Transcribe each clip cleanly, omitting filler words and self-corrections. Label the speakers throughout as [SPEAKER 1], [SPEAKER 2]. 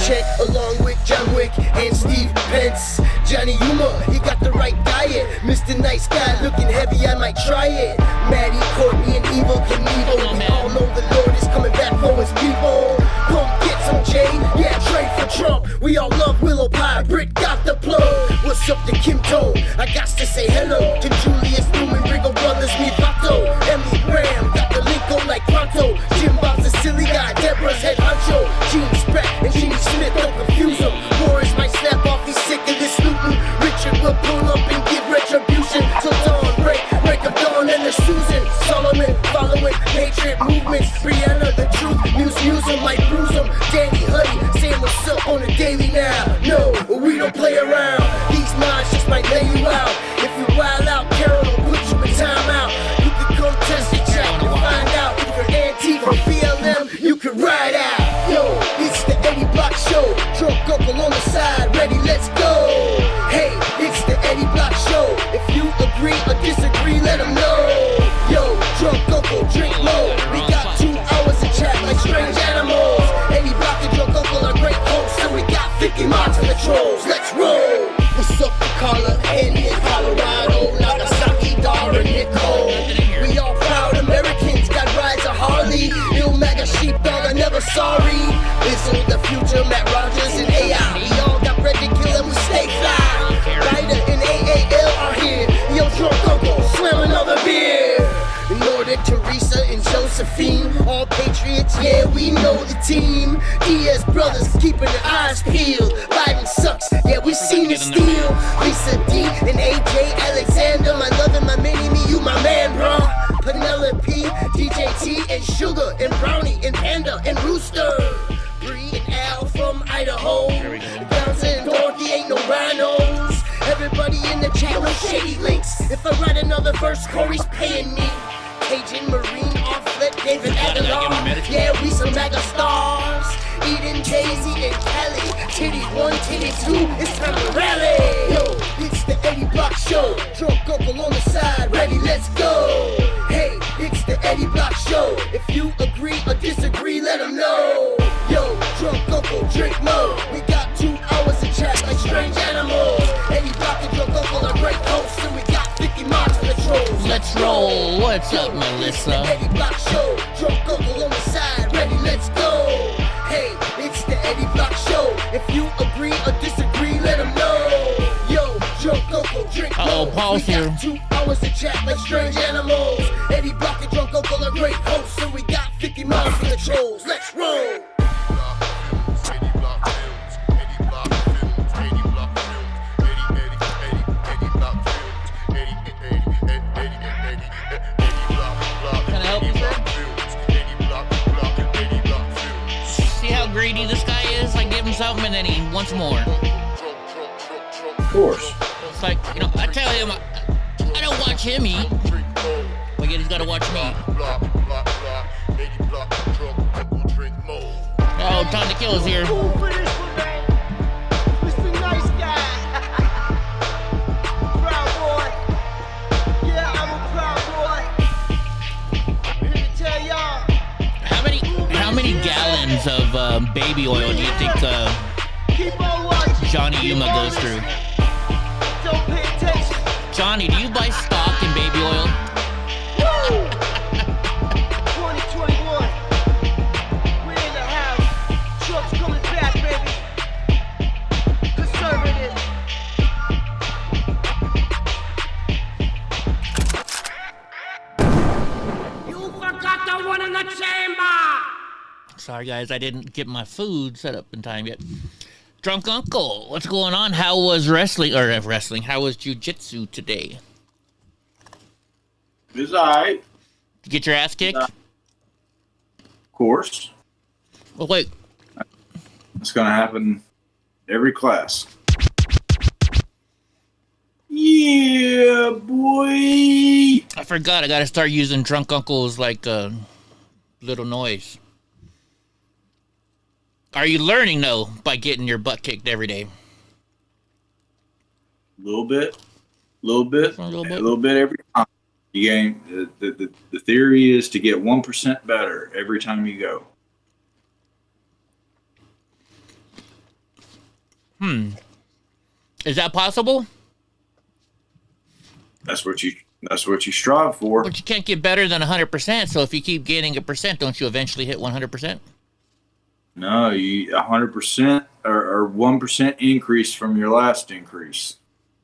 [SPEAKER 1] Belichick along with John Wick and Steve Pence. Johnny Yuma, he got the right diet. Mr. Nice Guy looking heavy, I might try it. Maddie, Courtney, and Evil Knievel. We all know the Lord is coming back for his people. Come get some Jay, yeah, trade for Trump. We all love Willow Pie, Britt got the plug. What's up to Kim Tone? I got to say hello to Julius Newman, Riggle Brothers, me Vato. Emily Graham, got the link on like Pronto. Jim Bob's a silly guy, Deborah's head honcho. Gene Speck and Gene Smith, don't confuse him. Boris might snap off, he's sick of this looting. Richard will pull up and give retribution. Till dawn, break of dawn and the Susan. Solomon, following Patriot movements. Brianna, the truth, Muse him like bruise him. Danny, Huddy, saying what's up on the daily now. No, we don't play around. These minds just might lay you out. If you wild out, Carol will put you in timeout. You can come test the chat and find out if you're anti from BLM, you can ride out. Yo, it's the Eddie Block Show. Drunk uncle on the side, ready, let's go. Hey, it's the Eddie Block Show. If you agree or disagree, let them know. Yo, drunk uncle, drink low. We got 2 hours of chat like strange animals. Eddie Block and drunk uncle are great hosts, and we got 50 mods for the trolls. Let's roll. What's up, Carla, Andy, in Colorado, Nagasaki, Dara, Nicole. We all proud Americans, got rides a Harley. Ill MAGA sheepdog, I'm never sorry. Lizzo, the future, Matt Rogers, and AI. We all got bread to kill and we stay fly. Ryder and AAL are here. Yo, drunk uncle, slam another beer. Nordic, Teresa, and Josephine, all patriots, yeah, we know the team. Diaz brothers keeping their eyes peeled. Biden sucks, yeah, we seen it steal. Lisa D and AJ Alexander, my love and my mini-me, you my man, bro. Penelope, DJ T, and Sugar, and Brownie, and Panda, and Rooster. Bree and Al from Idaho. Bounce and Dorothy, ain't no rhinos. Everybody in the chat with shady links. If I write another verse, Corey's paying me. Cajun, Marine, Offlet, David Aguilar. Yeah, we some mega stars. Eden, Daisy, and Kelly. Titty 1, titty 2, it's time to rally. Yo, it's the Eddie Block Show. Drunk uncle on the side, ready, let's go. Hey, it's the Eddie Block Show. If you agree or disagree, let them know. Yo, drunk uncle, drink more. We got 2 hours of chat like strange animals. Eddie Block and drunk uncle are great hosts, and we got 50 mods for the trolls.
[SPEAKER 2] Let's roll. What's up, Melissa?
[SPEAKER 1] It's the Eddie Block Show. Drunk uncle on the side, ready, let's go. Hey, it's the Eddie Block Show. If you agree or disagree, let them know. Yo, drunk uncle, drink more.
[SPEAKER 2] Paul's
[SPEAKER 1] we
[SPEAKER 2] here.
[SPEAKER 1] got 2 hours of chat like strange animals. Eddie Block and drunk uncle are great hosts, and we got 50 miles for the trolls. Let's roll.
[SPEAKER 2] Greedy this guy is, I give him something and then he wants more.
[SPEAKER 3] Of course.
[SPEAKER 2] It's like, you know, I tell him I don't watch him eat, but yet he's gotta watch me. Oh, time to kill is here.
[SPEAKER 4] Mr. Nice Guy. Proud boy. Yeah, I'm a proud boy. I'm here to tell y'all.
[SPEAKER 2] How many gallons of baby oil do you think Johnny Yuma goes through?
[SPEAKER 4] Don't pay attention.
[SPEAKER 2] Johnny, do you buy stock in baby oil?
[SPEAKER 4] Woo! 2021. We're in the house. Trump's coming back, baby. Conservative.
[SPEAKER 5] You forgot the one in the chamber!
[SPEAKER 2] Sorry guys, I didn't get my food set up in time yet. Drunk Uncle, what's going on? How was wrestling, how was jiu-jitsu today?
[SPEAKER 3] It's alright.
[SPEAKER 2] Did you get your ass kicked?
[SPEAKER 3] Of course.
[SPEAKER 2] Well, wait.
[SPEAKER 3] It's gonna happen every class. Yeah, boy.
[SPEAKER 2] I forgot, I gotta start using Drunk Uncle's, like, little noise. Are you learning, though, by getting your butt kicked every day?
[SPEAKER 3] A little bit every time. You gain the theory is to get 1% better every time you go.
[SPEAKER 2] Is that possible?
[SPEAKER 3] That's what you strive for.
[SPEAKER 2] But you can't get better than 100%. So if you keep gaining a percent, don't you eventually hit 100%?
[SPEAKER 3] No, you 100% or 1% increase from your last increase.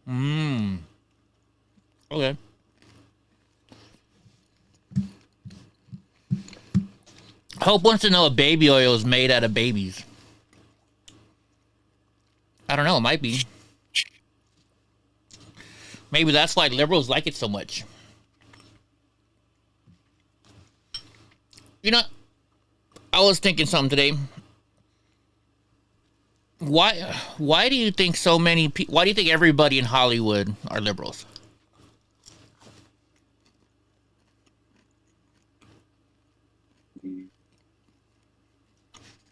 [SPEAKER 2] Okay. Hope wants to know if baby oil is made out of babies. I don't know. It might be. Maybe that's why liberals like it so much. You know, I was thinking something today. Why do you think so many people, why do you think everybody in Hollywood are liberals?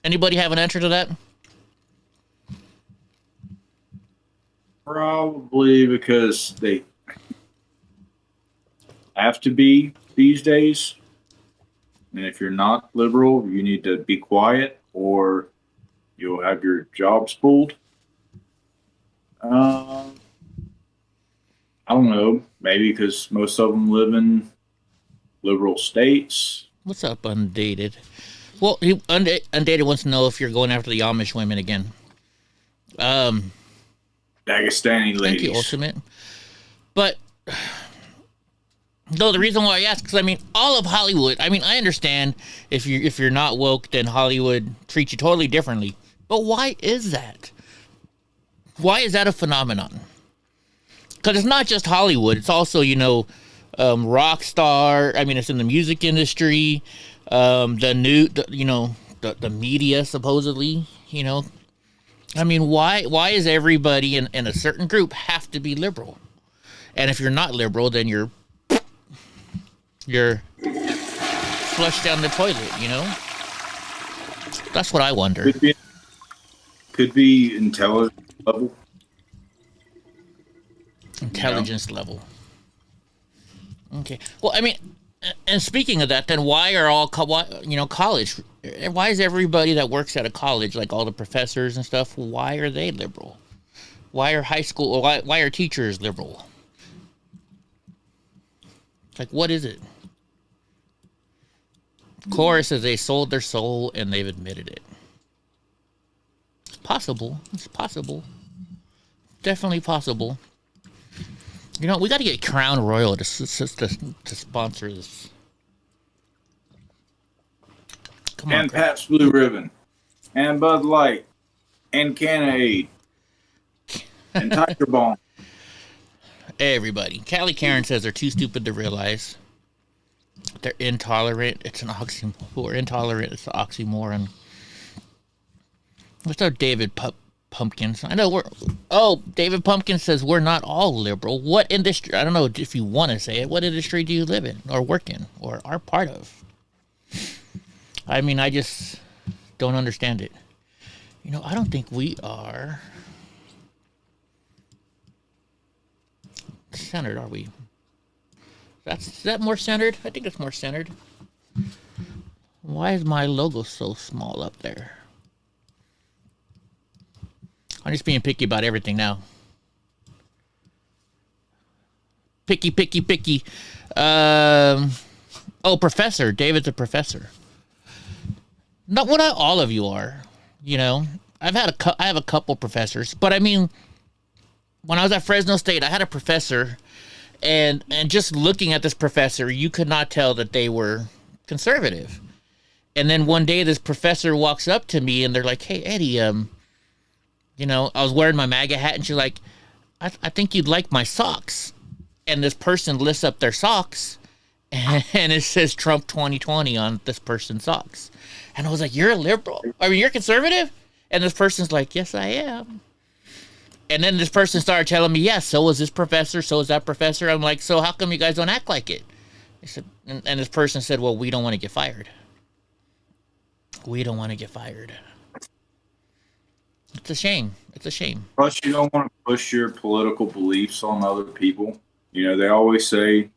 [SPEAKER 2] Anybody have an answer to that?
[SPEAKER 3] Probably because they have to be these days. And if you're not liberal, you need to be quiet or you'll have your jobs pulled. I don't know. Maybe because most of them live in liberal states.
[SPEAKER 2] What's up, Undated? Well, Undated wants to know if you're going after the Amish women again.
[SPEAKER 3] Dagestani ladies.
[SPEAKER 2] Thank you, Ultimate. But no, the reason why I ask, because I mean, all of Hollywood. I mean, I understand if you're not woke, then Hollywood treats you totally differently. But why is that? Why is that a phenomenon? Because it's not just Hollywood. It's also, rock star. I mean, it's in the music industry. The media supposedly. I mean, why is everybody in a certain group have to be liberal? And if you're not liberal, then you're flushed down the toilet, That's what I wonder.
[SPEAKER 3] Could be intelligence level.
[SPEAKER 2] Intelligence level. Okay. Well, I mean, and speaking of that, then why are college? Why is everybody that works at a college, like all the professors and stuff, why are they liberal? Why are high school, or why are teachers liberal? Like, what is it? Chorus says they sold their soul and they've admitted it. It's possible. It's possible. Definitely possible. We got to get Crown Royal to sponsor this. Come on,
[SPEAKER 3] And Pabst Blue Ribbon. And Bud Light. And Canade. And Tiger Bomb.
[SPEAKER 2] Everybody. Callie Karen says they're too stupid to realize. They're intolerant. It's an oxymoron. We're intolerant. It's an oxymoron. What's up, David Pumpkins? I know David Pumpkins says we're not all liberal. What industry? I don't know if you want to say it. What industry do you live in or work in or are part of? I mean, I just don't understand it. I don't think we are centered, are we? Is that more centered? I think it's more centered. Why is my logo so small up there? I'm just being picky about everything now. Picky. Professor. David's a professor. Not what all of you are. I have a couple professors, but I mean, when I was at Fresno State, I had a professor, and just looking at this professor, you could not tell that they were conservative. And then one day, this professor walks up to me, and they're like, "Hey, Eddie, I was wearing my MAGA hat," and she's like, I think you'd like my socks." And this person lifts up their socks, and it says Trump 2020 on this person's socks. And I was like, "You're a liberal? I mean, you're conservative?" And this person's like, "Yes, I am." And then this person started telling me, "Yeah, so is this professor, so is that professor." I'm like, "So how come you guys don't act like it?" They said, and this person said, "Well, we don't want to get fired. We don't want to get fired." It's a shame. It's a shame.
[SPEAKER 3] Plus, you don't want to push your political beliefs on other people. They always say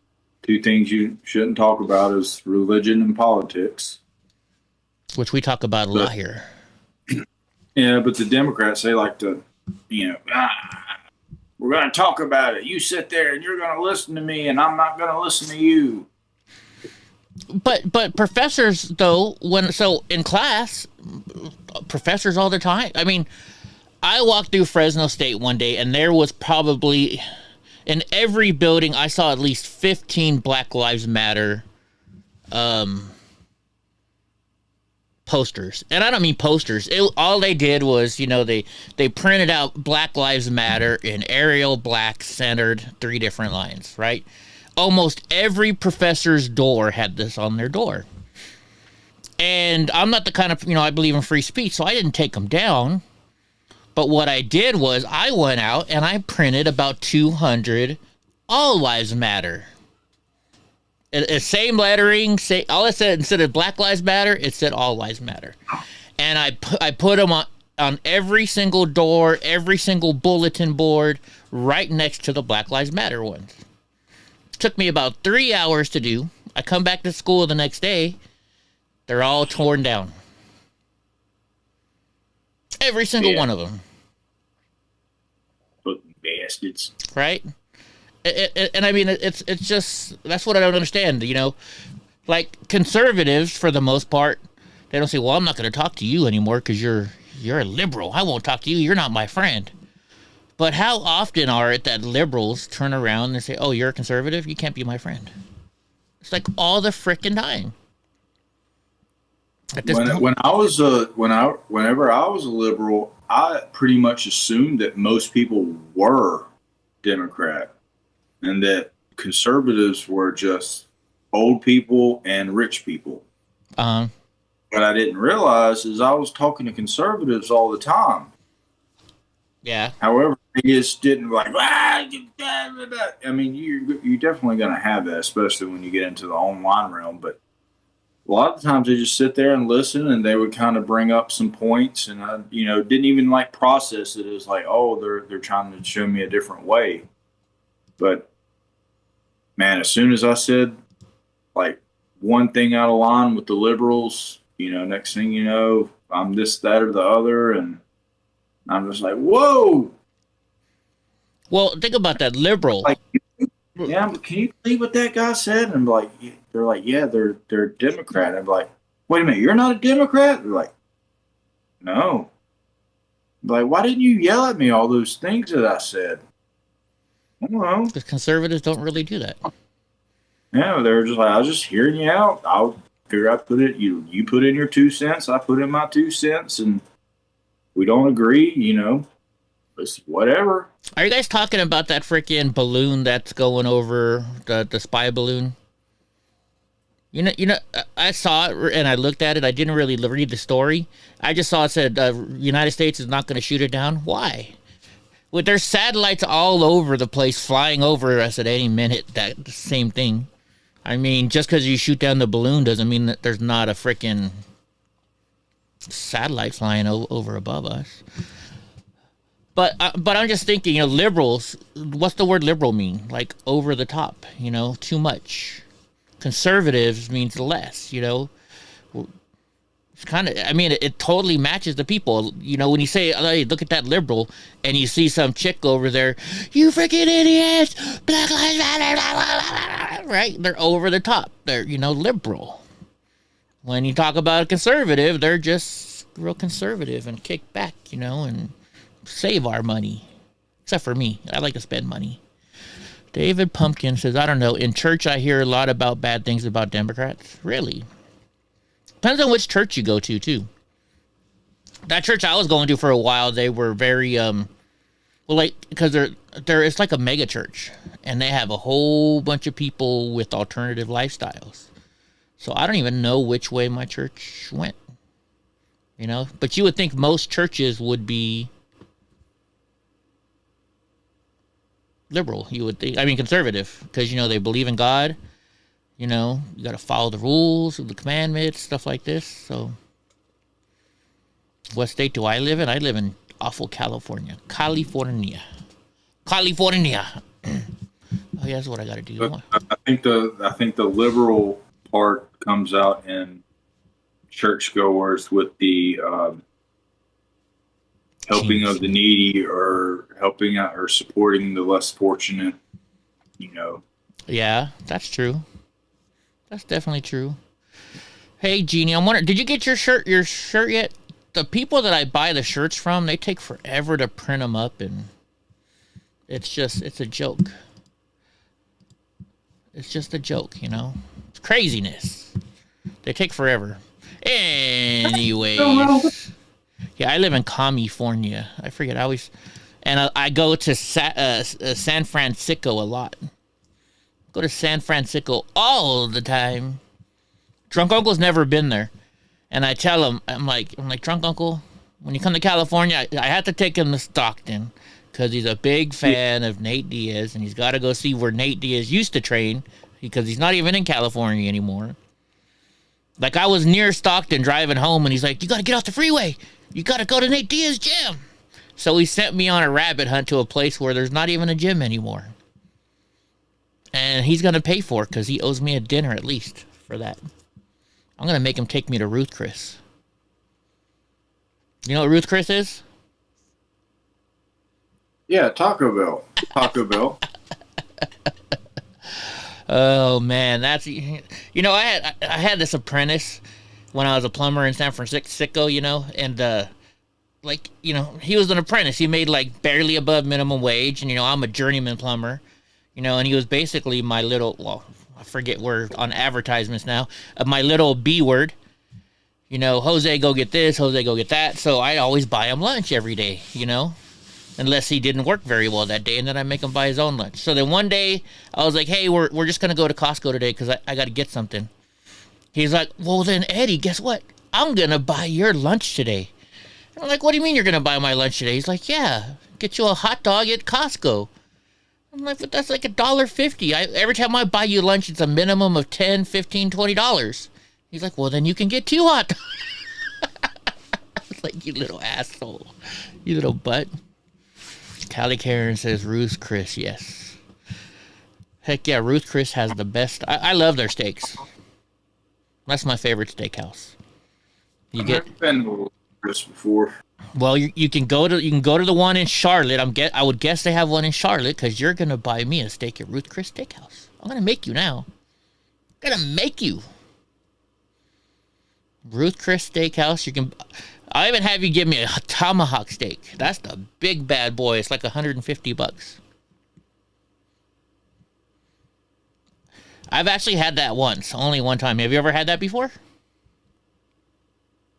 [SPEAKER 3] two things you shouldn't talk about is religion and politics.
[SPEAKER 2] Which we talk about a lot here.
[SPEAKER 3] Yeah, but the Democrats, they like to we're going to talk about it. You sit there and you're going to listen to me, and I'm not going to listen to you.
[SPEAKER 2] But professors though, in class, professors all the time. I mean, I walked through Fresno State one day, and there was probably in every building I saw at least 15 Black Lives Matter posters. And I don't mean posters. All they did was, they printed out Black Lives Matter in Arial black centered 3 different lines, right? Almost every professor's door had this on their door. And I'm not the kind of, I believe in free speech, so I didn't take them down. But what I did was I went out and I printed about 200 All Lives Matter. Same lettering, all it said, instead of Black Lives Matter, it said All Lives Matter. And I put them on every single door, every single bulletin board, right next to the Black Lives Matter ones. Took me about 3 hours to do. I come back to school the next day. They're all torn down. Every single one of them.
[SPEAKER 3] Fucking bastards.
[SPEAKER 2] Right? And I mean, it's just, that's what I don't understand, Like, conservatives, for the most part, they don't say, well, I'm not going to talk to you anymore because you're a liberal. I won't talk to you. You're not my friend. But how often are it that liberals turn around and say, oh, you're a conservative? You can't be my friend. It's like all the frickin' time.
[SPEAKER 3] Whenever I was a liberal, I pretty much assumed that most people were Democrat and that conservatives were just old people and rich people. What I didn't realize is I was talking to conservatives all the time.
[SPEAKER 2] Yeah.
[SPEAKER 3] However, they just didn't I mean, you're definitely going to have that, especially when you get into the online realm. But a lot of times they just sit there and listen, and they would kind of bring up some points, and I, didn't even process it as oh, they're trying to show me a different way. But man, as soon as I said one thing out of line with the liberals, next thing you know, I'm this, that, or the other, and I'm just like, whoa.
[SPEAKER 2] Well, think about that liberal.
[SPEAKER 3] Yeah, but can you believe what that guy said? And I'm they're like, yeah, they're Democrat. I'm like, wait a minute, you're not a Democrat? They're like, no. I'm like, why didn't you yell at me all those things that I said? I don't know.
[SPEAKER 2] Because conservatives don't really do that.
[SPEAKER 3] Yeah, they're just like, I was just hearing you out. I'll figure out you put in your 2 cents, I put in my 2 cents, and we don't agree, it's whatever.
[SPEAKER 2] Are you guys talking about that freaking balloon that's going over the spy balloon? I saw it and I looked at it. I didn't really read the story. I just saw it said United States is not going to shoot it down. Why? With there's satellites all over the place flying over us at any minute. That same thing. I mean, just because you shoot down the balloon doesn't mean that there's not a freaking satellite flying over above us. But I'm just thinking, liberals, what's the word liberal mean? Like over the top, too much. Conservatives means less, It's kind of, I mean, it totally matches the people. When you say, hey, look at that liberal, and you see some chick over there, you freaking idiots, Black Lives Matter, right? They're over the top. They're, liberal. When you talk about a conservative, they're just real conservative and kick back, and save our money. Except for me. I like to spend money. David Pumpkin says, I don't know. In church, I hear a lot about bad things about Democrats. Really? Depends on which church you go to, too. That church I was going to for a while, they were very, because it's like a mega church. And they have a whole bunch of people with alternative lifestyles. So I don't even know which way my church went. But you would think most churches would be liberal, you would think. I mean, conservative, because, they believe in God. You got to follow the rules, the commandments, stuff like this. So, what state do I live in? I live in awful California. California. Oh, yeah, that's what I got to do.
[SPEAKER 3] But I think the liberal part comes out in churchgoers with the helping of the needy or helping out or supporting the less fortunate, you know.
[SPEAKER 2] Yeah, that's true. That's definitely true. Hey, Jeannie, I'm wondering, did you get your shirt yet? The people that I buy the shirts from, they take forever to print them up, and it's a joke. It's just a joke, you know? It's craziness. They take forever. Anyways. Yeah, I live in California. I forget. I go to San Francisco a lot. Go to San Francisco all the time. Drunk Uncle's never been there. And I tell him, I'm like, Drunk Uncle, when you come to California, I have to take him to Stockton because he's a big fan of Nate Diaz, and he's got to go see where Nate Diaz used to train because he's not even in California anymore. Like, I was near Stockton driving home, and he's like, you got to get off the freeway. You got to go to Nate Diaz's gym. So he sent me on a rabbit hunt to a place where there's not even a gym anymore. And he's going to pay for it because he owes me a dinner at least for that. I'm going to make him take me to Ruth Chris. You know what Ruth Chris is?
[SPEAKER 3] Yeah, Taco Bell. Taco Bell.
[SPEAKER 2] Oh man, that's, you know, I had this apprentice when I was a plumber in San Francisco, you know, and like, you know, he was an apprentice. He made like barely above minimum wage, and you know, I'm a journeyman plumber, you know, and he was basically my little, well, I forget where on advertisements now, my little B word. You know, Jose, go get this, Jose, go get that. So I always buy him lunch every day, you know, unless he didn't work very well that day, and then I make him buy his own lunch. So then one day I was like, hey, we're just going to go to Costco today because I got to get something. He's like, well, then, Eddie, guess what? I'm going to buy your lunch today. I'm like, what do you mean you're going to buy my lunch today? He's like, yeah, get you a hot dog at Costco. I'm like, but that's like $1.50. Every time I buy you lunch, it's a minimum of $10, $15, $20. He's like, well, then you can get 2 hot dogs. I was like, you little asshole. You little butt. Callie Karen says, Ruth Chris, yes. Heck yeah, Ruth Chris has the best. I love their steaks. That's my favorite steakhouse.
[SPEAKER 3] I've never been to Chris before.
[SPEAKER 2] Well, you can go to the one in Charlotte. I would guess they have one in Charlotte because you're gonna buy me a steak at Ruth Chris Steakhouse. I'm gonna make you now. I'm gonna make you. Ruth Chris Steakhouse. I even have you give me a tomahawk steak. That's the big bad boy. It's like $150. I've actually had that once, only one time. Have you ever had that before?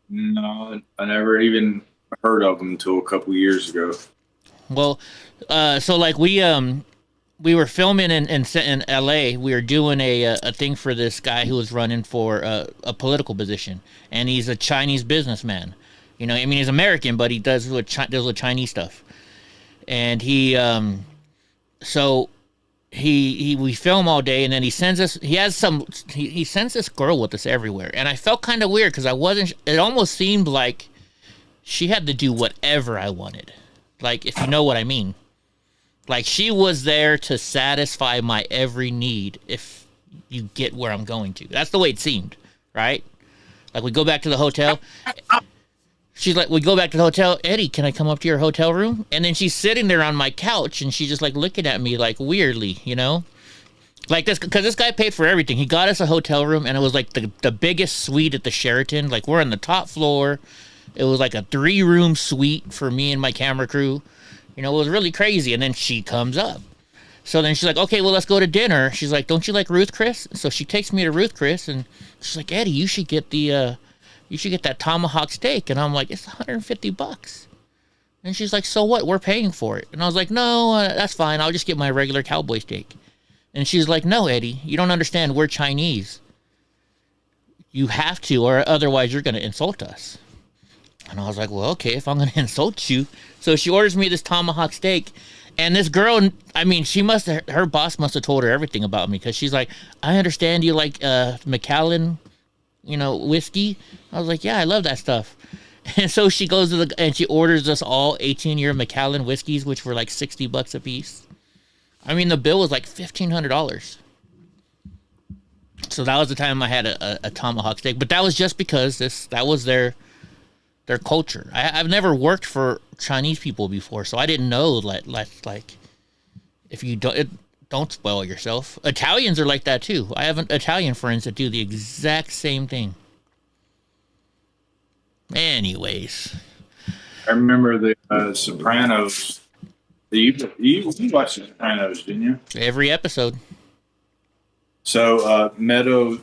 [SPEAKER 3] No, I never even heard of them until a couple years ago.
[SPEAKER 2] Well, so like we were filming in LA. We were doing a thing for this guy who was running for a political position, and he's a Chinese businessman. You know, I mean, he's American, but he does with Chinese stuff. And we film all day, and then he sends this girl with us everywhere. And I felt kind of weird because it almost seemed like she had to do whatever I wanted. Like, if you know what I mean. Like, she was there to satisfy my every need, if you get where I'm going to. That's the way it seemed, right? Like, we go back to the hotel. She's like, we go back to the hotel. Eddie, can I come up to your hotel room? And then she's sitting there on my couch, and she's just, like, looking at me, like, weirdly, you know? Like, this, because this guy paid for everything. He got us a hotel room, and it was, like, the biggest suite at the Sheraton. Like, we're on the top floor. It was, like, a 3-room suite for me and my camera crew. You know, it was really crazy. And then she comes up. So then she's like, okay, well, let's go to dinner. She's like, don't you like Ruth Chris? So she takes me to Ruth Chris, and she's like, Eddie, you should get that tomahawk steak. And I'm like, it's $150. And she's like, so what? We're paying for it. And I was like, no, that's fine. I'll just get my regular cowboy steak. And she's like, no, Eddie, you don't understand. We're Chinese. You have to, or otherwise you're going to insult us. And I was like, well, okay, if I'm going to insult you. So she orders me this tomahawk steak. And this girl, I mean, her boss must have told her everything about me. Because she's like, I understand you like Macallan, you know, whiskey. I was like, yeah, I love that stuff. And so she goes and she orders us all 18-year Macallan whiskeys, which were like $60 a piece. I mean, the bill was like $1,500. So that was the time I had a tomahawk steak. But that was just because that was their their culture. I've never worked for Chinese people before, so I didn't know like if you don't spoil yourself. Italians are like that too. I have Italian friends that do the exact same thing. Anyways,
[SPEAKER 3] I remember the Sopranos. You watched the Sopranos, didn't you?
[SPEAKER 2] every episode.
[SPEAKER 3] So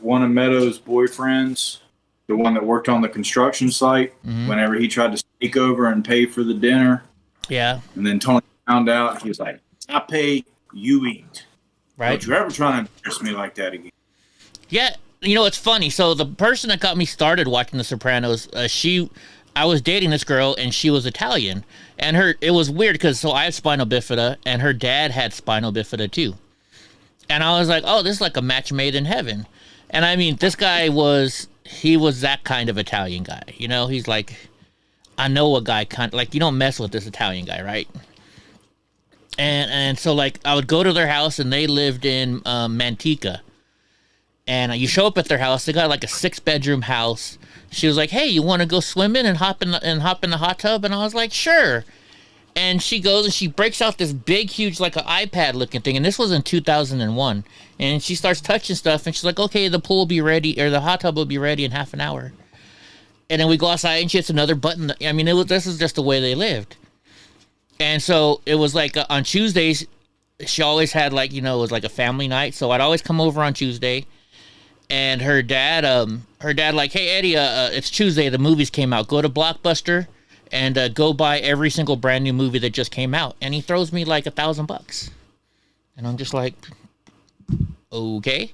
[SPEAKER 3] one of Meadows' boyfriends, the one that worked on the construction site, whenever he tried to sneak over and pay for the dinner,
[SPEAKER 2] Yeah.
[SPEAKER 3] and then Tony found out, he was like, "I pay, you eat.
[SPEAKER 2] Right.
[SPEAKER 3] Don't you ever try to embarrass me like that again."
[SPEAKER 2] Yeah, you know, it's funny. So the person that got me started watching The Sopranos, I was dating this girl, and she was Italian, and it was weird because so I have spinal bifida, and her dad had spinal bifida too, and I was like, oh, this is like a match made in heaven. And I mean, this guy was that kind of Italian guy, you know. He's like, I know a guy kind of like, you don't mess with this Italian guy, right? And so like I would go to their house, and they lived in Manteca. And you show up at their house. They got like a 6-bedroom house. She was like, "Hey, you want to go swimming and hop in the hot tub?" And I was like, "Sure." And she goes and she breaks out this big, huge, like an iPad looking thing. And this was in 2001. And she starts touching stuff. And she's like, "Okay, the pool will be ready, or the hot tub will be ready in half an hour." And then we go outside, and she hits another button. I mean, this is just the way they lived. And so it was like on Tuesdays, she always had like, you know, it was like a family night. So I'd always come over on Tuesday. And her dad, like, "Hey, Eddie, it's Tuesday. The movies came out. Go to Blockbuster and go buy every single brand new movie that just came out." And he throws me like $1,000, and I'm just like, okay.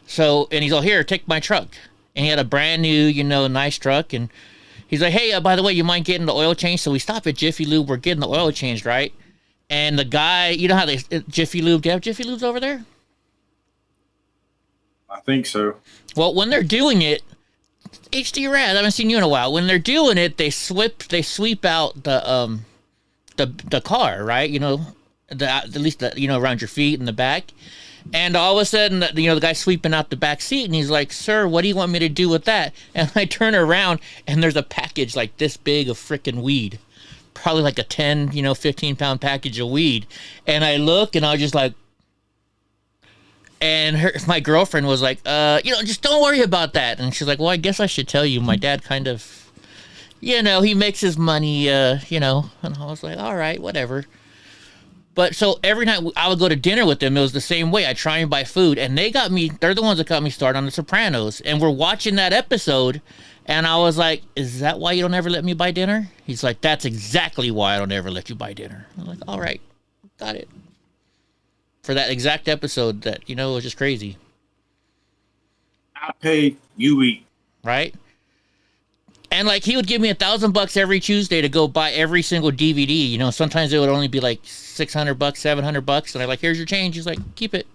[SPEAKER 2] So, and he's all, "Here, take my truck." And he had a brand new, you know, nice truck. And he's like, "Hey, by the way, you mind getting the oil changed?" So we stop at Jiffy Lube. We're getting the oil changed, right? And the guy, you know how Jiffy Lube? Do you have Jiffy Lubes over there?
[SPEAKER 3] I think so.
[SPEAKER 2] Well, when they're doing it, HD Raz, I haven't seen you in a while. When they're doing it, they sweep out the car, right? You know, at least you know, around your feet and the back. And all of a sudden, you know, the guy's sweeping out the back seat, and he's like, "Sir, what do you want me to do with that?" And I turn around, and there's a package like this big of freaking weed, probably like a 10, 15-pound package of weed. And I look, and I was just like. And my girlfriend was like, just don't worry about that. And she's like, "Well, I guess I should tell you. My dad kind of, he makes his money, And I was like, all right, whatever. But so every night I would go to dinner with them. It was the same way. I try and buy food. And they're the ones that got me started on The Sopranos. And we're watching that episode. And I was like, "Is that why you don't ever let me buy dinner?" He's like, "That's exactly why I don't ever let you buy dinner." I'm like, all right, got it. For that exact episode that, it was just crazy.
[SPEAKER 3] "I pay, you eat."
[SPEAKER 2] Right? And like he would give me $1,000 every Tuesday to go buy every single DVD. Sometimes it would only be like $600, $700. And I'm like, "Here's your change." He's like, "Keep it."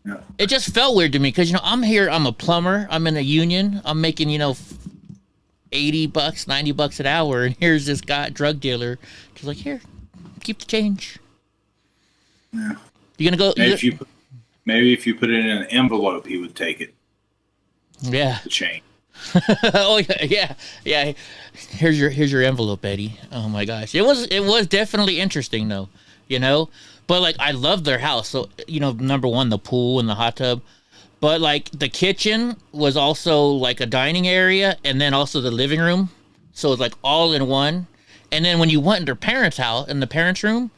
[SPEAKER 3] Yeah.
[SPEAKER 2] It just felt weird to me because, I'm here. I'm a plumber. I'm in a union. I'm making, $80, $90 an hour. And here's this guy, drug dealer. He's like, "Here, keep the change."
[SPEAKER 3] Yeah.
[SPEAKER 2] You gonna go?
[SPEAKER 3] Maybe if you put it in an envelope, he would take it.
[SPEAKER 2] Yeah.
[SPEAKER 3] The change.
[SPEAKER 2] Oh yeah. Here's your envelope, Eddie. Oh my gosh, it was definitely interesting though, But like I love their house. So number one, the pool and the hot tub, but like the kitchen was also like a dining area, and then also the living room. So it's like all in one. And then when you went in their parents' house, in the parents' room.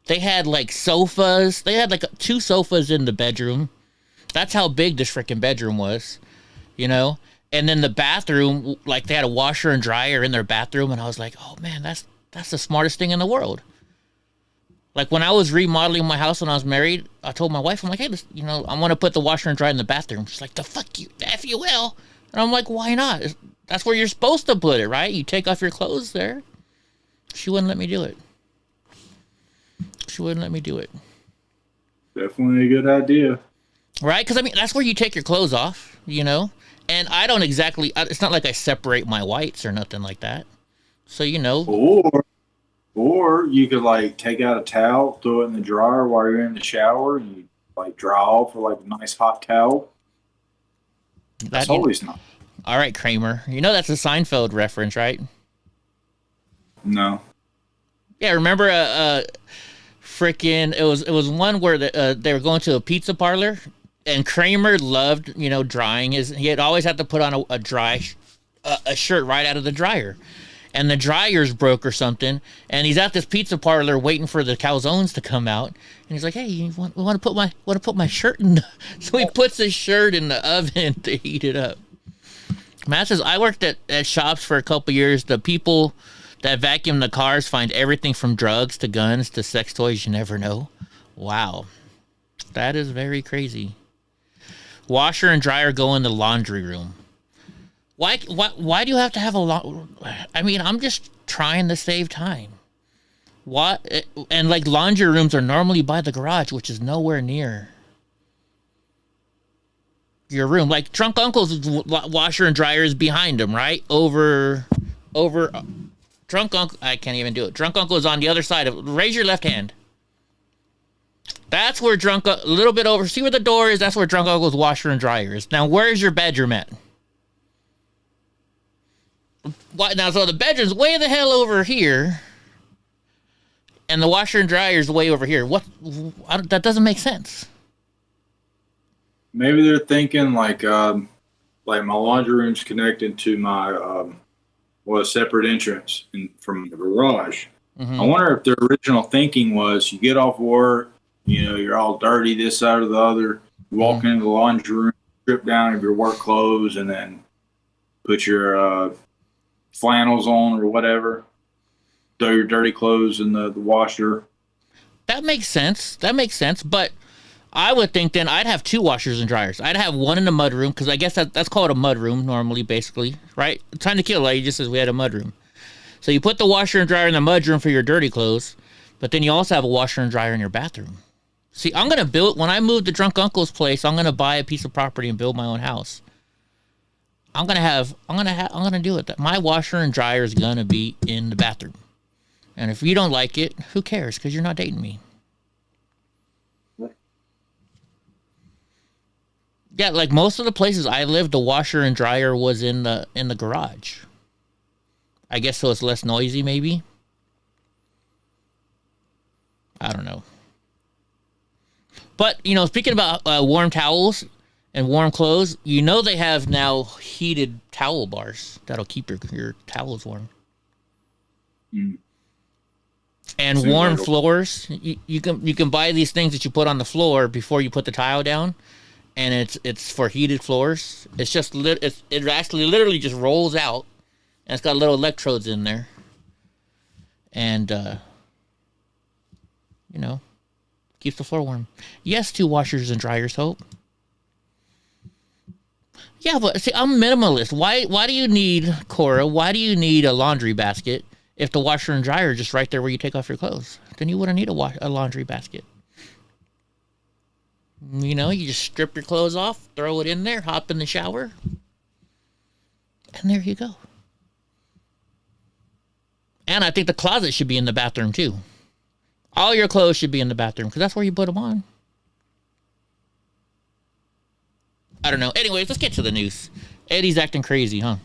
[SPEAKER 2] They had like sofas. They had like 2 sofas in the bedroom. That's how big this freaking bedroom was, And then the bathroom, like they had a washer and dryer in their bathroom. And I was like, oh man, that's the smartest thing in the world. Like when I was remodeling my house when I was married, I told my wife, I'm like, "Hey, I want to put the washer and dryer in the bathroom." She's like, "The fuck you, F you will." And I'm like, "Why not? That's where you're supposed to put it, right? You take off your clothes there." She wouldn't let me do it. She wouldn't let me do it.
[SPEAKER 3] Definitely a good idea.
[SPEAKER 2] Right? Because, that's where you take your clothes off, And I don't exactly, it's not like I separate my whites or nothing like that. So,
[SPEAKER 3] Or you could, like, take out a towel, throw it in the dryer while you're in the shower, and you, like, dry off with, like, a nice hot towel. That's always nice.
[SPEAKER 2] All right, Kramer. You know that's a Seinfeld reference, right?
[SPEAKER 3] No.
[SPEAKER 2] Yeah, remember freaking it was one where they were going to a pizza parlor, and Kramer loved, drying his. He had always had to put on a shirt right out of the dryer, and the dryer's broke or something, and he's at this pizza parlor waiting for the calzones to come out, and he's like, "Hey, you want to put my shirt in?" So he puts his shirt in the oven to heat it up. Matt says, "I worked at shops for a couple years. The people that vacuum the cars find everything from drugs to guns to sex toys you never know." Wow, that is very crazy. Washer and dryer go in the laundry room. Why do you have to have I mean, I'm just trying to save time. What? And like laundry rooms are normally by the garage, which is nowhere near your room. Like drunk uncle's washer and dryer is behind him, right? Over. Drunk uncle, I can't even do it. Drunk uncle is on the other side of. Raise your left hand. That's where a little bit over. See where the door is? That's where drunk uncle's washer and dryer is. Now, where's your bedroom at? What now? So the bedroom's way the hell over here, and the washer and dryer's way over here. That doesn't make sense.
[SPEAKER 3] Maybe they're thinking like my laundry room's connected to my a separate entrance from the garage. Mm-hmm. I wonder if their original thinking was you get off work, you're all dirty this side or the other, you walk into the laundry room, strip down of your work clothes, and then put your flannels on or whatever, throw your dirty clothes in the washer.
[SPEAKER 2] That makes sense. But I would think then I'd have two washers and dryers. I'd have one in the mud room, because I guess that's called a mud room normally, basically, right? Time to Kill Lady just says we had a mud room. So you put the washer and dryer in the mud room for your dirty clothes, but then you also have a washer and dryer in your bathroom. See, I'm gonna when I move to Drunk Uncle's place, I'm gonna buy a piece of property and build my own house. I'm gonna do it. My washer and dryer is gonna be in the bathroom. And if you don't like it, who cares? Because you're not dating me. Yeah, like most of the places I lived, the washer and dryer was in the garage. I guess so it's less noisy, maybe. I don't know. But, speaking about warm towels and warm clothes, they have now heated towel bars that'll keep your towels warm. Mm. And warm floors. You can buy these things that you put on the floor before you put the tile down, and it's for heated floors. It's just it actually literally just rolls out, and it's got little electrodes in there, and keeps the floor warm. Yes, two washers and dryers, Hope. Yeah, but see, I'm minimalist. Why do you need, Cora, why do you need a laundry basket if the washer and dryer are just right there where you take off your clothes? Then you wouldn't need a laundry basket. You just strip your clothes off, throw it in there, hop in the shower, and there you go. And I think the closet should be in the bathroom, too. All your clothes should be in the bathroom, because that's where you put them on. I don't know. Anyways, let's get to the news. Eddie's acting crazy, huh?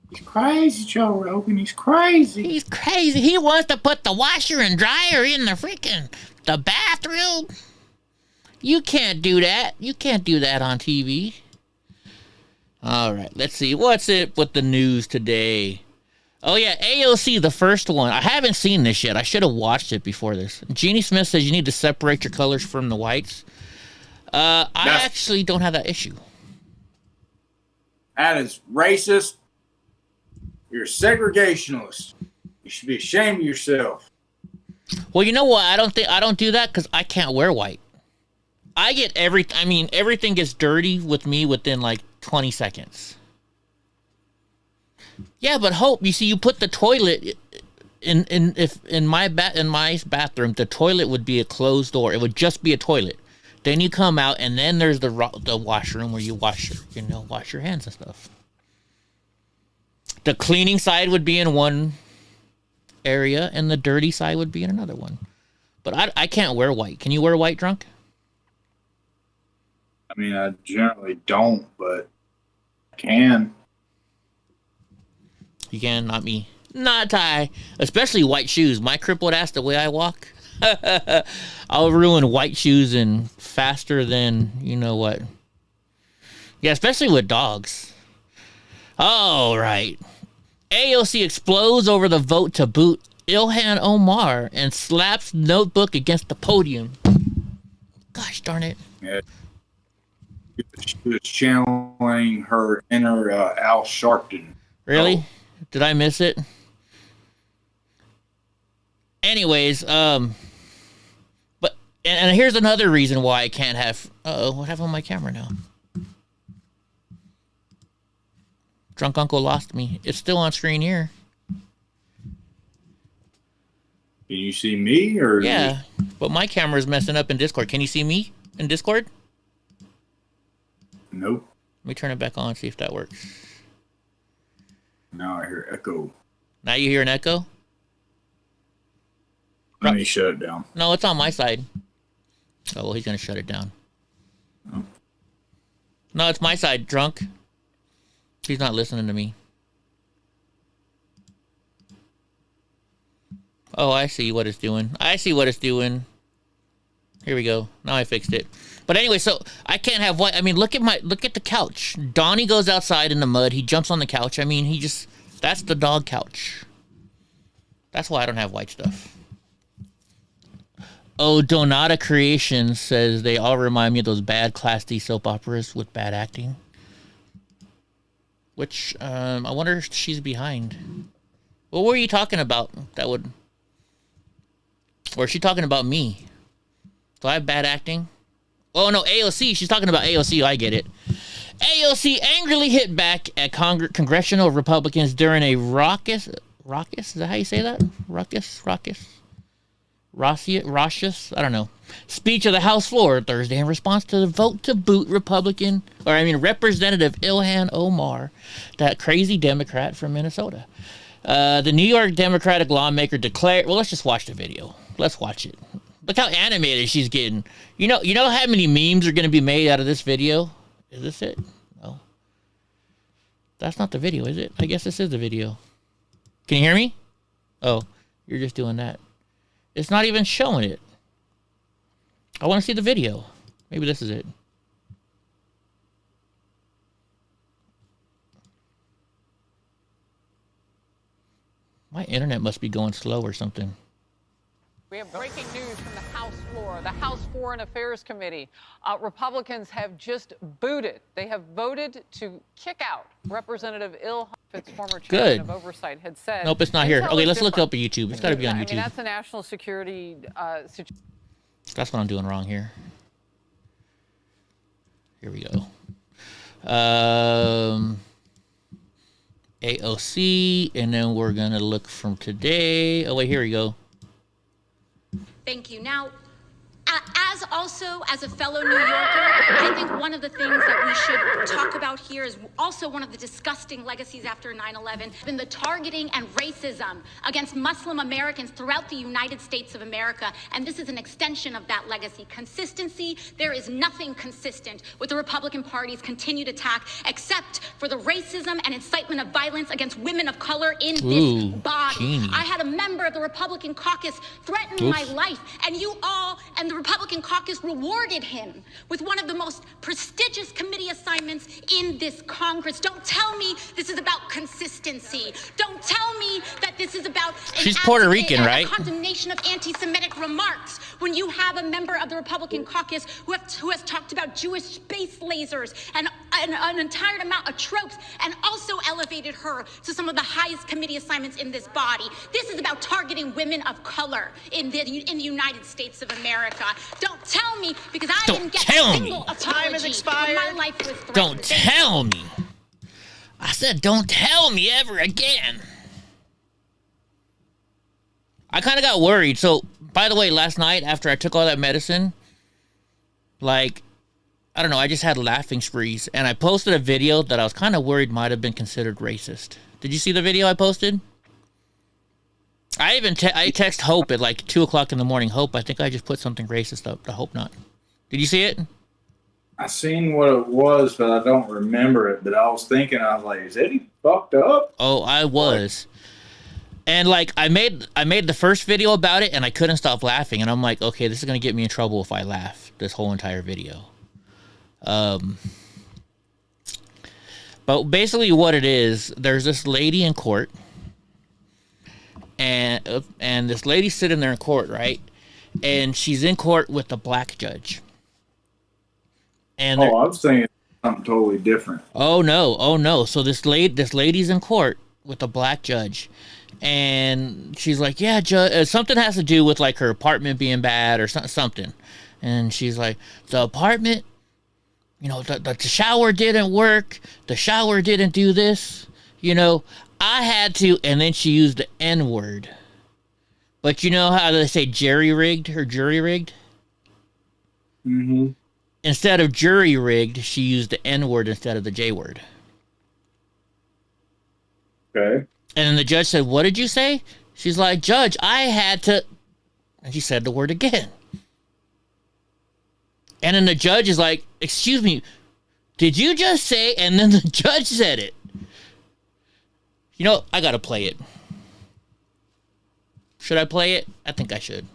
[SPEAKER 3] He's crazy, Joe Rogan. He's crazy.
[SPEAKER 2] He's crazy. He wants to put the washer and dryer in the bathroom. You can't do that. You can't do that on TV. All right, let's see. What's it with the news today? Oh, yeah, AOC, the first one. I haven't seen this yet. I should have watched it before this. Jeannie Smith says you need to separate your colors from the whites. I actually don't have that issue.
[SPEAKER 3] That is racist. You're a segregationist. You should be ashamed of yourself.
[SPEAKER 2] Well, you know what? I don't do that because I can't wear white. Everything gets dirty with me within like 20 seconds. Yeah, but Hope, you see, you put the toilet in my bathroom, the toilet would be a closed door. It would just be a toilet. Then you come out, and then there's the washroom where you wash your hands and stuff. The cleaning side would be in one area, and the dirty side would be in another one. But I can't wear white. Can you wear white, Drunk?
[SPEAKER 3] I mean, I generally don't, but Can.
[SPEAKER 2] You can, not me. Not I. Especially white shoes. My crippled ass, the way I walk. I'll ruin white shoes and faster than you know what. Yeah, especially with dogs. All right. AOC explodes over the vote to boot Ilhan Omar and slaps notebook against the podium. Gosh darn it.
[SPEAKER 3] Yeah. She was channeling her inner Al Sharpton.
[SPEAKER 2] Really? Did I miss it? Anyways, but and here's another reason why I can't have. What happened on my camera now? Drunk Uncle lost me. It's still on screen here.
[SPEAKER 3] Can you see me or?
[SPEAKER 2] Yeah, but my camera's messing up in Discord. Can you see me in Discord?
[SPEAKER 3] Nope.
[SPEAKER 2] Let me turn it back on, see if that works.
[SPEAKER 3] Now I hear echo.
[SPEAKER 2] Now you hear an echo?
[SPEAKER 3] Let me shut it down.
[SPEAKER 2] No, it's on my side. Oh, well, he's going to shut it down.
[SPEAKER 3] Oh.
[SPEAKER 2] No, it's my side, drunk. He's not listening to me. Oh, I see what it's doing. I see what it's doing. Here we go. Now I fixed it. But anyway, so I can't have white. I mean, look at the couch. Donnie goes outside in the mud. He jumps on the couch. I mean, that's the dog couch. That's why I don't have white stuff. Oh, Donata Creations says they all remind me of those bad Class D soap operas with bad acting. Which, I wonder if she's behind. What were you talking about that would... Or is she talking about me? Do I have bad acting? Oh, no, AOC. She's talking about AOC. I get it. AOC angrily hit back at congressional Republicans during a raucous... Is that how you say that? Raucous? Raucous? I don't know. Speech of the House floor Thursday in response to the vote to boot Representative Ilhan Omar, that crazy Democrat from Minnesota. The New York Democratic lawmaker declared... Well, let's just watch the video. Let's watch it. Look how animated she's getting. You know how many memes are going to be made out of this video? Is this it? No. That's not the video, is it? I guess this is the video. Can you hear me? Oh, you're just doing that. It's not even showing it. I want to see the video. Maybe this is it. My internet must be going slow or something.
[SPEAKER 6] We have breaking news from the House floor. The House Foreign Affairs Committee. Republicans have just booted. They have voted to kick out Representative Ilhan. Its former chairman of oversight had said.
[SPEAKER 2] Nope, it's not here. Okay, let's look up at YouTube. It's got to be on YouTube.
[SPEAKER 6] I mean, that's a national security situation.
[SPEAKER 2] That's what I'm doing wrong here. Here we go. AOC, and then we're gonna look from today. Oh wait, here we go.
[SPEAKER 7] Thank you. Now, as a fellow New Yorker, I think one of the things that we should talk about here is also one of the disgusting legacies after 9/11, been the targeting and racism against Muslim Americans throughout the United States of America, and this is an extension of that legacy. Consistency, there is nothing consistent with the Republican Party's continued attack except for the racism and incitement of violence against women of color in this body.
[SPEAKER 2] Genie.
[SPEAKER 7] I had a member of the Republican caucus threaten my life, and you all and the Republican caucus rewarded him with one of the most prestigious committee assignments in this Congress. Don't tell me this is about consistency. Don't tell me that this is about
[SPEAKER 2] She's Puerto Rican, right?
[SPEAKER 7] Condemnation of anti-Semitic remarks when you have a member of the Republican caucus who has talked about Jewish space lasers and an entire amount of tropes, and also elevated her to some of the highest committee assignments in this body. This is about targeting women of color in the United States of America. Don't tell me, because I didn't get a single apology.
[SPEAKER 4] Time has expired.
[SPEAKER 7] When my life was threatened.
[SPEAKER 2] Don't tell me. I said, don't tell me ever again. I kind of got worried. So, by the way, last night after I took all that medicine, like, I don't know, I just had laughing sprees. And I posted a video that I was kind of worried might have been considered racist. Did you see the video I posted? I even I text Hope at like 2 o'clock in the morning. Hope, I think I just put something racist up. I hope not. Did you see it?
[SPEAKER 3] I seen what it was, but I don't remember it. But I was thinking, I was like, is Eddie fucked up?
[SPEAKER 2] Oh, I was. And like I made the first video about it and I couldn't stop laughing, and I'm like, okay, this is gonna get me in trouble if I laugh this whole entire video. But basically what it is, there's this lady in court, and this lady's sitting there in court, right? And she's in court with the black judge. And
[SPEAKER 3] I was thinking something totally different.
[SPEAKER 2] oh no. So this lady's in court with a black judge. And she's like, yeah, Judge, something has to do with like her apartment being bad or something. And she's like, the apartment, you know, the shower didn't work. The shower didn't do this. You know, I had to. And then she used the N word. But you know how they say jerry-rigged or jury-rigged?
[SPEAKER 3] Mm-hmm.
[SPEAKER 2] Instead of jury-rigged, she used the N word instead of the J word.
[SPEAKER 3] Okay.
[SPEAKER 2] And then the judge said, what did you say? She's like, Judge, I had to... And she said the word again. And then the judge is like, excuse me, did you just say... And then the judge said it. You know, I gotta play it. Should I play it? I think I should.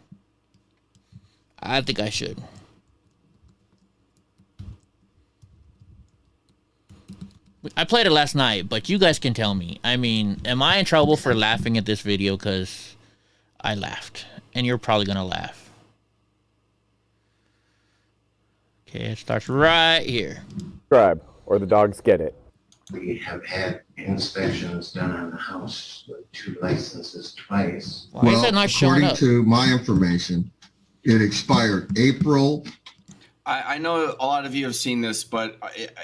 [SPEAKER 2] I played it last night, but you guys can tell me. I mean, am I in trouble for laughing at this video? Because I laughed. And you're probably going to laugh. Okay, it starts right here.
[SPEAKER 8] Subscribe, or the dogs get it.
[SPEAKER 9] We have had inspections done on the house with 2 licenses twice.
[SPEAKER 2] Why is that not showing up?
[SPEAKER 10] According to my information, it expired April.
[SPEAKER 11] I know a lot of you have seen this, but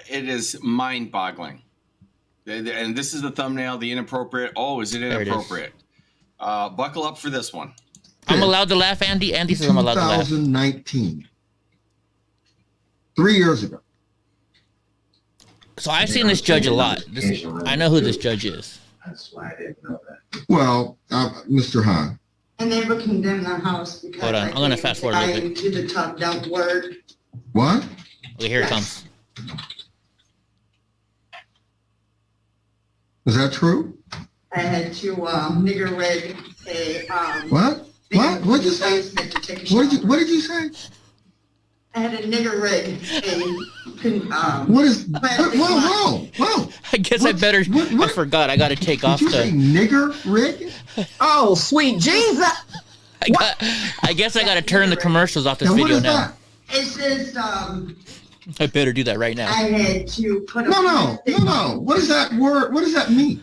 [SPEAKER 11] it is mind-boggling. And this is the thumbnail, the inappropriate. Oh, is it inappropriate? Buckle up for this one.
[SPEAKER 2] I'm allowed to laugh, Andy? Andy says I'm allowed to laugh.
[SPEAKER 10] 2019. 3 years ago.
[SPEAKER 2] So I've seen this judge a lot. I know who this judge is.
[SPEAKER 9] That's why I didn't know that.
[SPEAKER 10] Well, Mr. Hahn.
[SPEAKER 12] I never condemned the house because
[SPEAKER 2] Hold on, I'm going to fast forward a little bit.
[SPEAKER 12] to the top down word.
[SPEAKER 10] What?
[SPEAKER 2] Okay, here it comes.
[SPEAKER 10] Is that true?
[SPEAKER 12] I had to nigger rig a
[SPEAKER 10] What? What? What'd you say? What did you say?
[SPEAKER 12] I had a nigger rig a
[SPEAKER 10] what is? Whoa!
[SPEAKER 2] I guess I better. I forgot. I got to take off
[SPEAKER 10] Did you say nigger rig?
[SPEAKER 12] Oh, sweet Jesus!
[SPEAKER 2] I guess I got to turn the commercials off this video now.
[SPEAKER 10] That?
[SPEAKER 12] It's just
[SPEAKER 2] I better do that right now.
[SPEAKER 12] I had to put a
[SPEAKER 10] No. What is that word? What does that mean?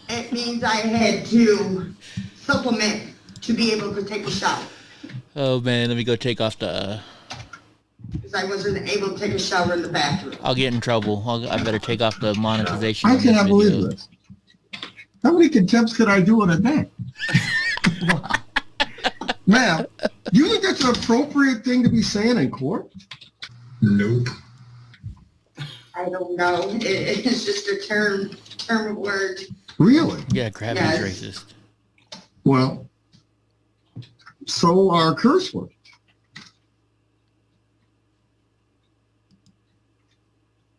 [SPEAKER 12] It means I had to supplement to be able to take a shower.
[SPEAKER 2] Oh man, let me go take off the.
[SPEAKER 12] Because I wasn't able to take a shower in the bathroom.
[SPEAKER 2] I'll get in trouble. I better take off the monetization.
[SPEAKER 10] I cannot believe this. How many contempts could I do in a day? Ma'am, you think that's an appropriate thing to be saying in court?
[SPEAKER 9] Nope.
[SPEAKER 12] I don't know. It's just a term of word.
[SPEAKER 10] Really?
[SPEAKER 2] Yeah, gravity's racist.
[SPEAKER 10] Well, so are curse words.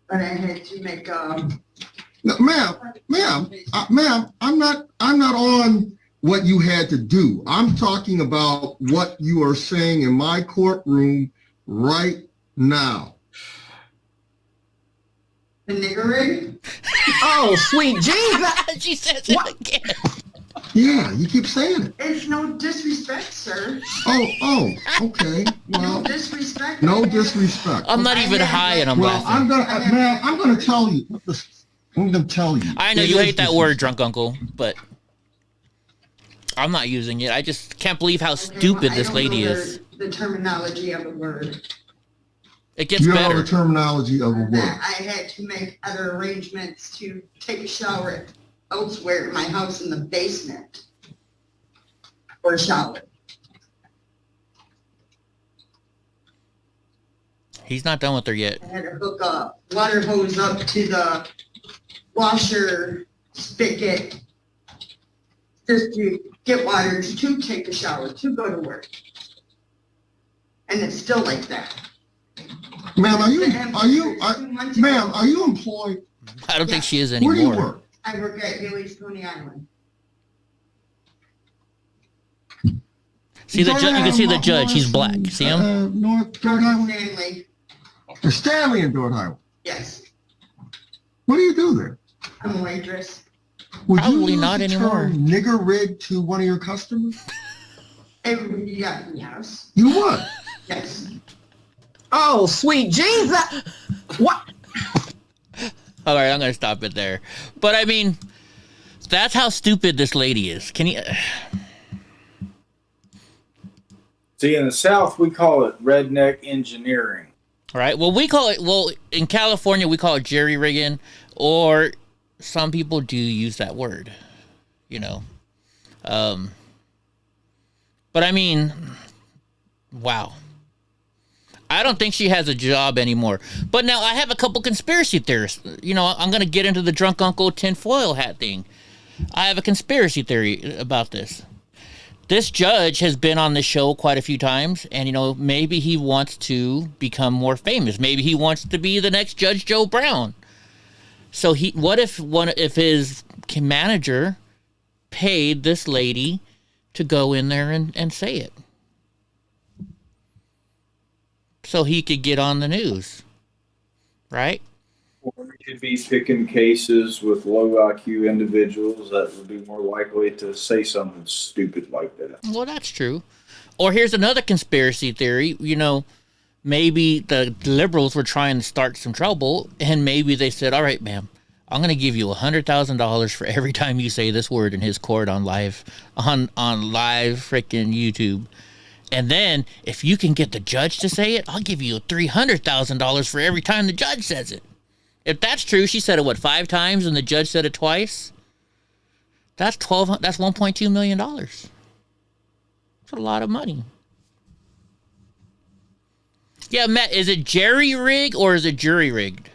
[SPEAKER 12] But I had to make
[SPEAKER 10] No, ma'am, I'm not on what you had to do. I'm talking about what you are saying in my courtroom right now.
[SPEAKER 12] the nigger rig.
[SPEAKER 13] Oh, sweet Jesus!
[SPEAKER 2] She says it again.
[SPEAKER 10] Yeah, you keep saying it.
[SPEAKER 12] It's no disrespect, sir.
[SPEAKER 10] Oh, okay. Well,
[SPEAKER 12] no disrespect.
[SPEAKER 10] no disrespect.
[SPEAKER 2] I'm not even high and I'm laughing.
[SPEAKER 10] I'm gonna tell you. I'm gonna tell you.
[SPEAKER 2] I know you hate that word, drunk uncle, but I'm not using it. I just can't believe how stupid this lady is.
[SPEAKER 12] The terminology of a word.
[SPEAKER 2] It gets
[SPEAKER 10] you
[SPEAKER 2] better.
[SPEAKER 10] know the terminology of a word.
[SPEAKER 12] I had to make other arrangements to take a shower elsewhere in my house in the basement for a shower.
[SPEAKER 2] He's not done with her yet.
[SPEAKER 12] I had to hook a water hose up to the washer spigot just to get water to take a shower, to go to work. And it's still like that.
[SPEAKER 10] Ma'am, are you employed?
[SPEAKER 2] I don't think she is anymore.
[SPEAKER 10] Where do you work?
[SPEAKER 12] I work at Billy's Coney Island.
[SPEAKER 2] See the you can see the judge. He's black. See him?
[SPEAKER 10] North Dordt Highway.
[SPEAKER 12] Stanley.
[SPEAKER 10] Stanley in Dordt Highway.
[SPEAKER 12] Yes.
[SPEAKER 10] What do you do there?
[SPEAKER 12] I'm a waitress.
[SPEAKER 10] Would
[SPEAKER 2] Probably
[SPEAKER 10] you use
[SPEAKER 2] not
[SPEAKER 10] the
[SPEAKER 2] anymore.
[SPEAKER 10] term nigger rig to one of your customers?
[SPEAKER 12] Everybody got in the house.
[SPEAKER 10] You would?
[SPEAKER 12] Yes.
[SPEAKER 13] Oh, sweet Jesus! What?
[SPEAKER 2] All right, I'm gonna stop it there. But I mean, that's how stupid this lady is. Can you?
[SPEAKER 3] See, in the South, we call it redneck engineering.
[SPEAKER 2] All right. Well, we call it. Well, in California, we call it jerry rigging, or some people do use that word. You know. But I mean, wow. I don't think she has a job anymore. But now I have a couple conspiracy theorists. You know, I'm going to get into the drunk uncle tinfoil hat thing. I have a conspiracy theory about this. This judge has been on this show quite a few times, and, you know, maybe he wants to become more famous. Maybe he wants to be the next Judge Joe Brown. So what if his manager paid this lady to go in there and say it? So he could get on the news, right?
[SPEAKER 3] Or he could be picking cases with low IQ individuals that would be more likely to say something stupid like that.
[SPEAKER 2] Well, that's true. Or here's another conspiracy theory. You know, maybe the liberals were trying to start some trouble, and maybe they said, all right, ma'am, I'm going to give you $100,000 for every time you say this word in his court on live freaking YouTube. And then, if you can get the judge to say it, I'll give you $300,000 for every time the judge says it. If that's true, she said it, 5 times, and the judge said it twice? That's $1.2 million. That's a lot of money. Yeah, Matt, is it jerry rig or is it jury rigged?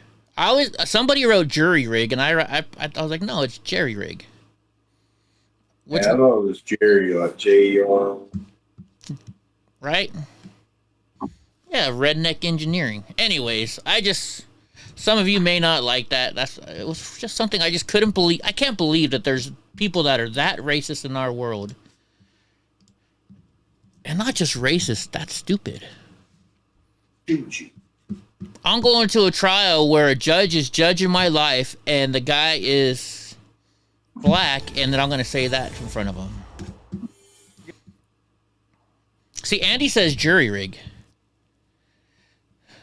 [SPEAKER 2] Somebody wrote jury rig, and I was like, no, it's jerry rig.
[SPEAKER 3] I thought it was Jerry, like J-E-R.
[SPEAKER 2] Right? Yeah, redneck engineering. Anyways, some of you may not like that. It was just something I just couldn't believe. I can't believe that there's people that are that racist in our world. And not just racist, that's stupid. I'm going to a trial where a judge is judging my life and the guy is black, and then I'm going to say that in front of him. See, Andy says jury rig.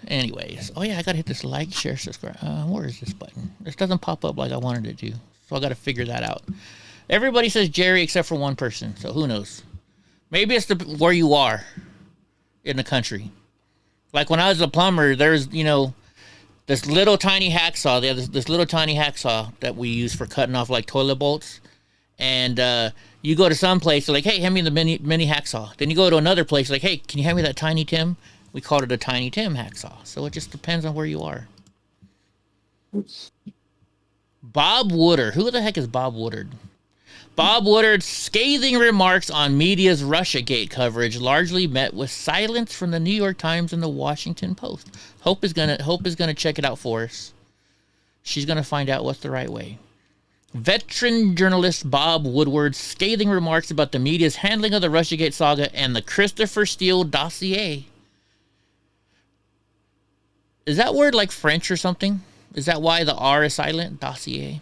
[SPEAKER 2] Anyways. Oh, yeah, I got to hit this like, share, subscribe. Where is this button? This doesn't pop up like I wanted it to. So I got to figure that out. Everybody says Jerry except for one person. So who knows? Maybe it's where you are in the country. Like when I was a plumber, there's, you know, this little tiny hacksaw. They have this little tiny hacksaw that we use for cutting off like toilet bolts. And you go to some place, they're like, hey, hand me the mini hacksaw. Then you go to another place, like, hey, can you hand me that Tiny Tim? We called it a Tiny Tim hacksaw. So it just depends on where you are. Bob Woodard. Who the heck is Bob Woodard? Bob Woodard's scathing remarks on media's Russiagate coverage largely met with silence from the New York Times and the Washington Post. Hope is gonna check it out for us. She's gonna find out what's the right way. Veteran journalist Bob Woodward's scathing remarks about the media's handling of the Russiagate saga and the Christopher Steele dossier. Is that word like French or something? Is that why the R is silent? Dossier.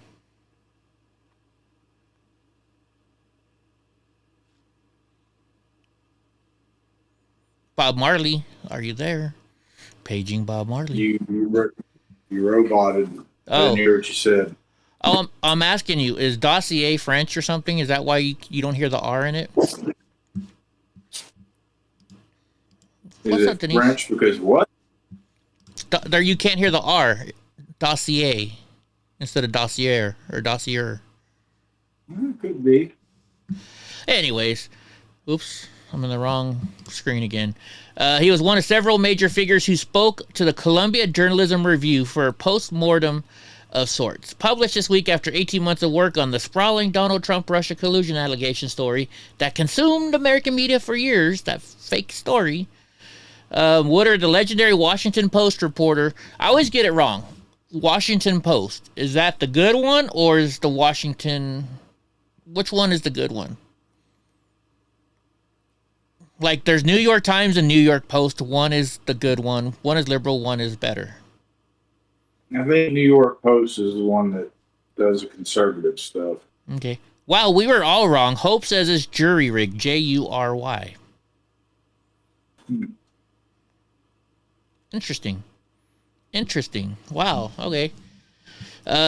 [SPEAKER 2] Bob Marley, are you there? Paging Bob Marley.
[SPEAKER 3] You roboted.
[SPEAKER 2] Oh.
[SPEAKER 3] I didn't hear what you said.
[SPEAKER 2] Oh, I'm asking you, is dossier French or something? Is that why you don't hear the R in it?
[SPEAKER 3] Is it
[SPEAKER 2] Denise?
[SPEAKER 3] French because what?
[SPEAKER 2] There, you can't hear the R. Dossier instead of dossier or dossier.
[SPEAKER 3] Could be.
[SPEAKER 2] Anyways, oops, I'm in the wrong screen again. He was one of several major figures who spoke to the Columbia Journalism Review for a post-mortem of sorts. Published this week after 18 months of work on the sprawling Donald Trump-Russia collusion allegation story that consumed American media for years, that fake story. Woodard, the legendary Washington Post reporter. I always get it wrong. Washington Post. Is that the good one, or is the Washington... Which one is the good one? Like, there's New York Times and New York Post. One is the good one. One is liberal. One is better.
[SPEAKER 3] I think New York Post is the one that does the conservative stuff.
[SPEAKER 2] Okay. Wow, we were all wrong. Hope says it's jury rig. Jury. Interesting. Wow. Okay.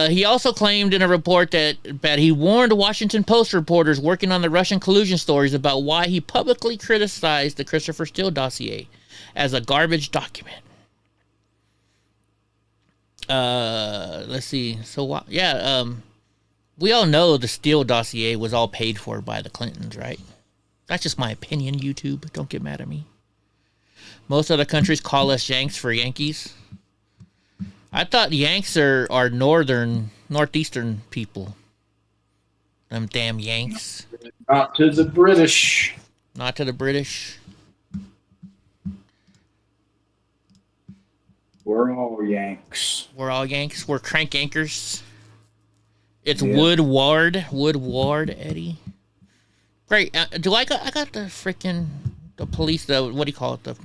[SPEAKER 2] He also claimed in a report that he warned Washington Post reporters working on the Russian collusion stories about why he publicly criticized the Christopher Steele dossier as a garbage document. Let's see. So, we all know the Steele dossier was all paid for by the Clintons, right? That's just my opinion, YouTube. Don't get mad at me. Most other countries call us Yanks for Yankees. I thought Yanks are northeastern people. Them damn Yanks.
[SPEAKER 3] Not to the British.
[SPEAKER 2] Not to the British.
[SPEAKER 3] We're all Yanks.
[SPEAKER 2] We're all Yanks. We're crank anchors. It's Woodward, Eddie. Great. I got the freaking the police. What do you call it? The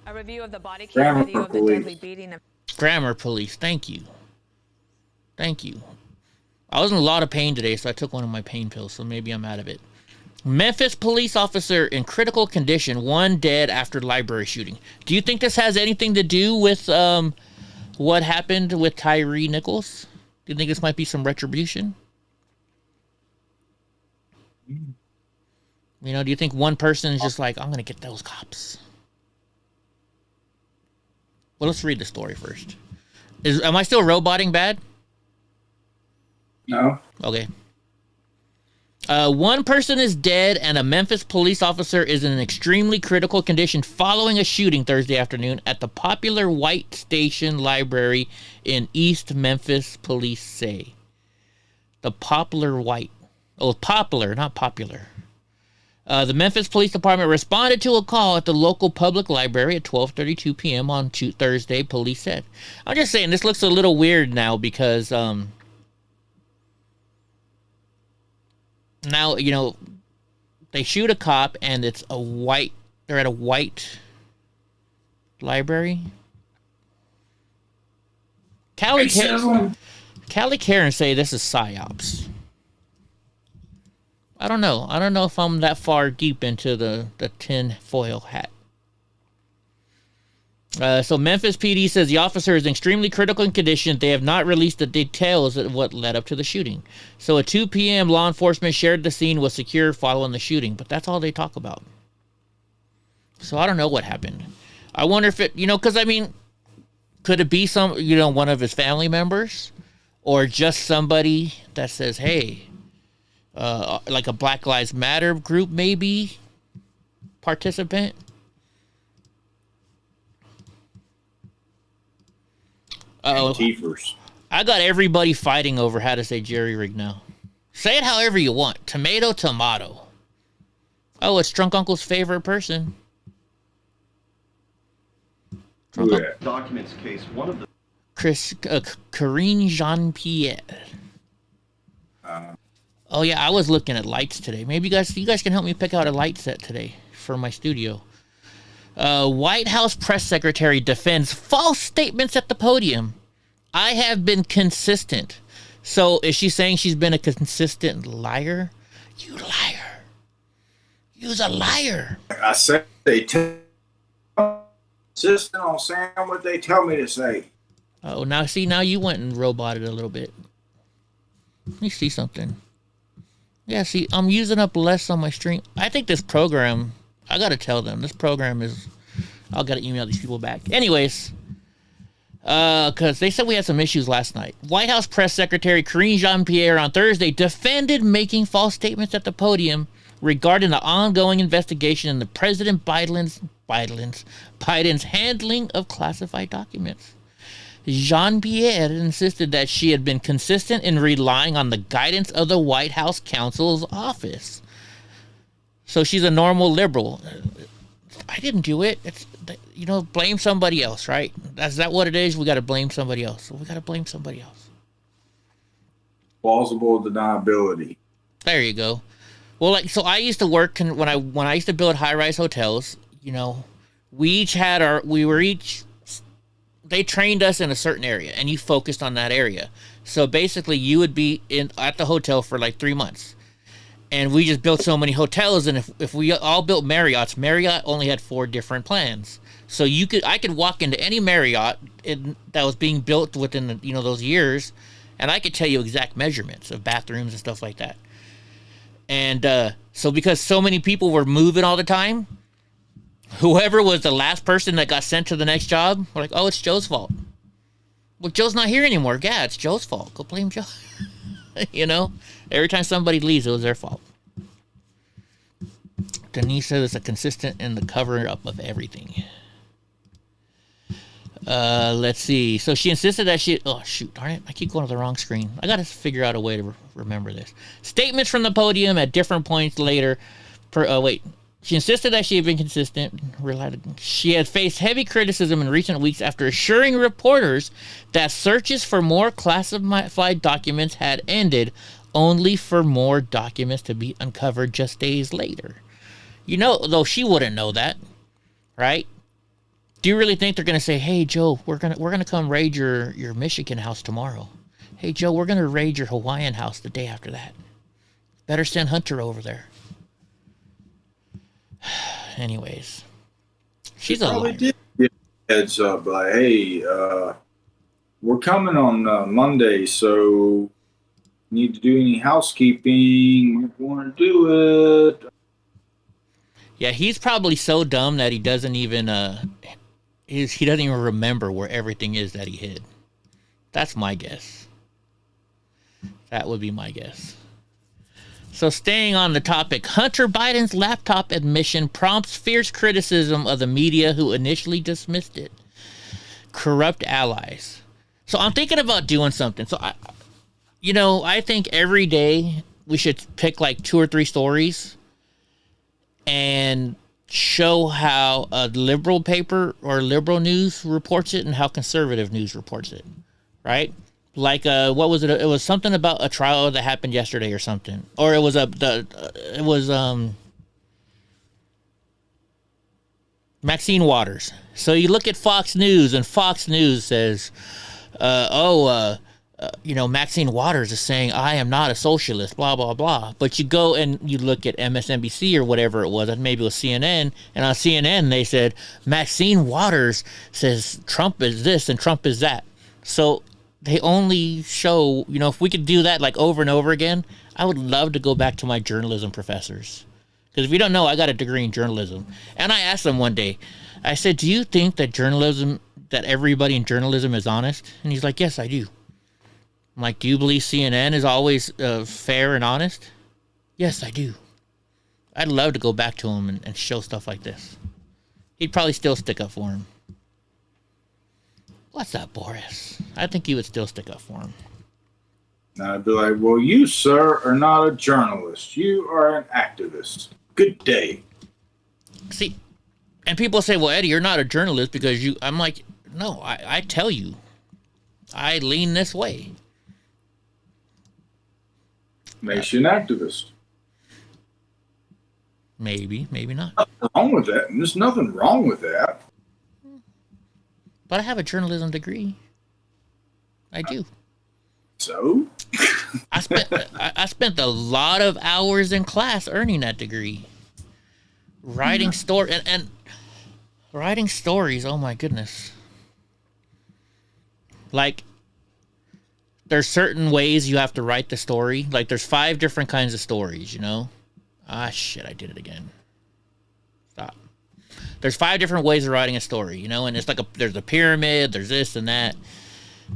[SPEAKER 14] a review of the body cam video of the deadly beating of
[SPEAKER 2] Grammar Police. Thank you. I was in a lot of pain today, so I took one of my pain pills. So maybe I'm out of it. Memphis police officer in critical condition, one dead after library shooting. Do you think this has anything to do with what happened with Tyree Nichols? Do you think this might be some retribution? You know, do you think one person is just like, I'm going to get those cops? Well, let's read the story first. Am I still roboting bad?
[SPEAKER 3] No.
[SPEAKER 2] Okay. One person is dead and a Memphis police officer is in an extremely critical condition following a shooting Thursday afternoon at the popular White Station Library in East Memphis, police say. The Poplar White. Oh, Poplar, not popular. The Memphis Police Department responded to a call at the local public library at 12:32 p.m. on Thursday, police said. I'm just saying, this looks a little weird now because now, you know, they shoot a cop and they're at a white library. Callie Karen say this is psyops. I don't know. I don't know if I'm that far deep into the tin foil hat. So Memphis PD says the officer is in extremely critical condition. They have not released the details of what led up to the shooting. So at 2 p.m., law enforcement shared the scene was secure following the shooting, but that's all they talk about. So I don't know what happened. I wonder if it, because I mean, could it be one of his family members or just somebody that says, hey, like a Black Lives Matter group, maybe participant? I got everybody fighting over how to say jerry rig now. Say it however you want. Tomato. Oh, it's Drunk Uncle's favorite person.
[SPEAKER 15] Documents case, one of the
[SPEAKER 2] Karine Jean-Pierre. Oh yeah, I was looking at lights today. Maybe you guys can help me pick out a light set today for my studio. White House press secretary defends false statements at the podium. I have been consistent. So is she saying she's been a consistent liar? You liar. You's a liar.
[SPEAKER 3] I said they consistent on saying what they tell me to say.
[SPEAKER 2] Oh, now you went and roboted a little bit. Let me see something. Yeah, see, I'm using up less on my stream. I think this program, I got to tell them, this program is, I've got to email these people back. Anyways, because they said we had some issues last night. White House Press Secretary Karine Jean-Pierre on Thursday defended making false statements at the podium regarding the ongoing investigation into President Biden's handling of classified documents. Jean-Pierre insisted that she had been consistent in relying on the guidance of the White House counsel's office. So she's a normal liberal. I didn't do it. It's, you know, blame somebody else, right? Is that what it is? We got to blame somebody else. So we got to blame somebody else.
[SPEAKER 3] Plausible deniability.
[SPEAKER 2] There you go. Well, like, so I used to work when I used to build high-rise hotels. You know, they trained us in a certain area, and you focused on that area. So basically, you would be at the hotel for like 3 months. And we just built so many hotels, and if we all built Marriotts, Marriott only had 4 different plans. So I could walk into any Marriott that was being built within those years, and I could tell you exact measurements of bathrooms and stuff like that. And so because so many people were moving all the time, whoever was the last person that got sent to the next job, we're like, oh, it's Joe's fault. Well, Joe's not here anymore. Yeah, it's Joe's fault. Go blame Joe. You know? Every time somebody leaves, it was their fault. Denise says it's a consistent in the cover-up of everything. Let's see. So she insisted that oh, shoot, darn it. I keep going to the wrong screen. I got to figure out a way to remember this. Statements from the podium at different points later. She insisted that she had been consistent. She had faced heavy criticism in recent weeks after assuring reporters that searches for more classified documents had ended, only for more documents to be uncovered just days later. You know, though she wouldn't know that, right? Do you really think they're going to say, hey, Joe, we're gonna come raid your Michigan house tomorrow. Hey, Joe, we're going to raid your Hawaiian house the day after that. Better send Hunter over there. Anyways, she's a liar.
[SPEAKER 3] Did give heads up, like, hey, we're coming on Monday, so need to do any housekeeping. We want to do it.
[SPEAKER 2] Yeah, he's probably so dumb that he doesn't even he doesn't even remember where everything is that he hid. That's my guess. That would be my guess. So staying on the topic, Hunter Biden's laptop admission prompts fierce criticism of the media who initially dismissed it. Corrupt allies. So I'm thinking about doing something. So I think every day we should pick like 2 or 3 stories and show how a liberal paper or liberal news reports it and how conservative news reports it, right? Like, what was it? It was something about a trial that happened yesterday or something. Or it was Maxine Waters. So you look at Fox News, and Fox News says, Maxine Waters is saying, I am not a socialist, blah, blah, blah. But you go and you look at MSNBC or whatever it was, maybe it was CNN, and on CNN they said, Maxine Waters says Trump is this and Trump is that. So they only show, if we could do that like over and over again, I would love to go back to my journalism professors. Because if you don't know, I got a degree in journalism. And I asked them one day, I said, do you think that everybody in journalism is honest? And he's like, yes, I do. I'm like, do you believe CNN is always fair and honest? Yes, I do. I'd love to go back to him and show stuff like this. He'd probably still stick up for him. What's up, Boris? I think he would still stick up for him.
[SPEAKER 3] And I'd be like, well, you, sir, are not a journalist. You are an activist. Good day.
[SPEAKER 2] See, and people say, well, Eddie, you're not a journalist because you... I'm like, no, I tell you. I lean this way.
[SPEAKER 3] Makes you an activist.
[SPEAKER 2] Maybe, maybe not.
[SPEAKER 3] Nothing wrong with that. There's nothing wrong with that.
[SPEAKER 2] But I have a journalism degree. I do.
[SPEAKER 3] So?
[SPEAKER 2] I spent a lot of hours in class earning that degree. Writing and writing stories, oh my goodness. Like, there's certain ways you have to write the story. Like, there's 5 different kinds of stories, Ah, shit, I did it again. Stop. There's 5 different ways of writing a story, and it's like there's a pyramid, there's this and that.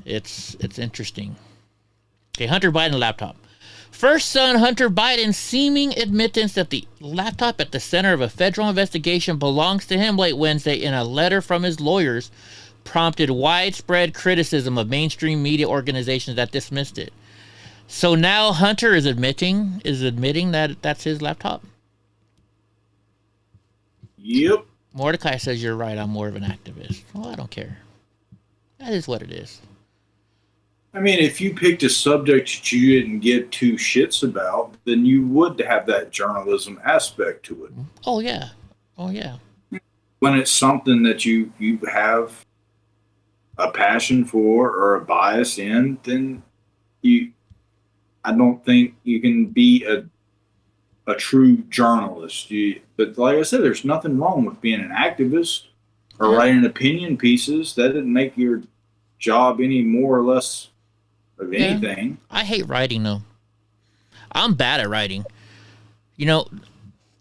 [SPEAKER 2] It's interesting. Okay, Hunter Biden laptop. First son Hunter Biden's seeming admittance that the laptop at the center of a federal investigation belongs to him late Wednesday in a letter from his lawyers prompted widespread criticism of mainstream media organizations that dismissed it. So now Hunter is admitting that that's his laptop?
[SPEAKER 3] Yep.
[SPEAKER 2] Mordecai says you're right. I'm more of an activist. Well, I don't care. That is what it is.
[SPEAKER 3] I mean, if you picked a subject that you didn't give two shits about, then you would have that journalism aspect to it.
[SPEAKER 2] Oh, yeah. Oh, yeah.
[SPEAKER 3] When it's something that you have a passion for or a bias in, then I don't think you can be a true journalist. But like I said, there's nothing wrong with being an activist or writing opinion pieces. That didn't make your job any more or less of anything.
[SPEAKER 2] Yeah. I hate writing, though. I'm bad at writing. You know,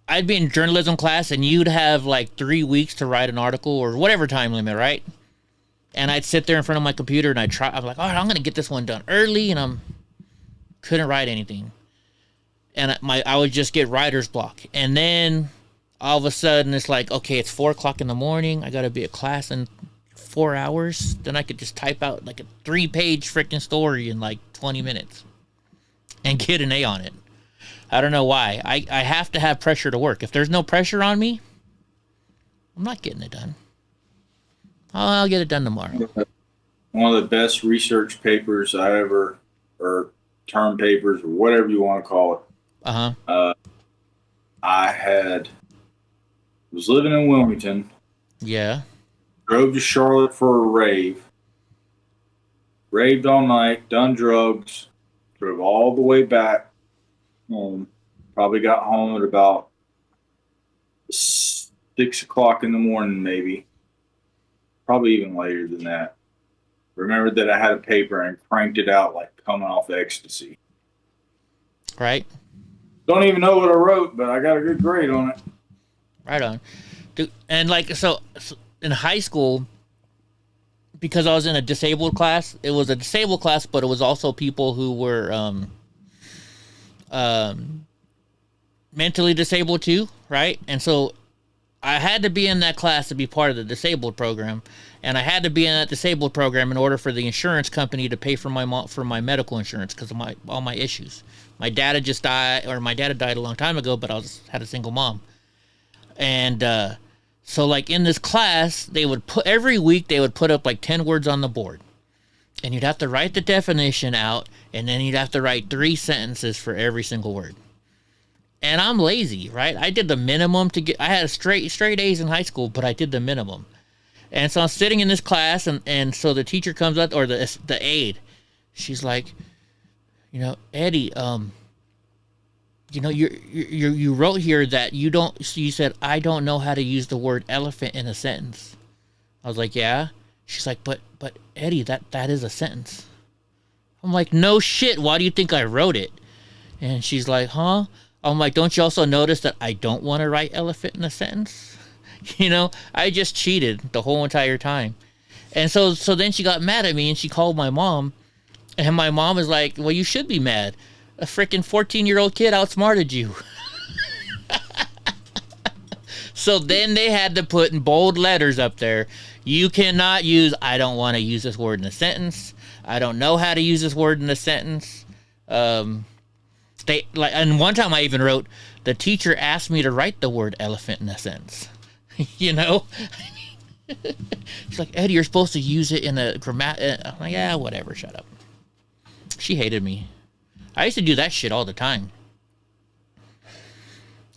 [SPEAKER 2] I'd be in journalism class, and you'd have like 3 weeks to write an article or whatever time limit, right? And I'd sit there in front of my computer, and I'm like, all right, I'm going to get this one done early, and couldn't write anything. And I would just get writer's block. And then all of a sudden, it's like, okay, it's 4 o'clock in the morning. I got to be at class in 4 hours. Then I could just type out like a 3-page freaking story in like 20 minutes and get an A on it. I don't know why. I have to have pressure to work. If there's no pressure on me, I'm not getting it done. I'll get it done tomorrow.
[SPEAKER 3] One of the best research papers or term papers, or whatever you want to call it. I was living in Wilmington.
[SPEAKER 2] Yeah.
[SPEAKER 3] Drove to Charlotte for a rave. Raved all night, done drugs, drove all the way back home. Probably got home at about 6 o'clock in the morning, maybe. Probably even later than that. Remembered that I had a paper and cranked it out like coming off ecstasy.
[SPEAKER 2] Right.
[SPEAKER 3] Don't even know what I wrote, but I got a good grade on it.
[SPEAKER 2] Right on. Dude, and like, so in high school, because I was in a disabled class, it was a disabled class, but it was also people who were mentally disabled too, right? And so I had to be in that class to be part of the disabled program, and I had to be in that disabled program in order for the insurance company to pay for my medical insurance because of all my issues. My dad had just died, or my dad had died a long time ago, but had a single mom. And so like in this class, every week they would put up like 10 words on the board, and you'd have to write the definition out, and then you'd have to write 3 sentences for every single word. And I'm lazy, right? I did the minimum I had straight A's in high school, but I did the minimum. And so I'm sitting in this class, and so the teacher comes up, or the aide, she's like, Eddie, you wrote here that you said, I don't know how to use the word elephant in a sentence. I was like, yeah. She's like, but Eddie, that is a sentence. I'm like, no shit. Why do you think I wrote it? And she's like, huh? I'm like, don't you also notice that I don't want to write elephant in a sentence? I just cheated the whole entire time. And so then she got mad at me, and she called my mom. And my mom is like, well, you should be mad. A freaking 14-year-old kid outsmarted you. So then they had to put in bold letters up there, you cannot use, I don't want to use this word in a sentence. I don't know how to use this word in a sentence. And one time I even wrote, the teacher asked me to write the word elephant in a sentence. She's like, Eddie, you're supposed to use it in a grammar. I'm like, yeah, whatever, shut up. She hated me. I used to do that shit all the time.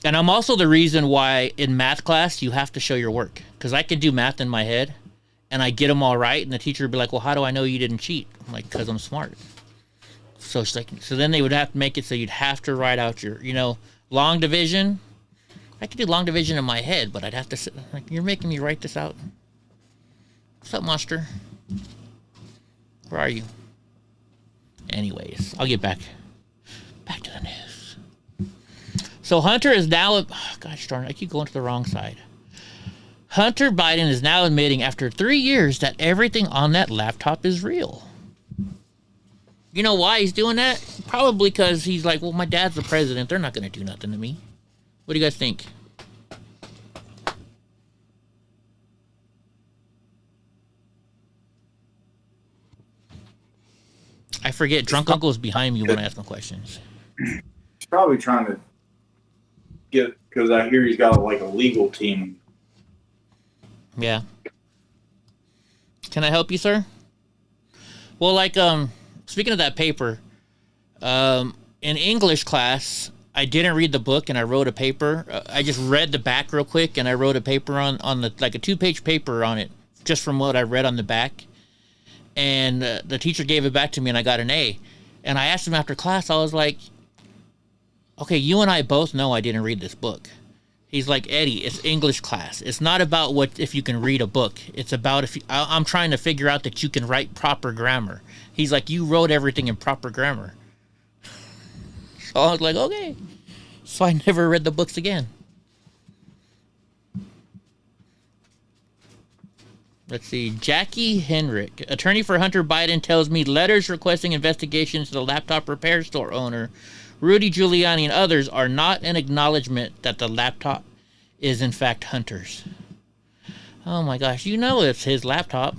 [SPEAKER 2] And I'm also the reason why in math class you have to show your work. Because I can do math in my head, and I get them all right, and the teacher would be like, well, how do I know you didn't cheat? I'm like, because I'm smart. So she's like, so then they would have to make it so you'd have to write out your, long division. I could do long division in my head, but I'd have to sit, like, you're making me write this out. What's up, monster? Where are you? Anyways, I'll get back to the news. So Hunter is now, gosh darn it, I keep going to the wrong side. Hunter Biden is now admitting after 3 years that everything on that laptop is real. You know why he's doing that? Probably because he's like, well, my dad's the president. They're not going to do nothing to me. What do you guys think? I forget. Drunk Uncle's behind me when I ask him questions.
[SPEAKER 3] He's probably trying to get, because I hear he's got like a legal team
[SPEAKER 2] Yeah. Can I help you, sir? Well, like, speaking of that paper, in English class, I didn't read the book and I wrote a paper. I just read the back real quick and I wrote a paper on the, like a 2-page paper on it, just from what I read on the back. And the teacher gave it back to me and I got an A. And I asked him after class, I was like, okay, you and I both know I didn't read this book. He's like, Eddie, it's English class. It's not about what if you can read a book. It's about if you, I'm trying to figure out that you can write proper grammar. He's like, you wrote everything in proper grammar. So I was like, okay. So I never read the books again. Let's see. Jackie Henrick, attorney for Hunter Biden, tells me letters requesting investigation into the laptop repair store owner, Rudy Giuliani, and others are not an acknowledgement that the laptop is in fact Hunter's. Oh my gosh, you know it's his laptop.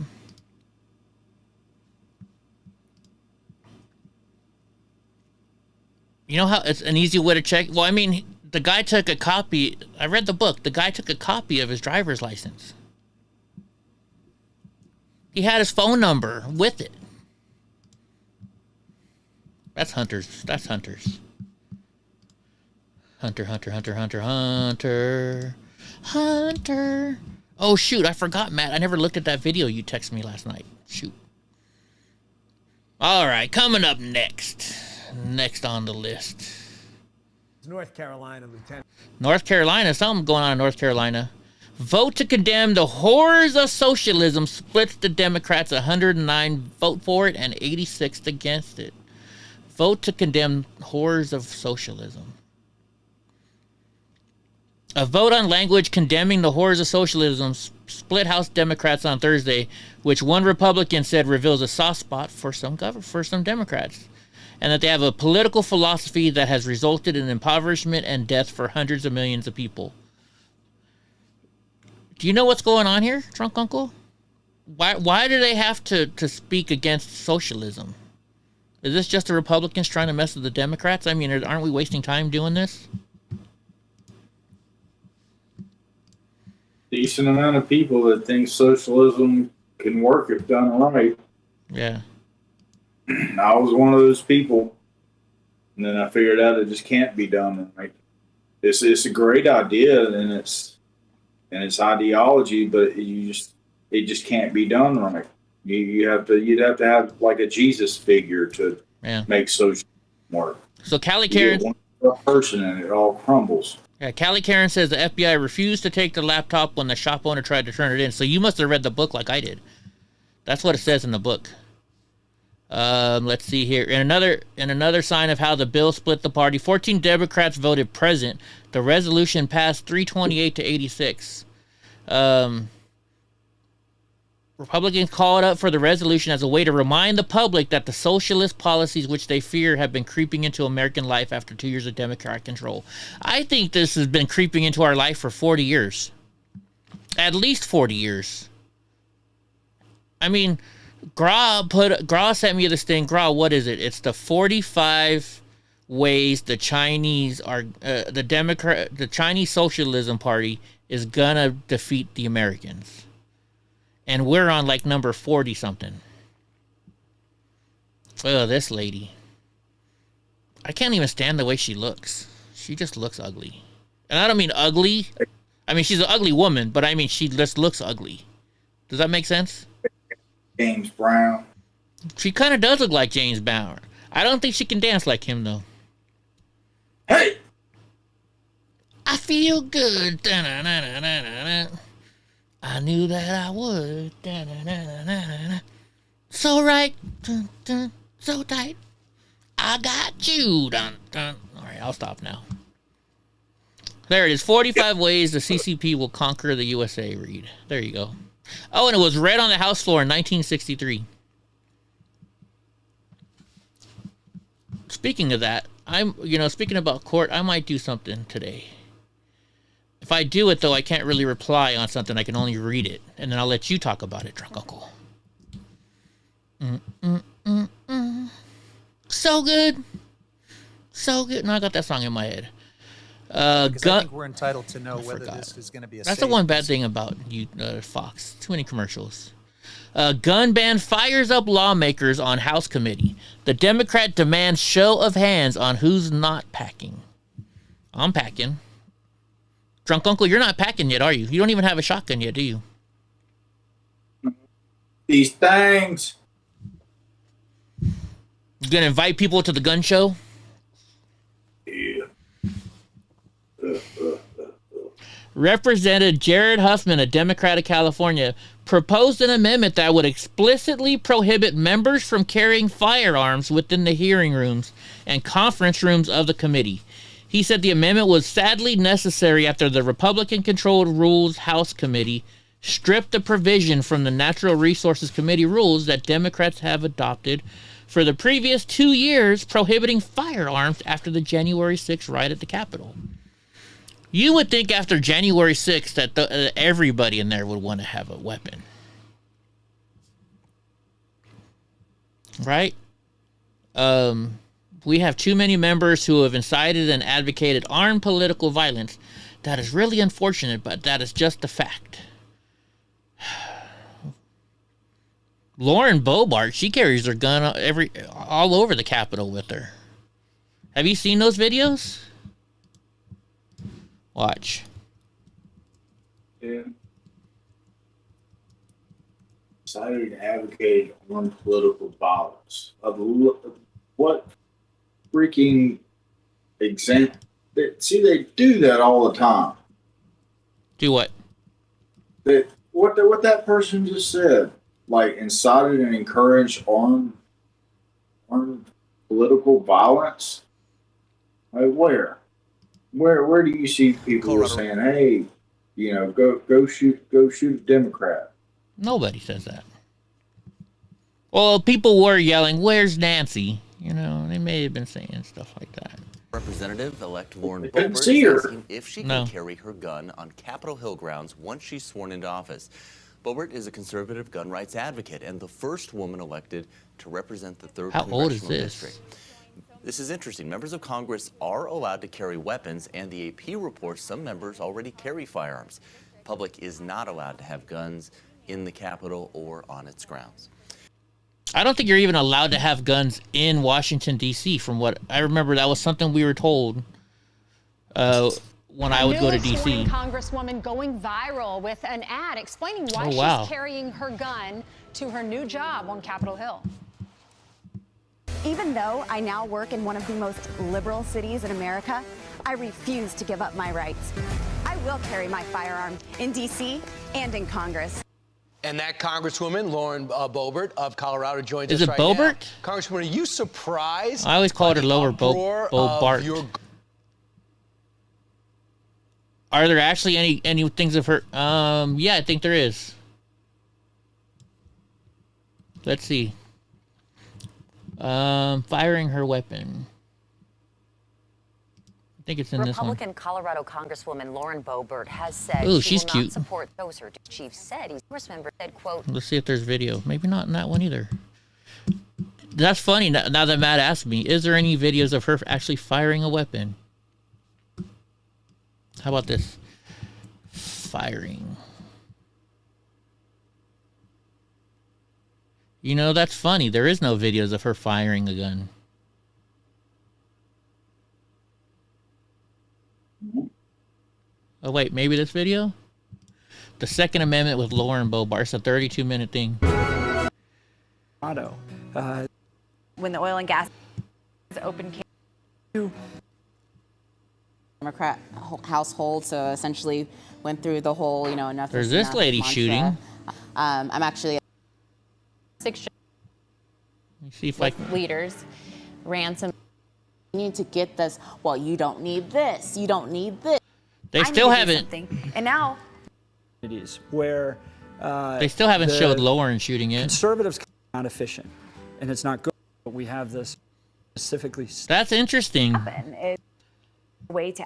[SPEAKER 2] You know how it's an easy way to check? Well, I mean, the guy took a copy. I read the book. The guy took a copy of his driver's license. He had his phone number with it. That's Hunter's. That's Hunter's. Hunter, Hunter, Hunter, Hunter, Hunter. Hunter. Oh, shoot. I forgot, Matt. I never looked at that video you texted me last night. Shoot. All right. Coming up next. Next on the list.
[SPEAKER 16] North Carolina, Lieutenant.
[SPEAKER 2] North Carolina. Something going on in North Carolina. Vote to condemn the horrors of socialism splits the Democrats 109 vote for it and 86 against it. Vote to condemn horrors of socialism. A vote on language condemning the horrors of socialism split House Democrats on Thursday, which one Republican said reveals a soft spot for some Democrats, and that they have a political philosophy that has resulted in impoverishment and death for hundreds of millions of people. Do you know what's going on here, Drunk Uncle? Why do they have to speak against socialism? Is this just the Republicans trying to mess with the Democrats? I mean, aren't we wasting time doing this?
[SPEAKER 3] Decent amount of people that think socialism can work if done right.
[SPEAKER 2] Yeah.
[SPEAKER 3] I was one of those people. And then I figured out it just can't be done right. It's a great idea and it's ideology, but it just can't be done right. You'd have to have like a Jesus figure to make socialism work.
[SPEAKER 2] So Callie Karen,
[SPEAKER 3] one person and it all crumbles.
[SPEAKER 2] Yeah, Callie Karen says the FBI refused to take the laptop when the shop owner tried to turn it in. So you must have read the book like I did. That's what it says in the book. Let's see here. In another sign of how the bill split the party, 14 Democrats voted present. The resolution passed 328 to 86. Republicans called up for the resolution as a way to remind the public that the socialist policies which they fear have been creeping into American life after 2 years of Democratic control. I think this has been creeping into our life for 40 years. At least 40 years. I mean, Gra sent me this thing. Gra, what is it? It's the 45 ways the Chinese are, the Chinese Socialism Party is gonna defeat the Americans. And we're on like number 40 something. Oh, this lady. I can't even stand the way she looks. She just looks ugly. And I don't mean ugly. I mean, she's an ugly woman, but I mean, she just looks ugly. Does that make sense?
[SPEAKER 3] James Brown.
[SPEAKER 2] She kind of does look like James Brown. I don't think she can dance like him, though.
[SPEAKER 3] Hey!
[SPEAKER 2] I feel good. Da-na-na-na-na-na. I knew that I would. Da-na-na-na-na-na. So right. Dun, dun, so tight. I got you. Dun, dun. All right, I'll stop now. There it is. 45 ways the CCP will conquer the USA. Read. There you go. Oh, and it was read on the House floor in 1963. Speaking of that, speaking about court, I might do something today. If I do it, though, I can't really reply on something. I can only read it. And then I'll let you talk about it, Drunk Uncle. So good. So good. No, I got that song in my head.
[SPEAKER 16] Because I
[SPEAKER 2] gun.
[SPEAKER 16] think we're entitled to know whether
[SPEAKER 2] forgot.
[SPEAKER 16] this is going to be a
[SPEAKER 2] That's the
[SPEAKER 16] safe
[SPEAKER 2] one bad thing about you, Fox. Too many commercials. Gun ban fires up lawmakers on House committee. The Democrat demands show of hands on who's not packing. I'm packing. Drunk Uncle, you're not packing yet, are you? You don't even have a shotgun yet, do you?
[SPEAKER 3] These things.
[SPEAKER 2] You gonna invite people to the gun show?
[SPEAKER 3] Yeah.
[SPEAKER 2] Representative Jared Huffman, a Democrat of California, proposed an amendment that would explicitly prohibit members from carrying firearms within the hearing rooms and conference rooms of the committee. He said the amendment was sadly necessary after the Republican-controlled Rules House Committee stripped the provision from the Natural Resources Committee rules that Democrats have adopted for the previous 2 years prohibiting firearms after the January 6th riot at the Capitol. You would think after January 6th that everybody in there would want to have a weapon. Right? We have too many members who have incited and advocated armed political violence. That is really unfortunate, but that is just a fact. Lauren Boebert, she carries her gun all over the Capitol with her. Have you seen those videos? Watch.
[SPEAKER 3] Yeah. Decided to advocate on political violence. What freaking example? See, they do that all the time.
[SPEAKER 2] Do what?
[SPEAKER 3] What that person just said, like incited and encouraged armed political violence. Like where do you see people saying, "Hey, go shoot a Democrat"?
[SPEAKER 2] Nobody says that. Well, people were yelling, "Where's Nancy?" They may have been saying stuff like that.
[SPEAKER 17] Representative-elect Lauren Boebert is asking if she can carry her gun on Capitol Hill grounds once she's sworn into office. Boebert is a conservative gun rights advocate and the first woman elected to represent the 3rd Congressional District. This is interesting. Members of Congress are allowed to carry weapons, and the AP reports some members already carry firearms. The public is not allowed to have guns in the Capitol or on its grounds.
[SPEAKER 2] I don't think you're even allowed to have guns in Washington, D.C. From what I remember, that was something we were told when I would go to D.C.
[SPEAKER 18] Congresswoman going viral with an ad explaining why she's carrying her gun to her new job on Capitol Hill.
[SPEAKER 19] Even though I now work in one of the most liberal cities in America, I refuse to give up my rights. I will carry my firearm in D.C. and in Congress.
[SPEAKER 20] And that Congresswoman, Lauren Boebert of Colorado, joins
[SPEAKER 2] us right
[SPEAKER 20] now.
[SPEAKER 2] Is it Boebert?
[SPEAKER 20] Congresswoman, are you surprised?
[SPEAKER 2] I always called her Lower Boebert. Are there actually any things of her? Yeah, I think there is. Let's see. Firing her weapon. I think it's in this one.
[SPEAKER 21] Republican Colorado Congresswoman Lauren Boebert has said
[SPEAKER 2] she's
[SPEAKER 21] she will
[SPEAKER 2] cute.
[SPEAKER 21] not support those her chief said. He's Congress member said, quote,
[SPEAKER 2] Let's see if there's video. Maybe not in that one either. That's funny. Now that Matt asked me, is there any videos of her actually firing a weapon? How about this? Firing. That's funny. There is no videos of her firing a gun. Oh, wait. Maybe this video? The Second Amendment with Lauren Boebert. It's a 32-minute thing.
[SPEAKER 22] When the oil and gas is open,
[SPEAKER 23] Democrat household, so essentially went through the whole, enough.
[SPEAKER 2] There's this lady shooting.
[SPEAKER 23] I'm actually
[SPEAKER 22] 6
[SPEAKER 2] Let me see if I can.
[SPEAKER 22] leaders ran some.
[SPEAKER 23] You need to get this. Well, you don't need this. You don't need this.
[SPEAKER 2] They still haven't.
[SPEAKER 22] And now
[SPEAKER 24] where
[SPEAKER 2] they still haven't showed Lauren shooting it.
[SPEAKER 24] Conservatives are not efficient, and it's not good. But we have this specifically.
[SPEAKER 2] That's interesting.
[SPEAKER 22] It's a way to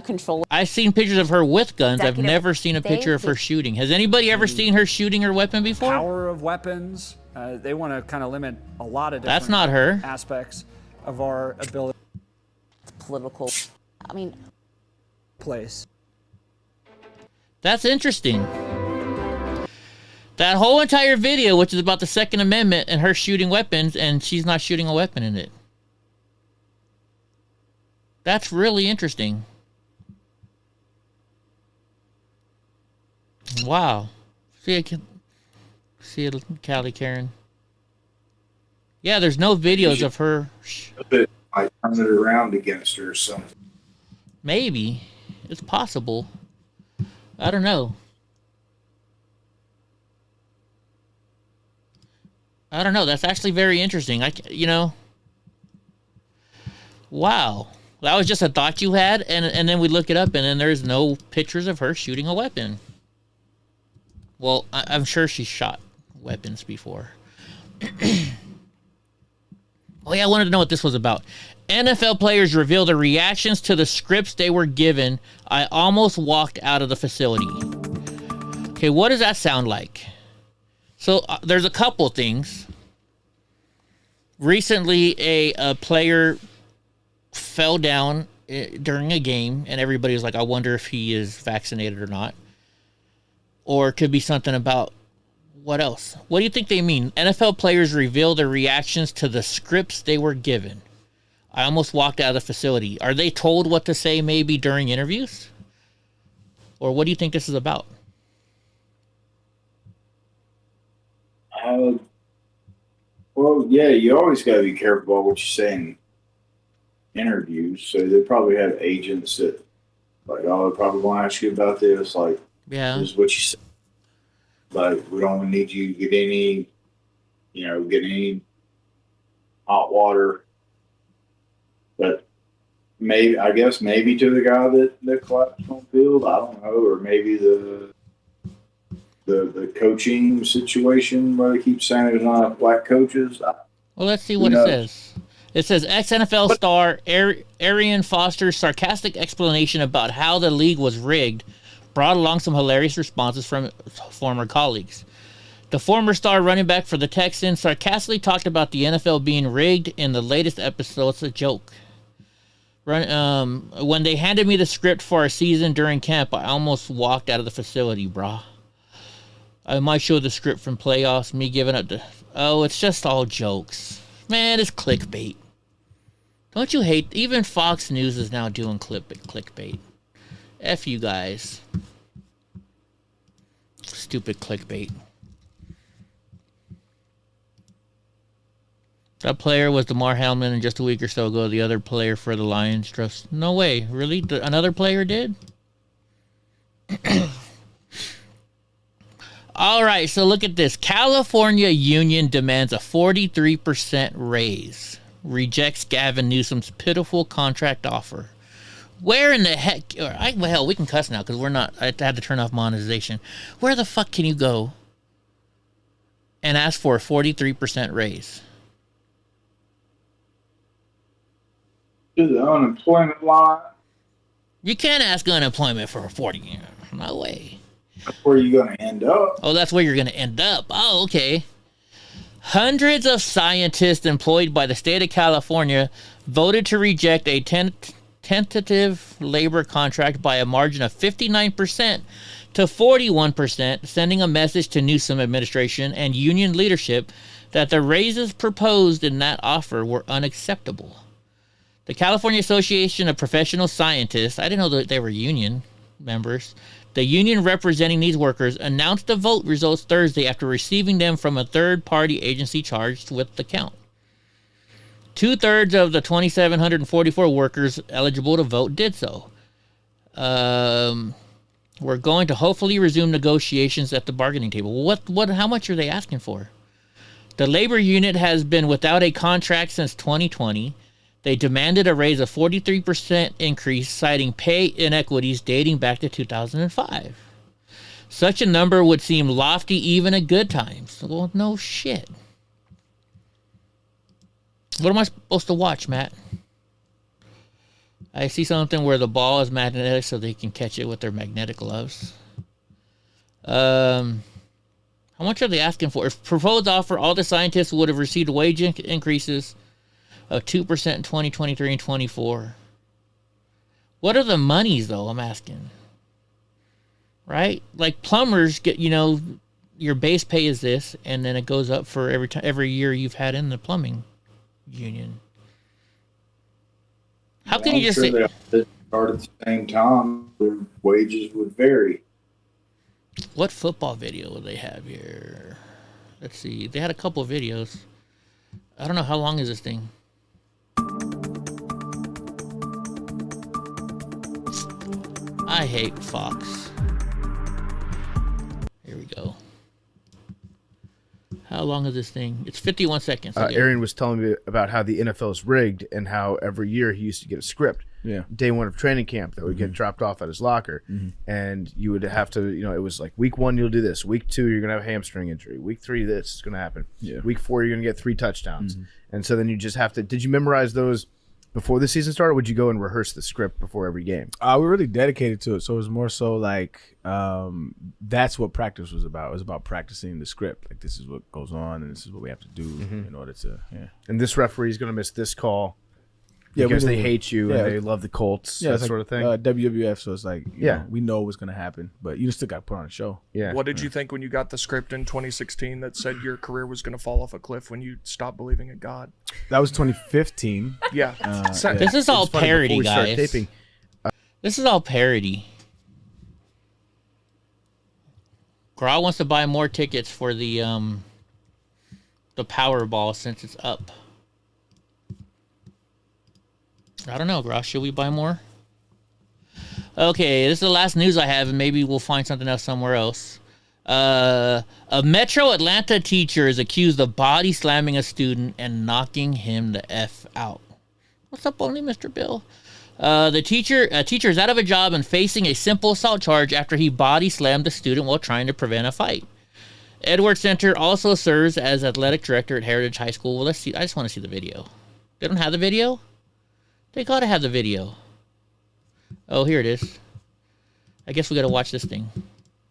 [SPEAKER 23] control.
[SPEAKER 2] I've seen pictures of her with guns. I've never seen a picture of her shooting. Has anybody ever seen her shooting her weapon before?
[SPEAKER 24] Power of weapons. They want to kind of limit a lot of different
[SPEAKER 2] That's not her.
[SPEAKER 24] aspects of our ability.
[SPEAKER 23] Political. I mean,
[SPEAKER 24] place.
[SPEAKER 2] That's interesting. That whole entire video, which is about the Second Amendment and her shooting weapons, and she's not shooting a weapon in it. That's really interesting. Wow. See it, Callie Karen. Yeah, there's no videos of her.
[SPEAKER 3] A bit like turn it around against her or something.
[SPEAKER 2] Maybe. It's possible. I don't know. I don't know. That's actually very interesting. Wow. That was just a thought you had, and then we look it up, and then there's no pictures of her shooting a weapon. Well, I'm sure she shot weapons before. Oh, yeah, I wanted to know what this was about. NFL players reveal their reactions to the scripts they were given. I almost walked out of the facility. Okay, what does that sound like? So there's a couple things. Recently, a player fell down during a game, and everybody was like, I wonder if he is vaccinated or not. Or it could be something about, what else? What do you think they mean? NFL players reveal their reactions to the scripts they were given. I almost walked out of the facility. Are they told what to say maybe during interviews? Or what do you think this is about?
[SPEAKER 3] Well, yeah, you always got to be careful about what you say in interviews. So they probably have agents that, like, oh, they probably want to ask you about this. Like,
[SPEAKER 2] yeah,
[SPEAKER 3] this is what you say. Like, we don't need you to get any hot water. But maybe to the guy that collapsed on field, I don't know, or maybe the coaching situation where they keep saying there's not black coaches.
[SPEAKER 2] Well, let's see what it says. It says ex-NFL star Arian Foster's sarcastic explanation about how the league was rigged brought along some hilarious responses from former colleagues. The former star running back for the Texans sarcastically talked about the NFL being rigged in the latest episode. It's a joke. When they handed me the script for our season during camp, I almost walked out of the facility, brah. I might show the script from playoffs, me giving up the... Oh, it's just all jokes. Man, it's clickbait. Don't you hate... Even Fox News is now doing clickbait. F you guys. Stupid clickbait. That player was DeMar Hamlin, and just a week or so ago, the other player for the Lions just... No way. Really? Another player did? All right, so look at this. California union demands a 43% raise. Rejects Gavin Newsom's pitiful contract offer. Where in the heck... Hell, we can cuss now because we're not... I had to turn off monetization. Where the fuck can you go and ask for a 43% raise?
[SPEAKER 3] To the unemployment line.
[SPEAKER 2] You can't ask unemployment for a 40. No way.
[SPEAKER 3] That's where you're going to end up.
[SPEAKER 2] Oh, that's where you're going to end up. Oh, okay. Hundreds of scientists employed by the state of California voted to reject a tentative labor contract by a margin of 59% to 41%, sending a message to Newsom administration and union leadership that the raises proposed in that offer were unacceptable. The California Association of Professional Scientists, I didn't know that they were union members, the union representing these workers, announced the vote results Thursday after receiving them from a third-party agency charged with the count. 2/3 of the 2,744 workers eligible to vote did so. We're going to hopefully resume negotiations at the bargaining table. How much are they asking for? The labor unit has been without a contract since 2020. They demanded a raise of 43% increase, citing pay inequities dating back to 2005. Such a number would seem lofty even at good times. Well, no shit. What am I supposed to watch, Matt? I see something where the ball is magnetic so they can catch it with their magnetic gloves. How much are they asking for? If proposed offer, all the scientists would have received wage increases of 2% in 2023 and 24. What are the monies, though? I'm asking. Right? Like plumbers get, you know, your base pay is this, and then it goes up for every year you've had in the plumbing union. How can you just say...
[SPEAKER 3] they all start at the same time? Their wages would vary.
[SPEAKER 2] What football video would they have here? Let's see. They had a couple of videos. I don't know, how long is this thing? I hate Fox. Here we go. How long is this thing? It's 51 seconds.
[SPEAKER 1] Aaron was telling me about how the NFL is rigged and how every year he used to get a script.
[SPEAKER 4] Yeah.
[SPEAKER 1] Day one of training camp that would get dropped off at his locker. And you would have to, you know, it was like week 1, you'll do this. Week 2, you're going to have a hamstring injury. Week 3, this is going to happen.
[SPEAKER 4] Yeah.
[SPEAKER 1] Week 4, you're going to get 3 touchdowns. And so then you just have to, did you memorize those before the season started? Or would you go and rehearse the script before every game?
[SPEAKER 4] We were really dedicated to it. So it was more so like, that's what practice was about. It was about practicing the script. Like, this is what goes on and this is what we have to do in order to,
[SPEAKER 1] And this referee is going to miss this call. Because they hate you and they love the Colts, that sort of thing.
[SPEAKER 4] WWF, so it's like, you know, we know what's going to happen, but you still got to put on a show.
[SPEAKER 1] Yeah.
[SPEAKER 5] What did you think when you got the script in 2016 that said your career was going to fall off a cliff when you stopped believing in God?
[SPEAKER 4] That was 2015.
[SPEAKER 5] Yeah.
[SPEAKER 2] This is all parody, guys. This is all parody. Gra wants to buy more tickets for the Powerball since it's up. I don't know, Gra. Should we buy more? Okay, this is the last news I have, and maybe we'll find something else somewhere else. A Metro Atlanta teacher is accused of body slamming a student and knocking him the F out. What's up, only Mr. Bill? The teacher is out of a job and facing a simple assault charge after he body slammed the student while trying to prevent a fight. Edward Center also serves as athletic director at Heritage High School. Well, let's see. I just want to see the video. They don't have the video? They gotta have the video. Oh, here it is. I guess we gotta watch this thing.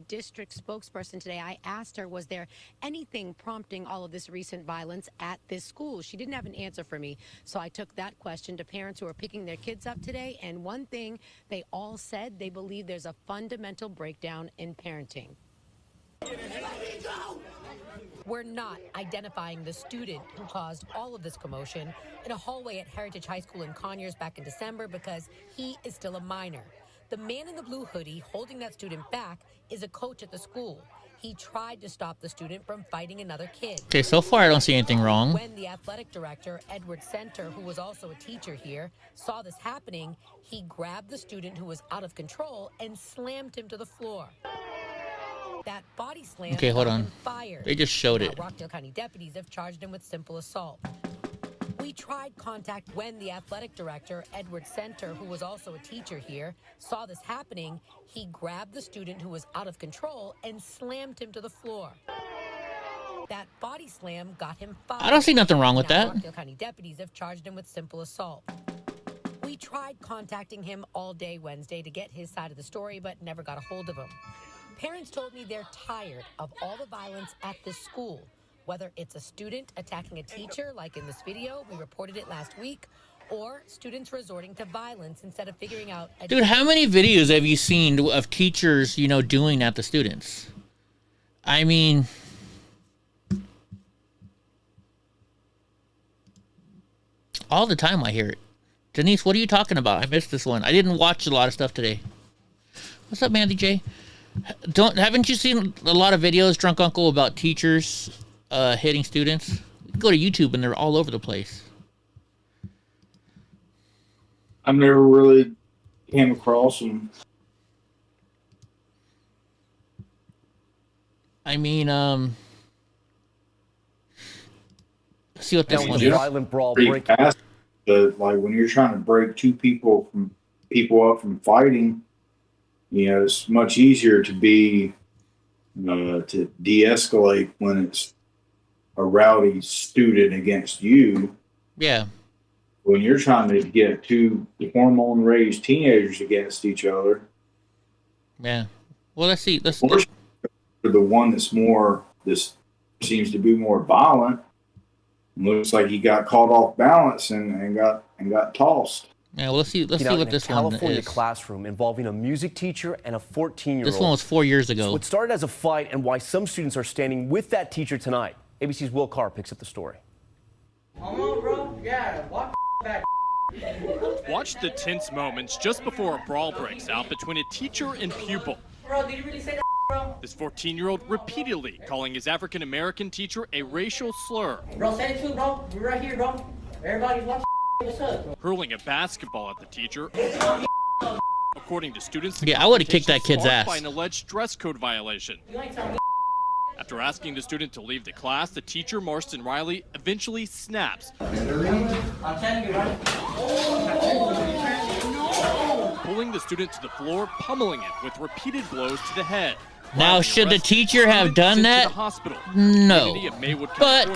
[SPEAKER 6] District spokesperson today, I asked her, was there anything prompting all of this recent violence at this school? She didn't have an answer for me, so I took that question to parents who are picking their kids up today, and one thing they all said, they believe there's a fundamental breakdown in parenting. We're not identifying the student who caused all of this commotion in a hallway at Heritage High School in Conyers back in December because he is still a minor. The man in the blue hoodie holding that student back is a coach at the school. He tried to stop the student from fighting another kid.
[SPEAKER 2] Okay, so far I don't see anything wrong.
[SPEAKER 6] When the athletic director, Edward Center, who was also a teacher here, saw this happening, he grabbed the student who was out of control and slammed him to the floor. That body slam.
[SPEAKER 2] Okay, hold on.
[SPEAKER 6] Fired.
[SPEAKER 2] They just showed it.
[SPEAKER 6] Rockdale County deputies have charged him with simple assault. We tried contact when the athletic director, Edward Center, who was also a teacher here, saw this happening. He grabbed the student who was out of control and slammed him to the floor. That body slam got him fired.
[SPEAKER 2] I don't see nothing wrong with that.
[SPEAKER 6] Rockdale County deputies have charged him with simple assault. We tried contacting him all day Wednesday to get his side of the story, but never got a hold of him. Parents told me they're tired of all the violence at this school, whether it's a student attacking a teacher, like in this video, we reported it last week, or students resorting to violence instead of figuring out...
[SPEAKER 2] Dude, how many videos have you seen of teachers, you know, doing that to students? I mean... all the time I hear it. Denise, what are you talking about? I missed this one. I didn't watch a lot of stuff today. What's up, Mandy J? Haven't you seen a lot of videos, Drunk Uncle, about teachers hitting students? Go to YouTube and they're all over the place.
[SPEAKER 3] I've never really came across them.
[SPEAKER 2] I mean, see what this one is.
[SPEAKER 3] Violent brawl break. Fast, but like when you're trying to break two people up from fighting, you know, it's much easier to de-escalate when it's a rowdy student against you.
[SPEAKER 2] Yeah.
[SPEAKER 3] When you're trying to get two hormone-raised teenagers against each other.
[SPEAKER 2] Yeah. Well, let's see. Let's
[SPEAKER 3] the one that's this seems to be more violent. Looks like he got caught off balance and got tossed.
[SPEAKER 2] Yeah, well, let's see what this one
[SPEAKER 7] California
[SPEAKER 2] is.
[SPEAKER 7] classroom involving a music teacher and a 14-year-old.
[SPEAKER 2] This one was 4 years ago.
[SPEAKER 7] So what started as a fight and why some students are standing with that teacher tonight. ABC's Will Carr picks up the story.
[SPEAKER 8] Come on, bro. Yeah, walk back.
[SPEAKER 9] Watch the tense moments just before a brawl breaks out between a teacher and pupil.
[SPEAKER 8] Bro, did you really say that, bro?
[SPEAKER 9] This 14-year-old repeatedly calling his African-American teacher a racial slur.
[SPEAKER 8] Bro, say it too, bro. We're right here, bro. Everybody's watching. What's up, bro?
[SPEAKER 9] Hurling a basketball at the teacher. According to students,
[SPEAKER 2] yeah, I would have kicked that kid's ass.
[SPEAKER 9] By an alleged dress code violation.
[SPEAKER 8] You ain't telling me.
[SPEAKER 9] After asking the student to leave the class, the teacher, Marston Riley, eventually snaps.
[SPEAKER 8] I'm telling you, right?
[SPEAKER 9] Pulling the student to the floor, pummeling it with repeated blows to the head.
[SPEAKER 2] Now, should the teacher have done that? No. But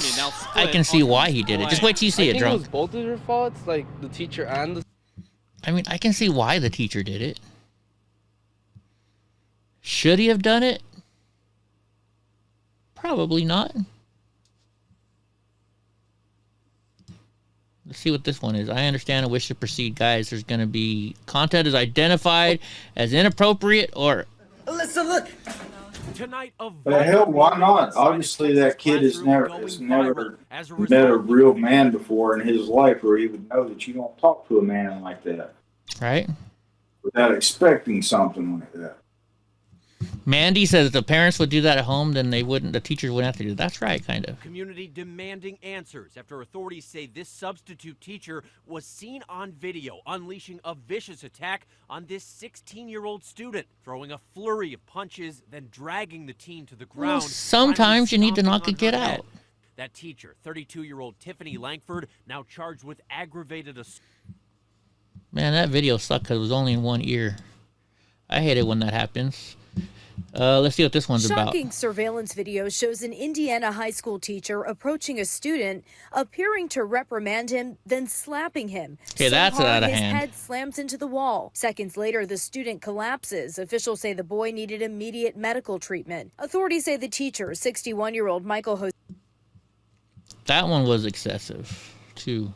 [SPEAKER 2] I can see why he did it. Just wait till you see it, drunk.
[SPEAKER 11] I think it was both of their faults, like the teacher and the...
[SPEAKER 2] I mean, I can see why the teacher did it. Should he have done it? Probably not. Let's see what this one is. I understand and wish to proceed, guys. There's going to be content is identified as inappropriate or...
[SPEAKER 8] Listen, look.
[SPEAKER 3] Tonight the hell, why not? Obviously, that kid has never met a real man before in his life where he would know that you don't talk to a man like that.
[SPEAKER 2] Right.
[SPEAKER 3] Without expecting something like that.
[SPEAKER 2] Mandy says if the parents would do that at home, then they wouldn't. The teachers wouldn't have to do it. That's right, kind of.
[SPEAKER 25] Community demanding answers after authorities say this substitute teacher was seen on video unleashing a vicious attack on this 16-year-old student, throwing a flurry of punches, then dragging the teen to the ground.
[SPEAKER 2] Well, sometimes you need to knock a kid out.
[SPEAKER 25] That teacher, 32-year-old Tiffany Langford, now charged with aggravated assault.
[SPEAKER 2] Man, that video sucked because it was only in one ear. I hate it when that happens. Let's see what this one's about.
[SPEAKER 26] Shocking surveillance video shows an Indiana high school teacher approaching a student, appearing to reprimand him, then slapping him.
[SPEAKER 2] Okay, that's out of hand.
[SPEAKER 26] His head slams into the wall. Seconds later, the student collapses. Officials say the boy needed immediate medical treatment. Authorities say the teacher, 61-year-old Michael Jose.
[SPEAKER 2] That one was excessive, too.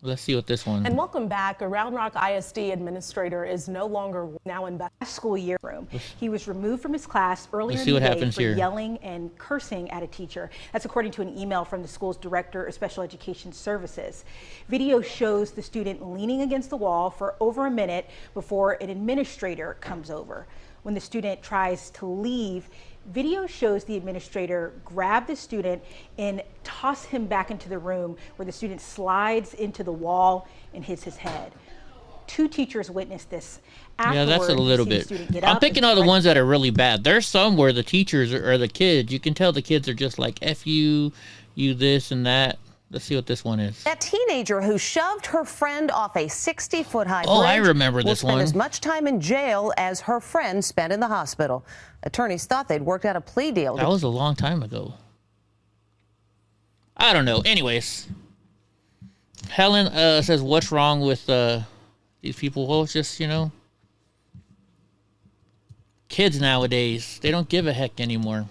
[SPEAKER 2] Let's see what this one.
[SPEAKER 27] And welcome back. A Round Rock ISD administrator is no longer now in the school year room. He was removed from his class earlier in the day for yelling and cursing at a teacher. That's according to an email from the school's director of special education services. Video shows the student leaning against the wall for over a minute before an administrator comes over. When the student tries to leave, video shows the administrator grab the student and toss him back into the room where the student slides into the wall and hits his head. Two teachers witnessed this.
[SPEAKER 2] Yeah, that's a little bit. I'm picking all the ones that are really bad. There's some where the teachers or the kids, you can tell the kids are just like, F you, you this and that. Let's see what this one is.
[SPEAKER 28] That teenager who shoved her friend off a 60-foot-high bridge.
[SPEAKER 2] Oh, I remember this
[SPEAKER 28] will spend
[SPEAKER 2] one.
[SPEAKER 28] as much time in jail as her friend spent in the hospital. Attorneys thought they'd worked out a plea deal.
[SPEAKER 2] That was a long time ago. I don't know. Anyways, Helen says, what's wrong with these people? Well, it's just, you know, kids nowadays, they don't give a heck anymore.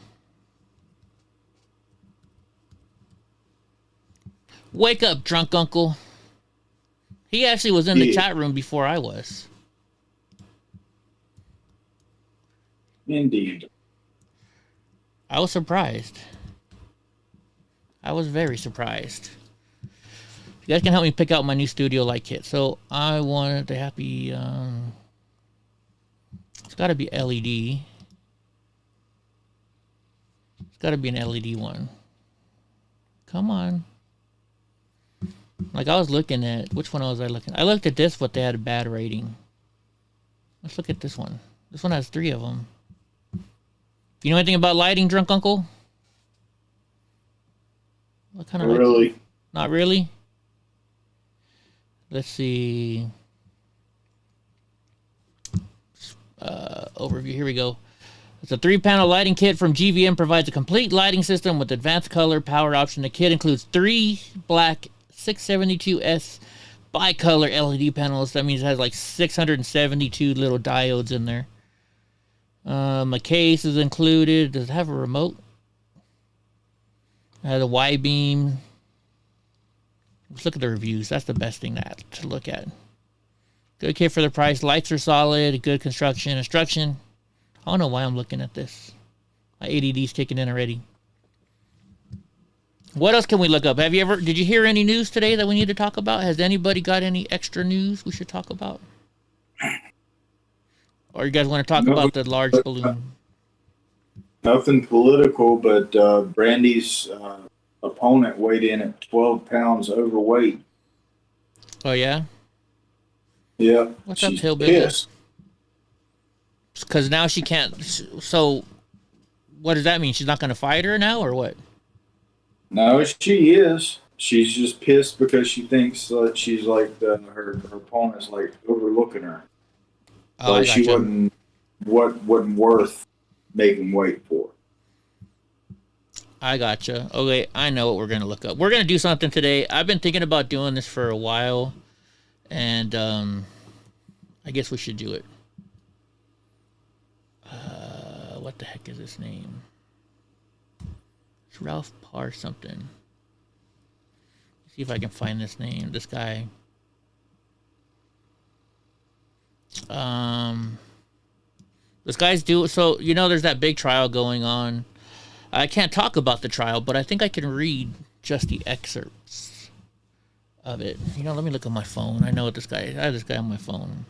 [SPEAKER 2] Wake up, drunk uncle. He actually was in the chat room before I was.
[SPEAKER 3] Indeed.
[SPEAKER 2] I was surprised. I was very surprised. You guys can help me pick out my new studio light kit. So I wanted to have be, it's got to be LED. It's got to be an LED one. Come on. Like I was looking at, which one was I looking at? I looked at this, but they had a bad rating. Let's look at this one. This one has 3 of them. You know anything about lighting, drunk uncle? What kind of lighting?
[SPEAKER 3] Really?
[SPEAKER 2] Not really? Let's see. Overview, here we go. It's a 3-panel lighting kit from GVM, provides a complete lighting system with advanced color power option. The kit includes 3 black 672S bicolor LED panels. That means it has like 672 little diodes in there. A case is included. Does it have a remote? It has a Y-beam. Let's look at the reviews. That's the best thing to look at. Good kit for the price. Lights are solid. Good construction. Instruction. I don't know why I'm looking at this. My ADD's kicking in already. What else can we look up? Did you hear any news today that we need to talk about? Has anybody got any extra news we should talk about? Or you guys want to talk about the large balloon?
[SPEAKER 3] Nothing political, but Brandy's opponent weighed in at 12 pounds overweight.
[SPEAKER 2] Oh, yeah?
[SPEAKER 3] Yeah.
[SPEAKER 2] What's up,
[SPEAKER 3] she's
[SPEAKER 2] Hillbilly?
[SPEAKER 3] pissed.
[SPEAKER 2] Because now she can't. So, what does that mean? She's not going to fight her now, or what?
[SPEAKER 3] No, she is. She's just pissed because she thinks that she's like her opponent's like overlooking her.
[SPEAKER 2] Oh,
[SPEAKER 3] Like she wasn't worth making weight for.
[SPEAKER 2] I gotcha. Okay, I know what we're going to look up. We're going to do something today. I've been thinking about doing this for a while, and I guess we should do it. What the heck is his name? It's Ralph Parr something. See if I can find this name. This guy. This guy's so there's that big trial going on. I can't talk about the trial, but I think I can read just the excerpts of it. Let me look on my phone. I know what this guy. I have this guy on my phone.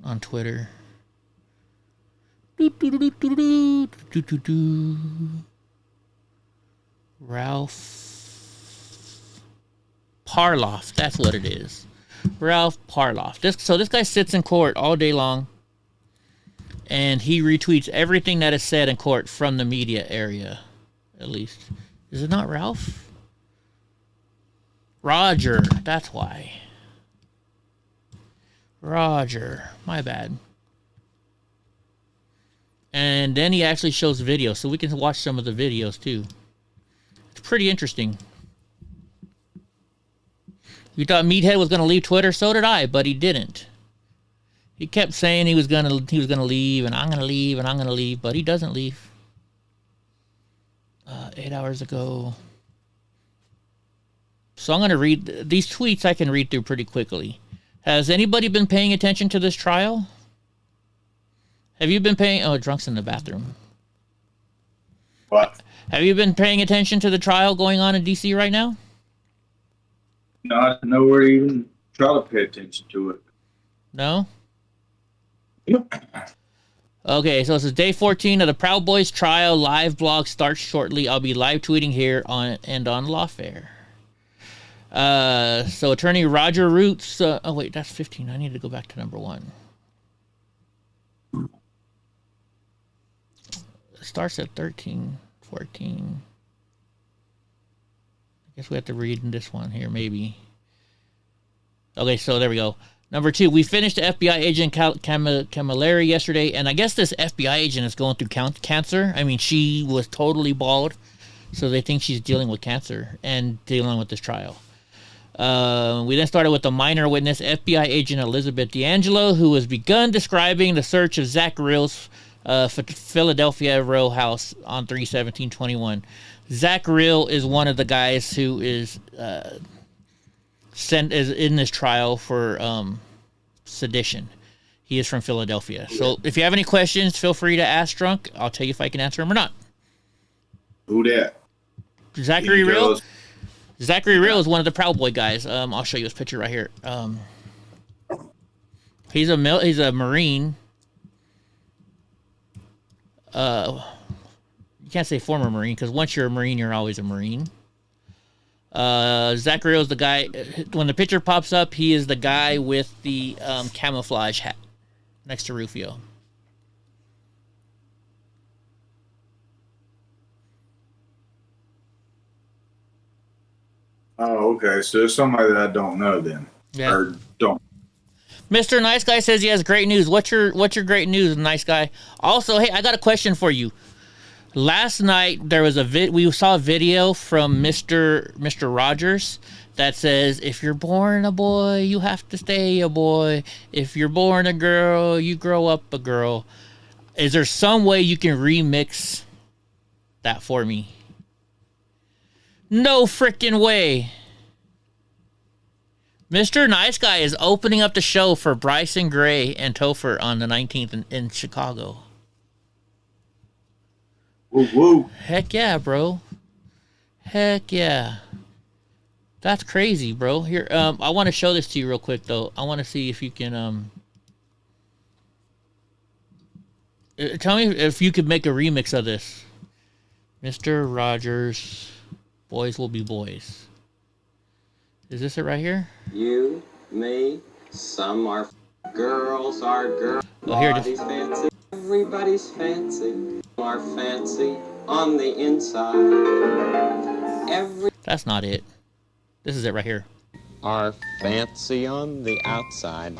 [SPEAKER 2] On Twitter. Ralph Parloff. That's what it is. Ralph Parloff. This guy sits in court all day long, and he retweets everything that is said in court from the media area, at least. Is it not Ralph? Roger. That's why. Roger. My bad. And then he actually shows video, so we can watch some of the videos too. It's pretty interesting. You thought Meathead was gonna leave Twitter, so did I, but he didn't. He kept saying he was gonna leave, and I'm gonna leave, and I'm gonna leave, but he doesn't leave. 8 hours ago. So I'm gonna read these tweets. I can read through pretty quickly. Has anybody been paying attention to this trial? Have you been paying? Oh, Drunk's in the bathroom.
[SPEAKER 3] What?
[SPEAKER 2] Have you been paying attention to the trial going on in D.C. right now?
[SPEAKER 3] No, I didn't know where to even try to pay attention to it.
[SPEAKER 2] No?
[SPEAKER 3] Yep.
[SPEAKER 2] Okay, so this is day 14 of the Proud Boys trial. Live blog starts shortly. I'll be live tweeting here on Lawfare. So attorney Roger Roots. Oh, wait, that's 15. I need to go back to number 1. It starts at 13, 14. I guess we have to read in this one here, maybe. Okay, so there we go. Number 2, we finished the FBI agent Camilleri yesterday, and I guess this FBI agent is going through cancer. I mean, she was totally bald, so they think she's dealing with cancer and dealing with this trial. We then started with the minor witness, FBI agent Elizabeth D'Angelo, who has begun describing the search of Zach Reel's Philadelphia row house on 3/17/21. Zach Reel is one of the guys who is in this trial for sedition. He is from Philadelphia. So if you have any questions, feel free to ask Drunk. I'll tell you if I can answer them or not.
[SPEAKER 3] Who that?
[SPEAKER 2] Zachary Reel. Zachary Reel is one of the Proud Boy guys. I'll show you his picture right here. He's a Marine. You can't say former Marine, because once you're a Marine, you're always a Marine. Zachary is the guy. When the picture pops up, he is the guy with the camouflage hat next to Rufio.
[SPEAKER 3] Oh, okay. So it's somebody that I don't know then.
[SPEAKER 2] Yeah.
[SPEAKER 3] Or don't.
[SPEAKER 2] Mr. Nice Guy says he has great news. What's your great news, Nice Guy? Also, hey, I got a question for you. Last night there was we saw a video from Mr. Rogers that says, if you're born a boy, you have to stay a boy. If you're born a girl, you grow up a girl. Is there some way you can remix that for me? No freaking way. Mr. Nice Guy is opening up the show for Bryson Gray and Topher on the 19th in Chicago.
[SPEAKER 3] Woo woo.
[SPEAKER 2] Heck yeah, bro. Heck yeah. That's crazy, bro. Here, I want to show this to you real quick, though. I want to see if you can, tell me if you could make a remix of this. Mr. Rogers, Boys Will Be Boys. Is this it right here?
[SPEAKER 10] You, me, some are girls are girls.
[SPEAKER 2] Oh, here it is.
[SPEAKER 10] Fancy. Everybody's fancy. Are fancy on the inside.
[SPEAKER 2] That's not it. This is it right here.
[SPEAKER 10] Are fancy on the outside.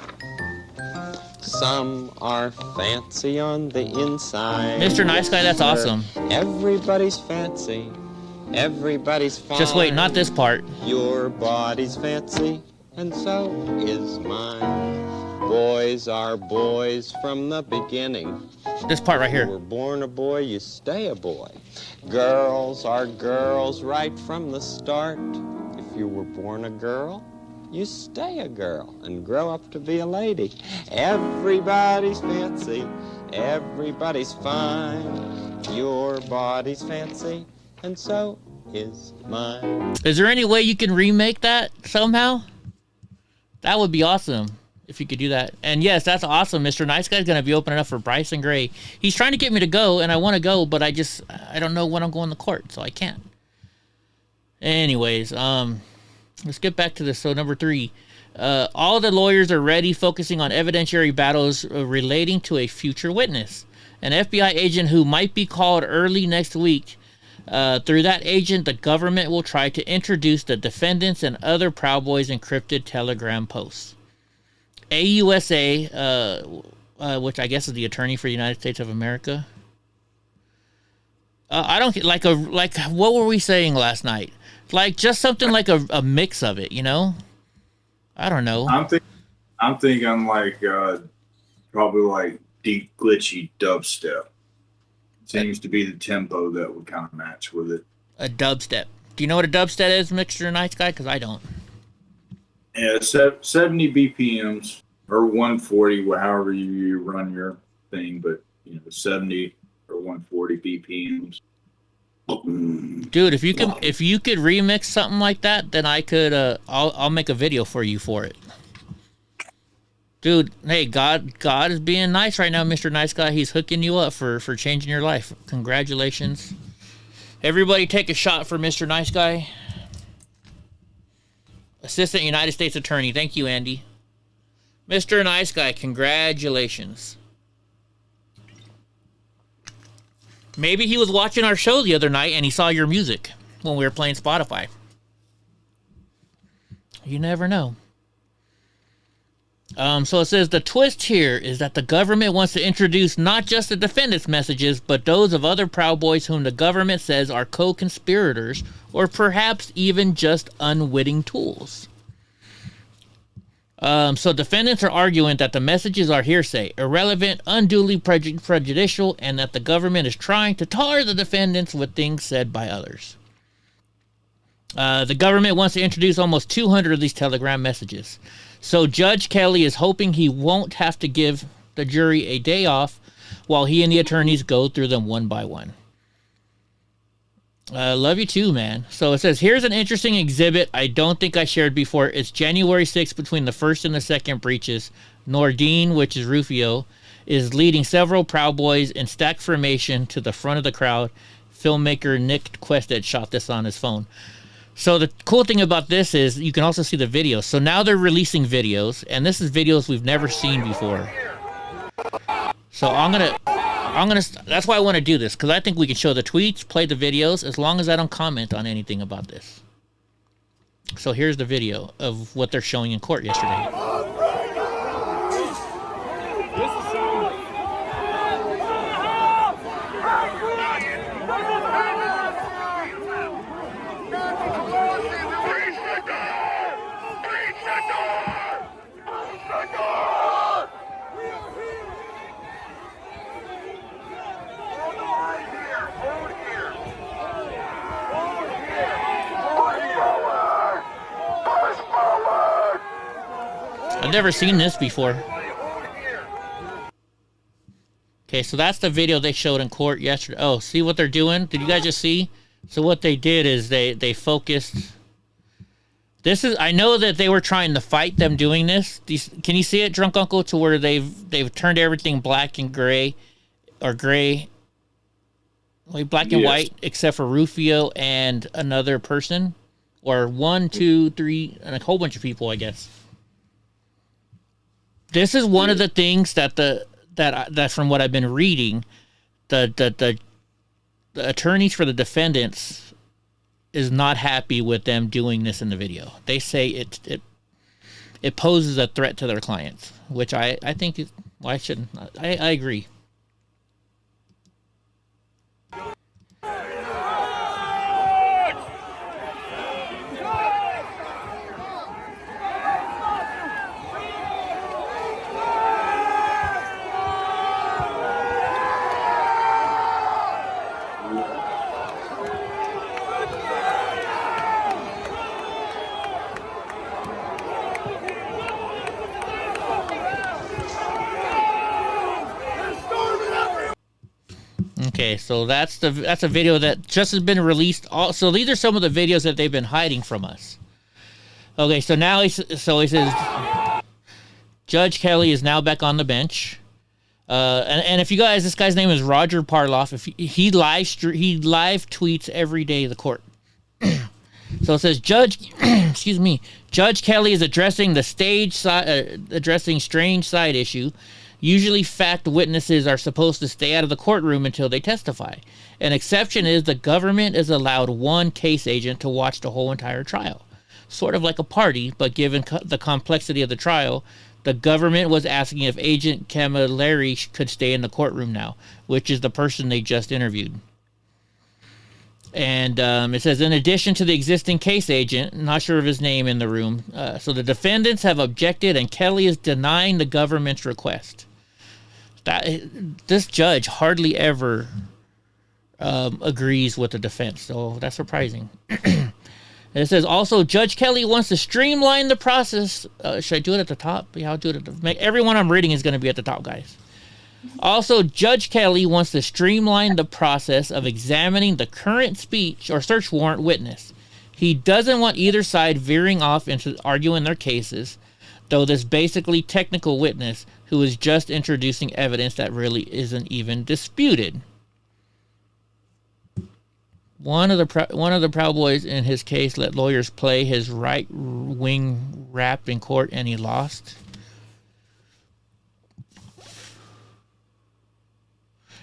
[SPEAKER 10] Some are fancy on the inside.
[SPEAKER 2] Mr. Nice Guy, that's awesome.
[SPEAKER 10] Everybody's fancy. Everybody's fine.
[SPEAKER 2] Just wait, not this part.
[SPEAKER 10] Your body's fancy, and so is mine. Boys are boys from the beginning.
[SPEAKER 2] This part right here.
[SPEAKER 10] If you were born a boy, you stay a boy. Girls are girls right from the start. If you were born a girl, you stay a girl and grow up to be a lady. Everybody's fancy. Everybody's fine. Your body's fancy, and so is mine.
[SPEAKER 2] Is there any way you can remake that somehow? That would be awesome if you could do that. And yes, that's awesome. Mr. Nice Guy's going to be opening up for Bryson Gray. He's trying to get me to go, and I want to go, but I don't know when I'm going to court, so I can't. Anyways, let's get back to this. So number 3, all the lawyers are ready, focusing on evidentiary battles relating to a future witness. An FBI agent who might be called early next week. Through that agent, the government will try to introduce the defendants and other Proud Boys encrypted Telegram posts. AUSA, which I guess is the attorney for the United States of America. I don't like what were we saying last night? Like just something like a mix of it, you know? I don't know.
[SPEAKER 3] I'm thinking like probably like deep glitchy dubstep. Seems to be the tempo that would kind of match with it.
[SPEAKER 2] A dubstep. Do you know what a dubstep is, Mr. Nice Guy? Because I don't.
[SPEAKER 3] Yeah, 70 BPMs or 140, however you run your thing, but 70 or 140 BPMs.
[SPEAKER 2] Dude, if you could remix something like that, then I could. I'll make a video for you for it. Dude, hey, God is being nice right now, Mr. Nice Guy. He's hooking you up for changing your life. Congratulations. Everybody take a shot for Mr. Nice Guy. Assistant United States Attorney. Thank you, Andy. Mr. Nice Guy, congratulations. Maybe he was watching our show the other night and he saw your music when we were playing Spotify. You never know. So it says the twist here is that the government wants to introduce not just the defendant's messages, but those of other Proud Boys whom the government says are co-conspirators or perhaps even just unwitting tools. So defendants are arguing that the messages are hearsay, irrelevant, unduly prejudicial, and that the government is trying to tar the defendants with things said by others. The government wants to introduce almost 200 of these Telegram messages. So Judge Kelly is hoping he won't have to give the jury a day off while he and the attorneys go through them one by one. Love you too, man. So it says, here's an interesting exhibit I don't think I shared before. It's January 6th between the first and the second breaches. Nordine, which is Rufio, is leading several Proud Boys in stack formation to the front of the crowd. Filmmaker Nick Quested shot this on his phone. So the cool thing about this is you can also see the videos. So now they're releasing videos, and this is videos we've never seen before. So I'm gonna. That's why I want to do this, because I think we can show the tweets, play the videos, as long as I don't comment on anything about this. So here's the video of what they're showing in court yesterday. I've never seen this before. Okay, so that's the video they showed in court yesterday. Oh, see what they're doing? Did you guys just see? So what they did is they focused. This is, I know that they were trying to fight them doing this. Can you see it, Drunk Uncle, to where they've turned everything black and gray, or gray, like black and white, except for Rufio and another person, or 1, 2, 3, and a whole bunch of people, I guess. This is one of the things that that from what I've been reading, the attorneys for the defendants is not happy with them doing this in the video. They say it poses a threat to their clients, which I think why shouldn't I agree. Okay, so that's a video that just has been released. So these are some of the videos that they've been hiding from us. Okay, so now he says Judge Kelly is now back on the bench. And if you guys, this guy's name is Roger Parloff. If he live tweets every day the court. So it says Judge Kelly is addressing addressing strange side issue. Usually fact witnesses are supposed to stay out of the courtroom until they testify. An exception is the government is allowed one case agent to watch the whole entire trial. Sort of like a party, but given the complexity of the trial, the government was asking if Agent Camilleri could stay in the courtroom now, which is the person they just interviewed. And it says, in addition to the existing case agent, not sure of his name in the room, so the defendants have objected and Kelly is denying the government's request. This judge hardly ever agrees with the defense, so that's surprising. It says, also, Judge Kelly wants to streamline the process. Should I do it at the top? Yeah, I'll do it at the... Everyone I'm reading is going to be at the top, guys. Also, Judge Kelly wants to streamline the process of examining the current speech or search warrant witness. He doesn't want either side veering off into arguing their cases, though this basically technical witness who is just introducing evidence that really isn't even disputed. One of the Proud Boys in his case let lawyers play his right-wing rap in court, and he lost.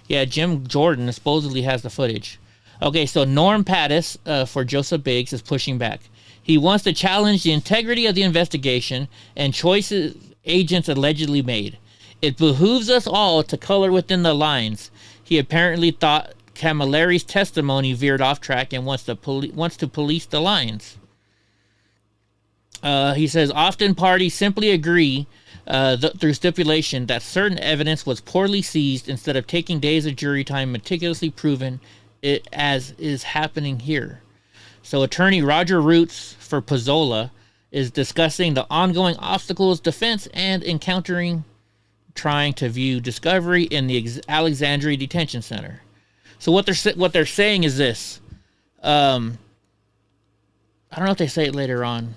[SPEAKER 2] Yeah, Jim Jordan supposedly has the footage. Okay, so Norm Pattis for Joseph Biggs is pushing back. He wants to challenge the integrity of the investigation and choices agents allegedly made. It behooves us all to color within the lines. He apparently thought Camilleri's testimony veered off track and wants to police the lines. He says often parties simply agree through stipulation that certain evidence was poorly seized instead of taking days of jury time meticulously proven it, as is happening here. So attorney Roger Roots for Pizzola is discussing the ongoing obstacles defense and trying to view discovery in the Alexandria Detention Center. So what they're saying is this. I don't know if they say it later on.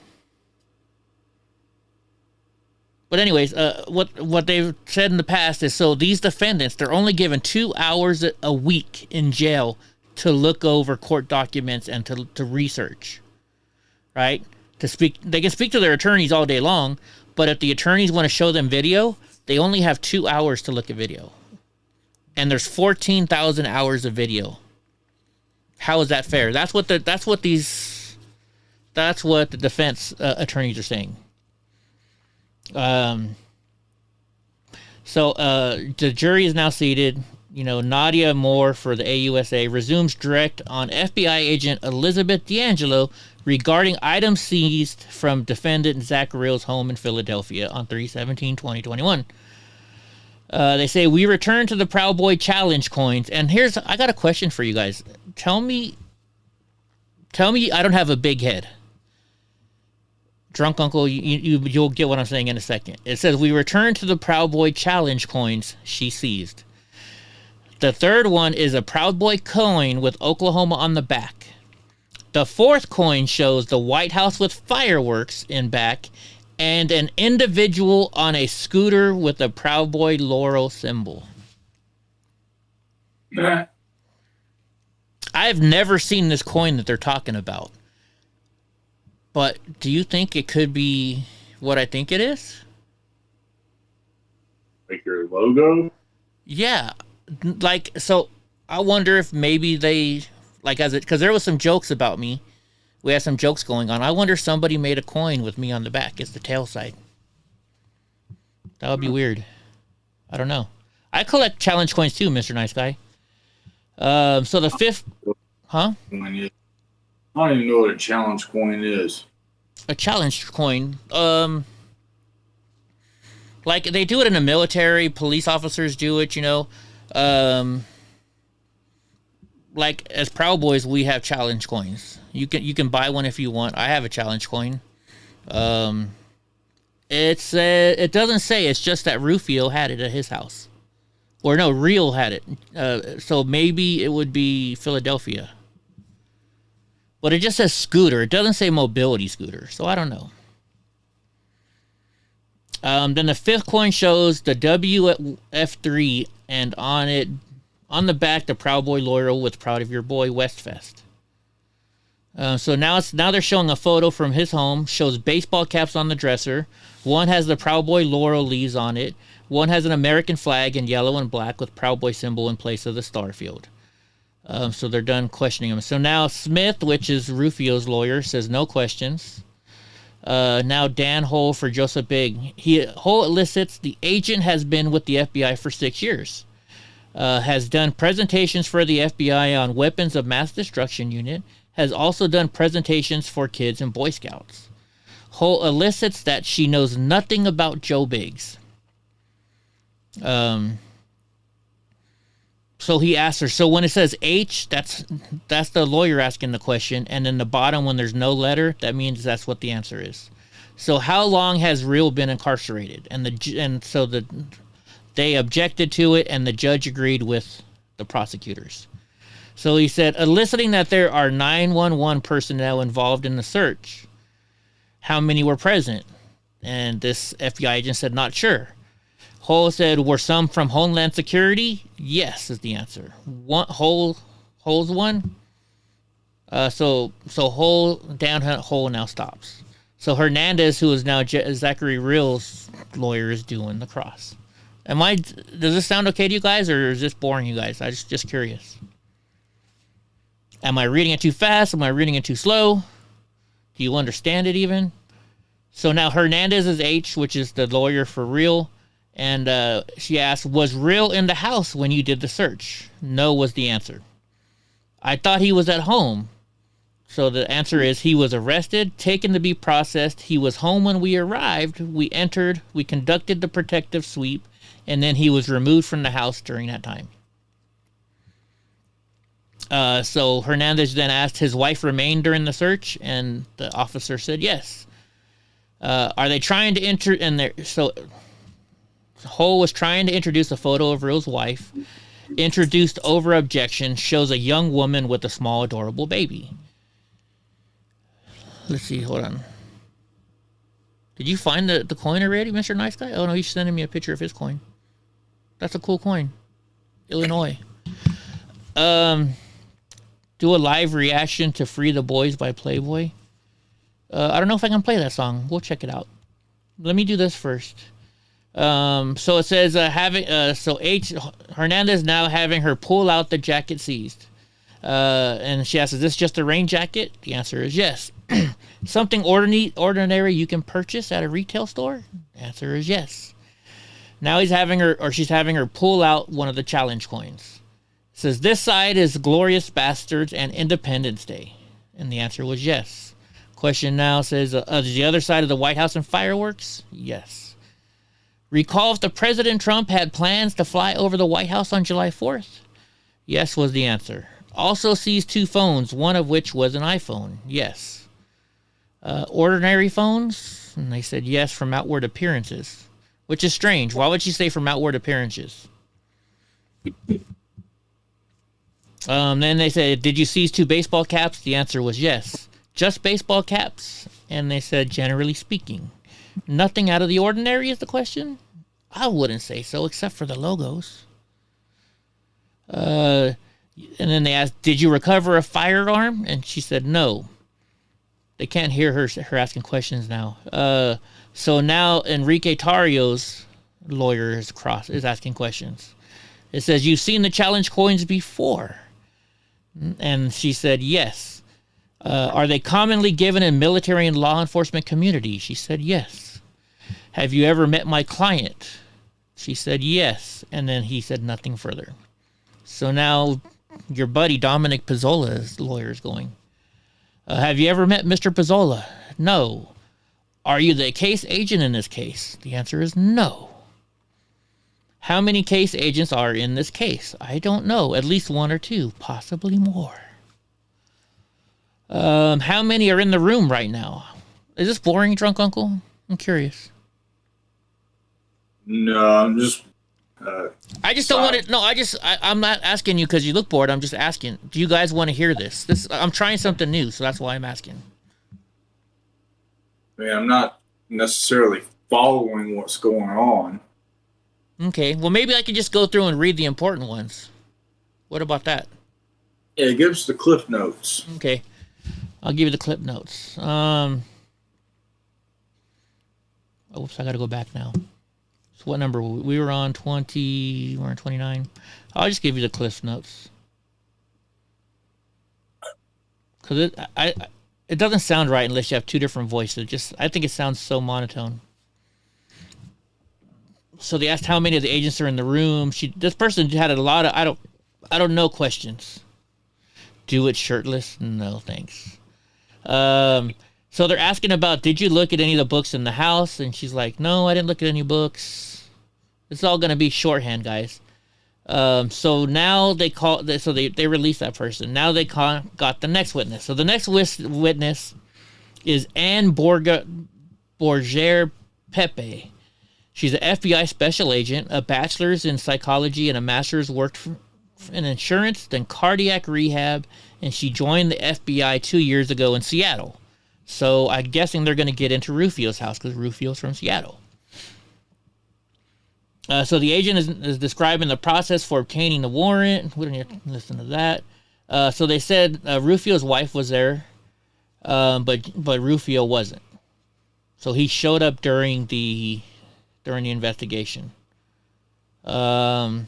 [SPEAKER 2] But anyways, what they've said in the past is, so these defendants, they're only given 2 hours a week in jail to look over court documents and to research, right? They can speak to their attorneys all day long, but if the attorneys want to show them video, they only have 2 hours to look at video. And there's 14,000 hours of video. How is that fair? That's what the defense attorneys are saying. So the jury is now seated. Nadia Moore for the AUSA resumes direct on FBI agent Elizabeth D'Angelo regarding items seized from defendant Zach Reel's home in Philadelphia on 3/17/2021. They say, we return to the Proud Boy Challenge coins. And I got a question for you guys. Tell me I don't have a big head. Drunk Uncle, you'll get what I'm saying in a second. It says, we return to the Proud Boy challenge coins she seized. The third one is a Proud Boy coin with Oklahoma on the back. The fourth coin shows the White House with fireworks in back and an individual on a scooter with a Proud Boy Laurel symbol. I've never seen this coin that they're talking about. But do you think it could be what I think it is?
[SPEAKER 3] Like your logo?
[SPEAKER 2] Yeah. Like, so I wonder if maybe they, like, because there was some jokes about me. We had some jokes going on. I wonder if somebody made a coin with me on the back. It's the tail side. That would be weird. I don't know. I collect challenge coins too, Mr. Nice Guy. So the fifth, huh?
[SPEAKER 3] I don't even know what a challenge coin is.
[SPEAKER 2] A challenge coin, like they do it in the military. Police officers do it, you know. Like as Proud Boys, we have challenge coins. You can buy one if you want. I have a challenge coin. It doesn't say. It's just that Rufio had it at his house, or no, Real had it. So maybe it would be Philadelphia. But it just says scooter. It doesn't say mobility scooter. So I don't know. Then the fifth coin shows the WF3 and on it, on the back, the Proud Boy Laurel with Proud of Your Boy Westfest. So now they're showing a photo from his home. Shows baseball caps on the dresser. One has the Proud Boy Laurel leaves on it. One has an American flag in yellow and black with Proud Boy symbol in place of the star field. So they're done questioning him. So now Smith, which is Rufio's lawyer, says no questions. Now Dan Hull for Joseph Big. Hull elicits the agent has been with the FBI for 6 years. Has done presentations for the FBI on weapons of mass destruction unit. Has also done presentations for kids and Boy Scouts. Hull elicits that she knows nothing about Joe Biggs. So he asks her, so when it says H, that's the lawyer asking the question, and then the bottom when there's no letter, that means that's what the answer is. So how long has Real been incarcerated? They objected to it, and the judge agreed with the prosecutors. So he said, eliciting that there are 911 personnel involved in the search. How many were present? And this FBI agent said, not sure. Hull said, were some from Homeland Security? Yes, is the answer. Hull's one. So Hull down Hull now stops. So Hernandez, who is now Zachary Real's lawyer, is doing the cross. Does this sound okay to you guys, or is this boring, you guys? I'm just curious. Am I reading it too fast? Am I reading it too slow? Do you understand it even? So now Hernandez is H, which is the lawyer for Real. And she asked, was Real in the house when you did the search? No was the answer. I thought he was at home. So the answer is he was arrested, taken to be processed. He was home when we arrived. We entered, we conducted the protective sweep, and then he was removed from the house during that time. So Hernandez then asked, his wife remained during the search? And the officer said yes. Are they trying to enter in there? So Hull was trying to introduce a photo of Real's wife. Introduced over objection. Shows a young woman with a small, adorable baby. Let's see. Hold on. Did you find the coin already, Mr. Nice Guy? Oh, no, he's sending me a picture of his coin. That's a cool coin. Illinois. Do a live reaction to Free the Boys by Playboy. I don't know if I can play that song. We'll check it out. Let me do this first. So it says Hernandez now having her pull out the jacket seized. And she asks, is this just a rain jacket? The answer is yes. Something ordinary you can purchase at a retail store? The answer is yes. Now she's having her pull out one of the challenge coins. It says, this side is Glorious Bastards and Independence Day. And the answer was yes. Question now says, is the other side of the White House and fireworks? Yes. Recall if the President Trump had plans to fly over the White House on July 4th? Yes was the answer. Also sees 2 phones, one of which was an iPhone. Yes. Ordinary phones? And they said yes, from outward appearances, which is strange. Why would she say from outward appearances? Then they said, did you seize 2 baseball caps? The answer was yes. Just baseball caps? And they said, generally speaking. Nothing out of the ordinary is the question? I wouldn't say so, except for the logos. And then they asked, did you recover a firearm? And she said no. They can't hear her asking questions now. So now Enrique Tarrio's lawyer is asking questions. It says, you've seen the challenge coins before? And she said yes. Are they commonly given in military and law enforcement community? She said yes. Have you ever met my client? She said yes. And then he said nothing further. So now your buddy Dominic Pizzola's lawyer is going, have you ever met Mr. Pizzola? No. Are you the case agent in this case? The answer is no. How many case agents are in this case? I don't know. At least 1 or 2, possibly more. How many are in the room right now? Is this boring, Drunk Uncle? I'm curious.
[SPEAKER 3] No, I'm just...
[SPEAKER 2] I just don't want to... No, I'm not asking you because you look bored. I'm just asking. Do you guys want to hear this? I'm trying something new, so that's why I'm asking.
[SPEAKER 3] I mean, I'm not necessarily following what's going on.
[SPEAKER 2] Okay, well, maybe I could just go through and read the important ones. What about that?
[SPEAKER 3] Yeah, give us the cliff notes.
[SPEAKER 2] Okay, I'll give you the clip notes. Oops, I got to go back now. So what number? We were on 20. We're on 29. I'll just give you the cliff notes. Because it doesn't sound right unless you have 2 different voices. I think it sounds so monotone. So they asked how many of the agents are in the room. This person had a lot of I don't know questions. Do it shirtless? No, thanks. So they're asking about, did you look at any of the books in the house? And she's like, no, I didn't look at any books. It's all going to be shorthand, guys. So now they released that person. Now they got the next witness. So the next witness is Anne Borger Pepe. She's an FBI special agent, a bachelor's in psychology and a master's worked in insurance, then cardiac rehab, and she joined the FBI 2 years ago in Seattle. So I'm guessing they're going to get into Rufio's house because Rufio's from Seattle. So the agent is describing the process for obtaining the warrant. We don't need to listen to that. So they said Rufio's wife was there, but Rufio wasn't. So he showed up during the investigation. They're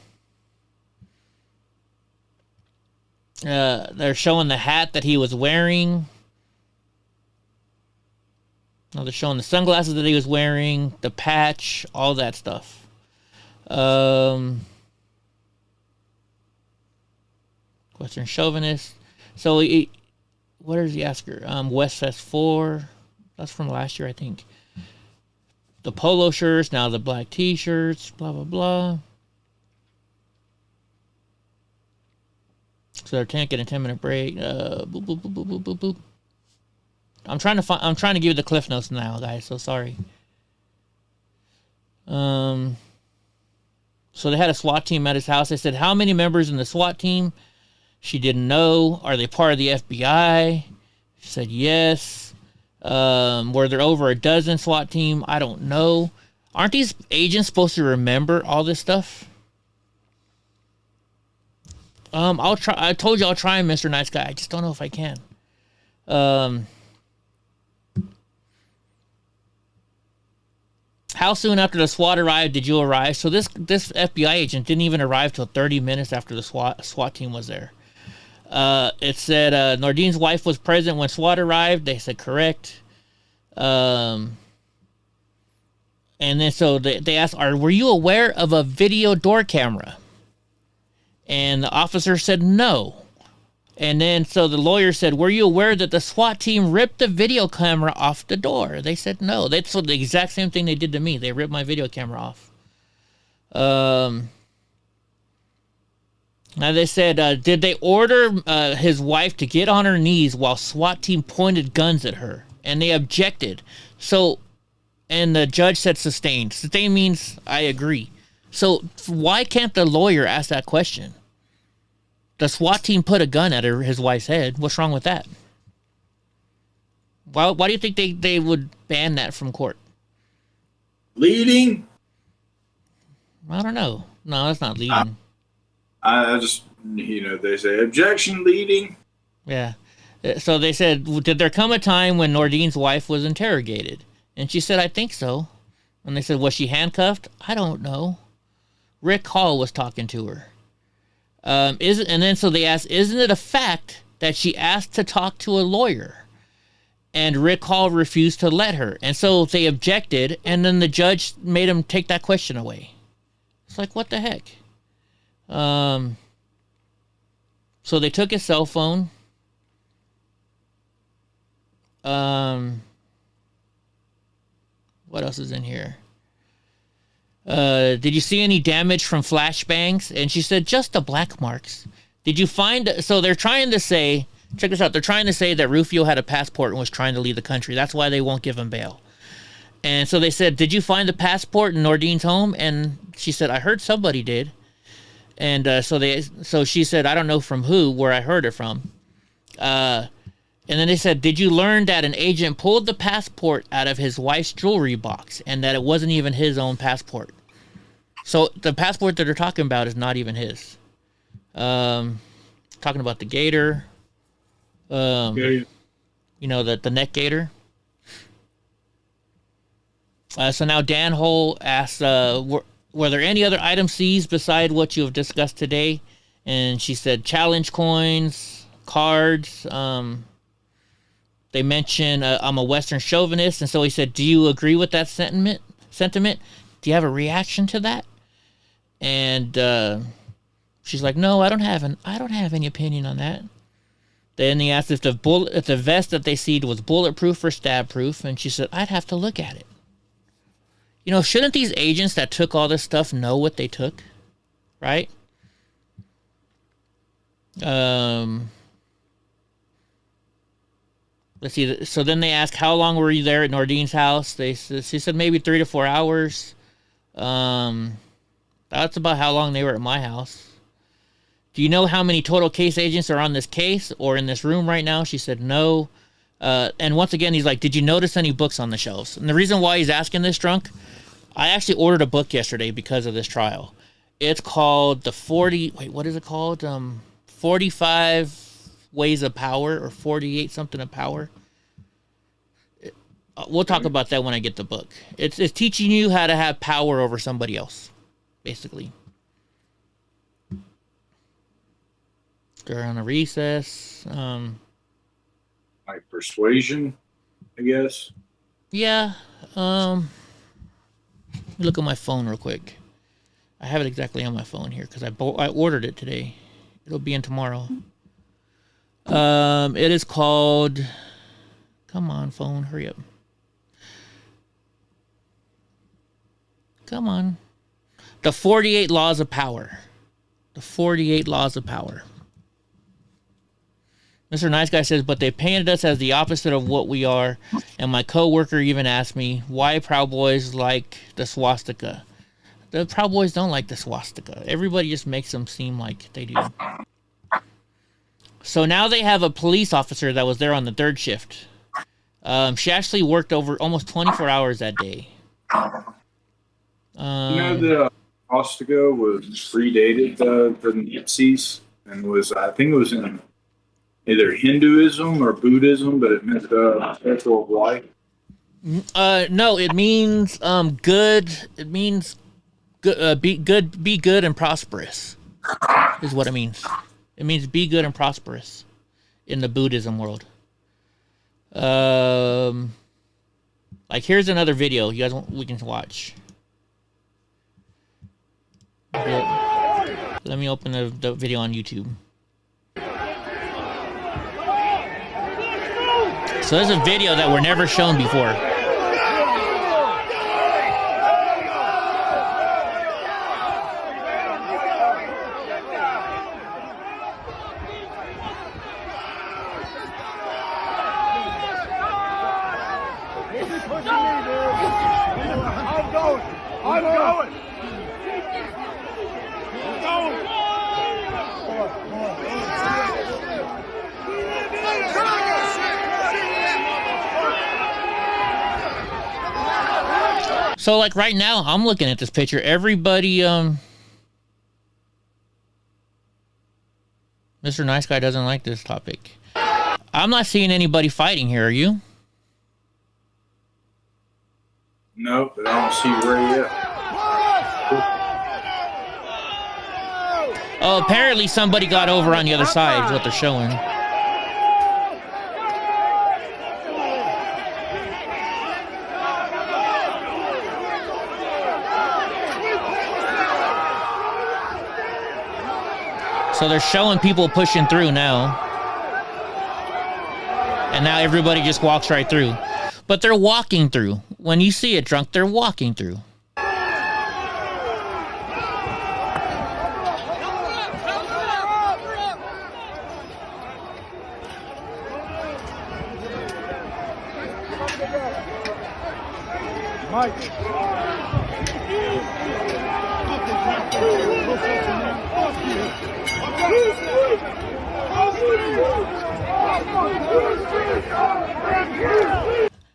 [SPEAKER 2] showing the hat that he was wearing. No, they're showing the sunglasses that he was wearing, the patch, all that stuff. Western chauvinist. So what does he ask her? Westfest 4. That's from last year, I think. The polo shirts, now the black t-shirts, blah, blah, blah. So they're taking a 10-minute break. Boop, boop, boop, boop, boop, boop, boop. I'm trying to give you the cliff notes now, guys, so sorry. So they had a SWAT team at his house. They said, how many members in the SWAT team? She didn't know. Are they part of the FBI? She said yes. Were there over a dozen SWAT team? I don't know. Aren't these agents supposed to remember all this stuff? I'll try. I told you I'll try, Mr. Nice Guy. I just don't know if I can. How soon after the SWAT arrived did you arrive? So this FBI agent didn't even arrive till 30 minutes after the SWAT team was there. It said Nardine's wife was present when SWAT arrived. They said correct. And then so they asked, were you aware of a video door camera? And the officer said no. And then so the lawyer said, were you aware that the SWAT team ripped the video camera off the door? They said no. That's the exact same thing they did to me. They ripped my video camera off. Now they said, did they order his wife to get on her knees while SWAT team pointed guns at her? and they objected. So, and the judge said sustained. Sustained means I agree. So why can't the lawyer ask that question? The SWAT team put a gun at his wife's head. What's wrong with that? Why do you think they would ban that from court?
[SPEAKER 3] Leading?
[SPEAKER 2] I don't know. No, that's not leading.
[SPEAKER 3] I just, they say objection, leading.
[SPEAKER 2] Yeah. So they said, did there come a time when Nordine's wife was interrogated? And she said, I think so. And they said, was she handcuffed? I don't know. Rick Hall was talking to her. So they asked, isn't it a fact that she asked to talk to a lawyer? And Rick Hall refused to let her. And so they objected, and then the judge made him take that question away. It's like, what the heck? So they took his cell phone. What else is in here? Did you see any damage from flashbangs? And she said, just the black marks. Did you find... So they're trying to say... Check this out. They're trying to say that Rufio had a passport and was trying to leave the country. That's why they won't give him bail. And so they said, did you find the passport in Nordine's home? And she said, I heard somebody did. And so she said, I don't know from who, where I heard it from. And then they said, did you learn that an agent pulled the passport out of his wife's jewelry box and that it wasn't even his own passport? So the passport that they're talking about is not even his. Talking about the gator. The neck gator. So now Dan Hull asks, were there any other items seized beside what you have discussed today? And she said challenge coins, cards. They mentioned I'm a Western chauvinist, and so he said, do you agree with that sentiment? Do you have a reaction to that? And she's like, no, I don't have any opinion on that. Then he asked if the vest that they seized was bulletproof or stab proof, and she said, I'd have to look at it. Shouldn't these agents that took all this stuff know what they took? Right? Let's see. So then they asked, how long were you there at Nordine's house? She said maybe 3 to 4 hours. That's about how long they were at my house. Do you know how many total case agents are on this case or in this room right now? She said no. And once again, he's like, did you notice any books on the shelves? And the reason why he's asking this, Drunk, I actually ordered a book yesterday because of this trial. It's called 45 Ways of Power or 48 something of Power. We'll talk about that when I get the book. It's teaching you how to have power over somebody else, basically. They're on a recess.
[SPEAKER 3] Like persuasion, I guess.
[SPEAKER 2] Yeah. Let me look at my phone real quick. I have it exactly on my phone here because I ordered it today. It'll be in tomorrow. It is called... Come on, phone. Hurry up. Come on. The 48 Laws of Power. The 48 Laws of Power. Mr. Nice Guy says, but they painted us as the opposite of what we are. And my coworker even asked me why Proud Boys like the swastika. The Proud Boys don't like the swastika. Everybody just makes them seem like they do. So now they have a police officer that was there on the third shift. She actually worked over almost 24 hours that day.
[SPEAKER 3] The swastika was predated the Nazis and I think it was in either Hinduism or Buddhism, but it meant circle of life.
[SPEAKER 2] No, it means good. It means good. Be good and prosperous is what it means. It means be good and prosperous in the Buddhism world. Like here's another video we can watch. Let me open the video on YouTube. So there's a video that were never shown before. So like right now, I'm looking at this picture. Everybody, Mr. Nice Guy doesn't like this topic. I'm not seeing anybody fighting here. Are you?
[SPEAKER 3] Nope, but I don't see Ray yet.
[SPEAKER 2] Oh, apparently somebody got over on the other side is what they're showing. So they're showing people pushing through now. And now everybody just walks right through. But they're walking through. When you see it drunk, they're walking through.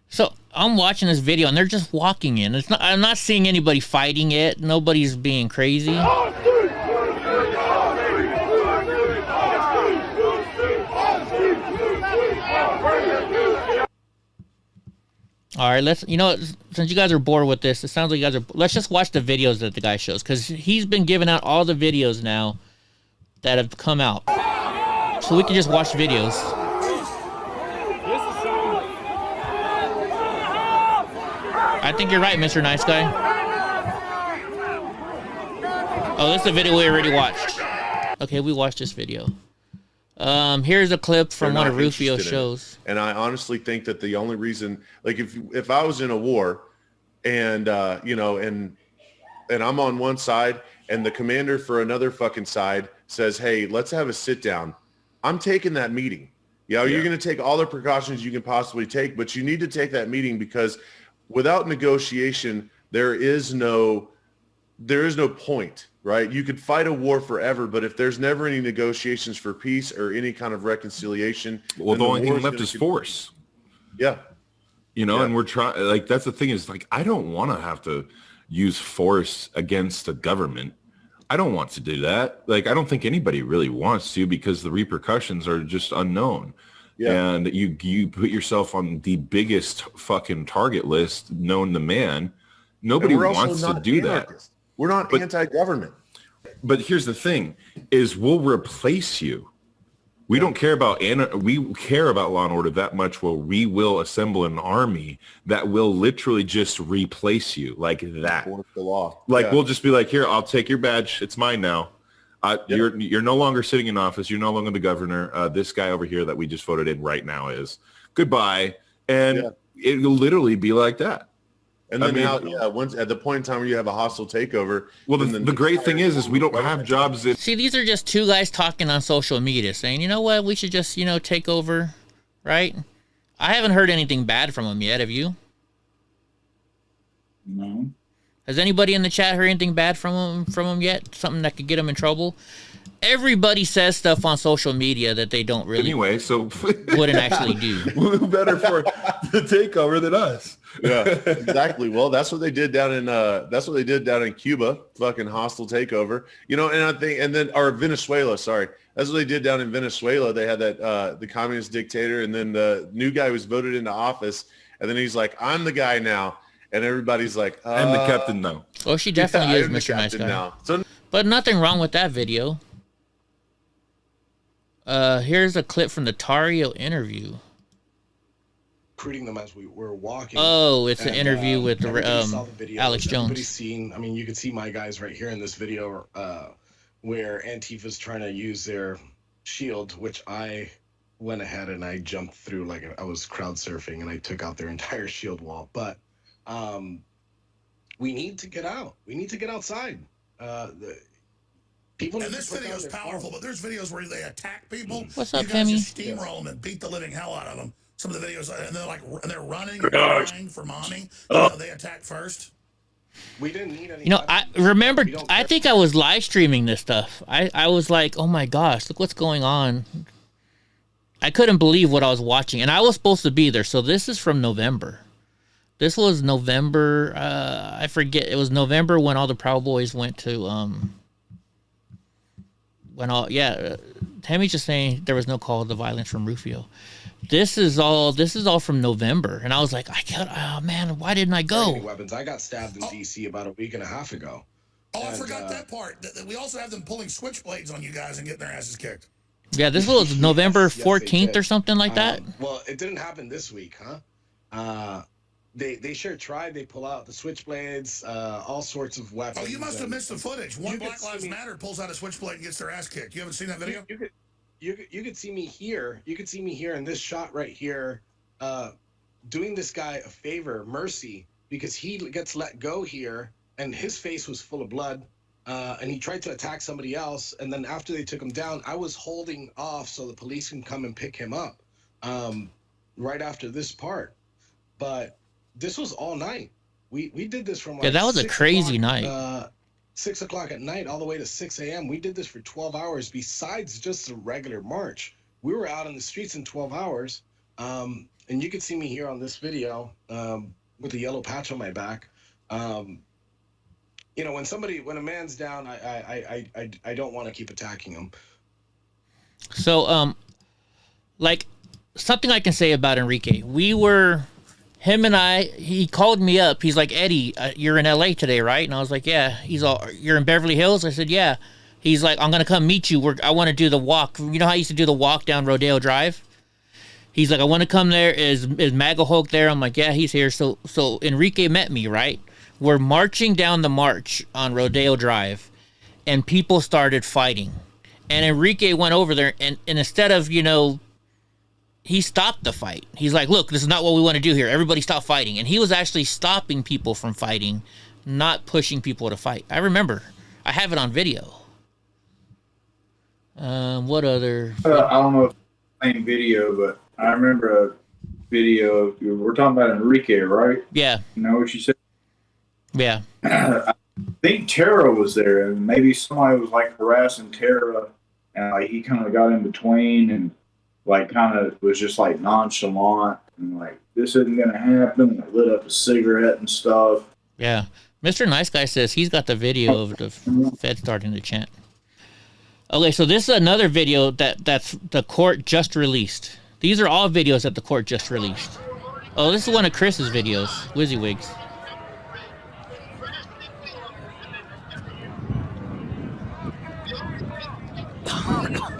[SPEAKER 2] So I'm watching this video and they're just walking in. It's not. I'm not seeing anybody fighting it. Nobody's being crazy. All right, let's. You know, since you guys are bored with this, it sounds like you guys are. Let's just watch the videos that the guy shows because he's been giving out all the videos now that have come out, so we can just watch videos. I think you're right, Mr. Nice Guy. Oh, this is a video we already watched. Okay, we watched this video. Here's a clip from one of Rufio's shows.
[SPEAKER 12] And I honestly think that the only reason, like if I was in a war and, you know, and I'm on one side and the commander for another fucking side says, hey, let's have a sit down. I'm taking that meeting. You know, you're going to take all the precautions you can possibly take, but you need to take that meeting because without negotiation, there is no point, right? You could fight a war forever, but if there's never any negotiations for peace or any kind of reconciliation,
[SPEAKER 13] well, the only thing left is force.
[SPEAKER 12] Yeah.
[SPEAKER 13] You know, and we're trying, like, that's the thing is, like, I don't want to have to use force against a government. I don't want to do that. Like, I don't think anybody really wants to because the repercussions are just unknown. Yeah. And you put yourself on the biggest fucking target list known to man. Nobody wants to do that.
[SPEAKER 12] We're not anti-government.
[SPEAKER 13] But here's the thing is we'll replace you. We don't care about we care about law and order that much where we will assemble an army that will literally just replace you like that.
[SPEAKER 12] The law.
[SPEAKER 13] Like we'll just be like, here, I'll take your badge. It's mine now. You're no longer sitting in office. You're no longer the governor. This guy over here that we just voted in right now is goodbye. And it'll literally be like that.
[SPEAKER 12] And then once at the point in time where you have a hostile takeover.
[SPEAKER 13] Well, the great thing is we don't have jobs.
[SPEAKER 2] See, these are just two guys talking on social media saying, you know what, we should just, take over, right? I haven't heard anything bad from them yet. Have you?
[SPEAKER 3] No.
[SPEAKER 2] Has anybody in the chat heard anything bad from them yet? Something that could get them in trouble? Everybody says stuff on social media that they don't really wouldn't actually do.
[SPEAKER 13] Who better for the takeover than us?
[SPEAKER 12] Yeah, exactly. Well, that's what they did down in Cuba, fucking hostile takeover. Or Venezuela, sorry. That's what they did down in Venezuela. They had that the communist dictator, and then the new guy was voted into office, and then he's like, I'm the guy now. And everybody's like,
[SPEAKER 13] I'm the captain now.
[SPEAKER 2] Oh, she definitely is Mr. Nice Guy. Now. But nothing wrong with that video. Here's a clip from the Tario interview.
[SPEAKER 14] Recruiting them as we were walking.
[SPEAKER 2] Oh, it's an interview with Alex Jones.
[SPEAKER 14] Everybody's seen, I mean, you can see my guys right here in this video where Antifa's trying to use their shield, which I went ahead and I jumped through like I was crowd surfing and I took out their entire shield wall. But we need to get out. We need to get outside.
[SPEAKER 15] People and this video is powerful, but there's videos where they attack people.
[SPEAKER 2] What's up,
[SPEAKER 15] you guys
[SPEAKER 2] Timmy?
[SPEAKER 15] just steamroll them and beat the living hell out of them. Some of the videos, and they're running and crying for mommy. They attack first.
[SPEAKER 14] We didn't need any.
[SPEAKER 2] I think I was live streaming this stuff. I was like, oh my gosh, look what's going on. I couldn't believe what I was watching, and I was supposed to be there. So this is from November. This was November. I forget. It was November when all the Proud Boys went to Tammy's just saying there was no call to violence from Rufio. This is all from November, and I was like, oh man, why didn't I go?
[SPEAKER 14] Weapons. I got stabbed in DC about a week and a half ago.
[SPEAKER 15] Oh, I forgot that part. We also have them pulling switchblades on you guys and getting their asses kicked.
[SPEAKER 2] Yeah, this was November 14th or something like that.
[SPEAKER 14] Well, it didn't happen this week, huh? They sure tried. They pull out the switchblades, all sorts of weapons.
[SPEAKER 15] Oh, you must have missed the footage. One Black Lives Matter pulls out a switchblade and gets their ass kicked. You haven't seen that video?
[SPEAKER 14] You could see me here. You could see me here in this shot right here, doing this guy a favor, mercy, because he gets let go here, and his face was full of blood, and he tried to attack somebody else. And then after they took him down, I was holding off so the police can come and pick him up, right after this part. But this was all night. We did this from
[SPEAKER 2] that was a crazy night.
[SPEAKER 14] 6 o'clock at night all the way to 6 a.m. We did this for 12 hours besides just a regular march. We were out in the streets in 12 hours. And you can see me here on this video with a yellow patch on my back. You know, when a man's down, I don't want to keep attacking him.
[SPEAKER 2] So, like, something I can say about Enrique. Him and he called me up. He's like, Eddie, you're in LA today, right? And I was like, yeah. You're in Beverly Hills? I said, yeah. He's like, I'm going to come meet you. I want to do the walk. You know how I used to do the walk down Rodeo Drive? He's like, I want to come there. Is MAGA Hulk there? I'm like, yeah, he's here. So Enrique met me, right? We're marching down the march on Rodeo Drive, and people started fighting. And Enrique went over there, and instead of, he stopped the fight. He's like, look, this is not what we want to do here. Everybody stop fighting. And he was actually stopping people from fighting, not pushing people to fight. I remember. I have it on video. What other...
[SPEAKER 3] I don't know if it's the same video, but I remember a video. We're talking about Enrique, right?
[SPEAKER 2] Yeah.
[SPEAKER 3] You know what you said?
[SPEAKER 2] Yeah.
[SPEAKER 3] I think Tara was there, and maybe somebody was like harassing Tara, and like he kind of got in between and like kind of was just like nonchalant and like this isn't gonna happen. And lit up a cigarette and stuff.
[SPEAKER 2] Yeah. Mr. Nice Guy says he's got the video of the Fed starting to chant. Okay, so this is another video that's the court just released. These are all videos that the court just released. Oh, this is one of Chris's videos, WYSIWYGs.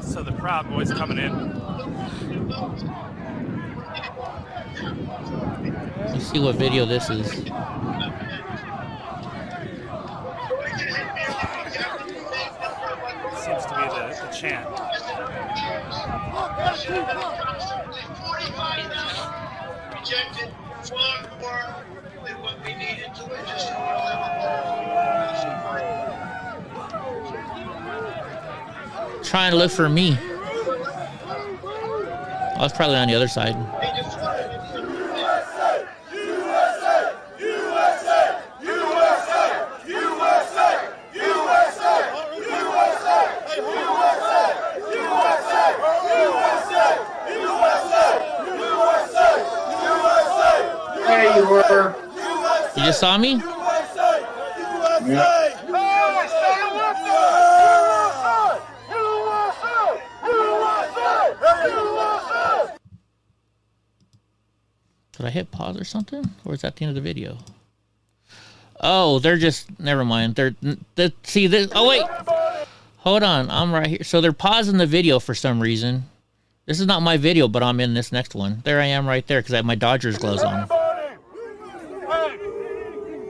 [SPEAKER 16] So the Proud Boys coming in.
[SPEAKER 2] Let's see what video this is.
[SPEAKER 16] Seems to be the chant.
[SPEAKER 15] Rejected far more than what we needed to register.
[SPEAKER 2] Trying to look for me. I was probably on the other side.
[SPEAKER 3] Hey, you were.
[SPEAKER 2] You just saw me?
[SPEAKER 3] Yeah.
[SPEAKER 2] Did I hit pause or something? Or is that the end of the video? Oh, they're just... Never mind. See, this... Oh, wait. Hold on. I'm right here. So they're pausing the video for some reason. This is not my video, but I'm in this next one. There I am right there because I have my Dodgers gloves on.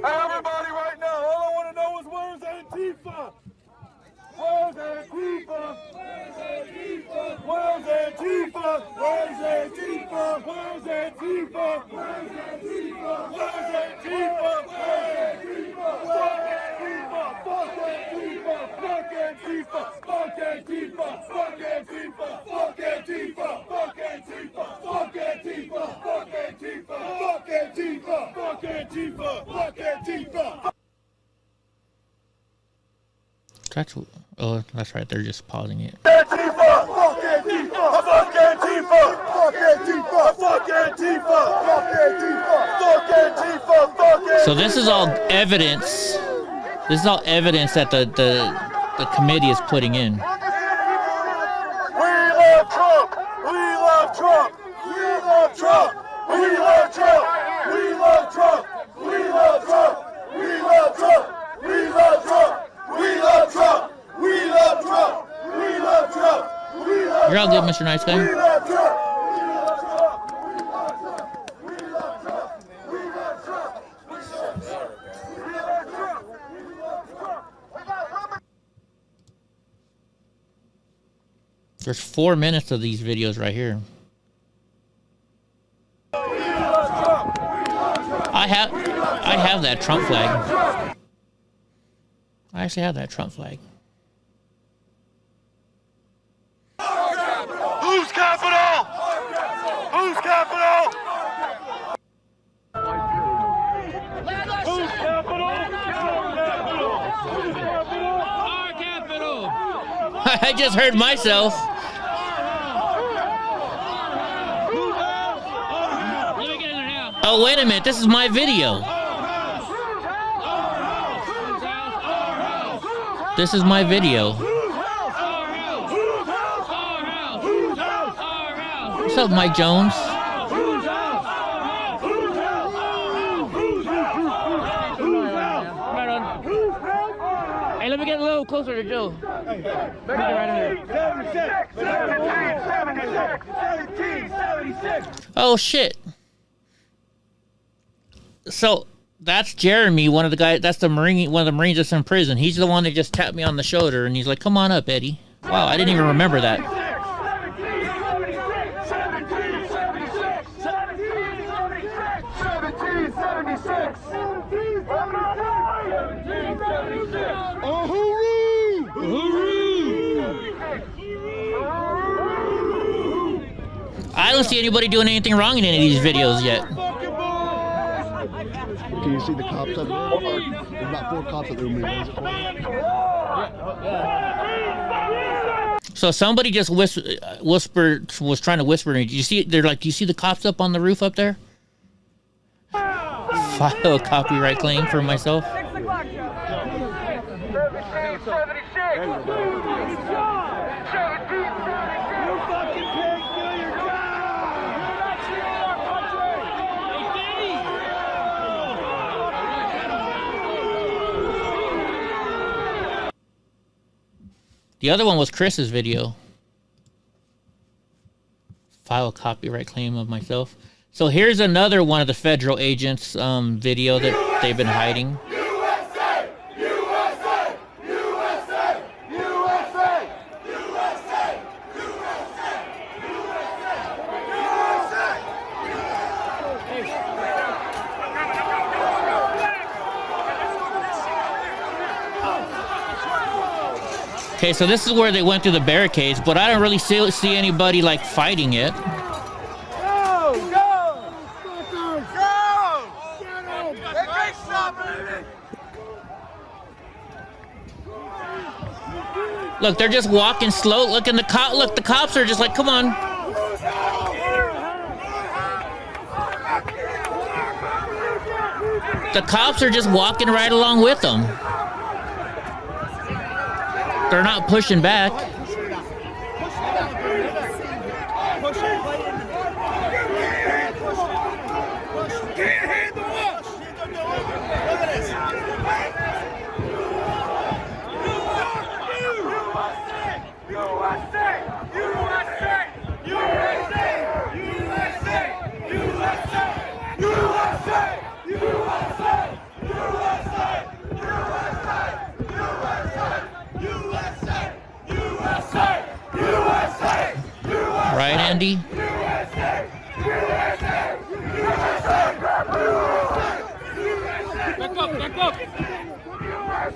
[SPEAKER 15] Everybody right now, all I want to know is where's Antifa? Where's Antifa? Where's Antifa? Where's Antifa? Where's Antifa? Where's Antifa? Where's Antifa? Fuck Antifa! Fuck Antifa! Fuck Antifa! Fuck Antifa! Fuck Antifa! Fuck Antifa! Fuck Antifa! Fuck Antifa! Fuck Antifa! Fuck Antifa! Fuck Antifa!
[SPEAKER 2] That's right. They're just pausing it.
[SPEAKER 15] Antifa! Fuck Antifa! Fuck Antifa! Antifa! Fuck Antifa! Fuck Antifa! Fuck Antifa! Fuck Antifa! Fuck Antifa!
[SPEAKER 2] So this is all evidence. This is all evidence that the committee is putting in.
[SPEAKER 15] We love Trump! We love Trump! We love Trump! We love Trump! We love Trump! We love Trump! We love Trump! We love Trump! We love Trump! We love Trump! We love Trump! We love
[SPEAKER 2] You're all good, Mr. Nice Guy.
[SPEAKER 15] We love Trump!
[SPEAKER 2] There's 4 minutes of these videos right here. I have that Trump flag. I actually have that Trump flag.
[SPEAKER 15] Who's capital? Who's capital? Who's capital?
[SPEAKER 2] Our capital. I just heard myself. Oh, wait a minute. This is my video. This is my video. What's up, Mike Jones? Hey, let me get a little closer to Joe. Oh, shit. So that's Jeremy, one of the guys. That's the Marine, one of the Marines that's in prison. He's the one that just tapped me on the shoulder, and he's like, "Come on up, Eddie." Wow, I didn't even remember that. I don't see anybody doing anything wrong in any of these videos yet.
[SPEAKER 17] Can you see the cops up there? There's about 4 cops up there.
[SPEAKER 2] So somebody just whispered, was trying to whisper to me. Do you see? They're like, "Do you see the cops up on the roof up there?" File a copyright claim for myself. The other one was Chris's video. File a copyright claim of myself. So here's another one of the federal agents' video that they've been hiding.
[SPEAKER 15] USA! USA! USA! USA! USA!
[SPEAKER 2] Okay, so this is where they went through the barricades, but I don't really see anybody like fighting it.
[SPEAKER 15] Go! Go! Go! Get him!
[SPEAKER 2] Look, they're just walking slow. Look, and the cops are just like, come on. The cops are just walking right along with them. They're not pushing back. Right, Andy?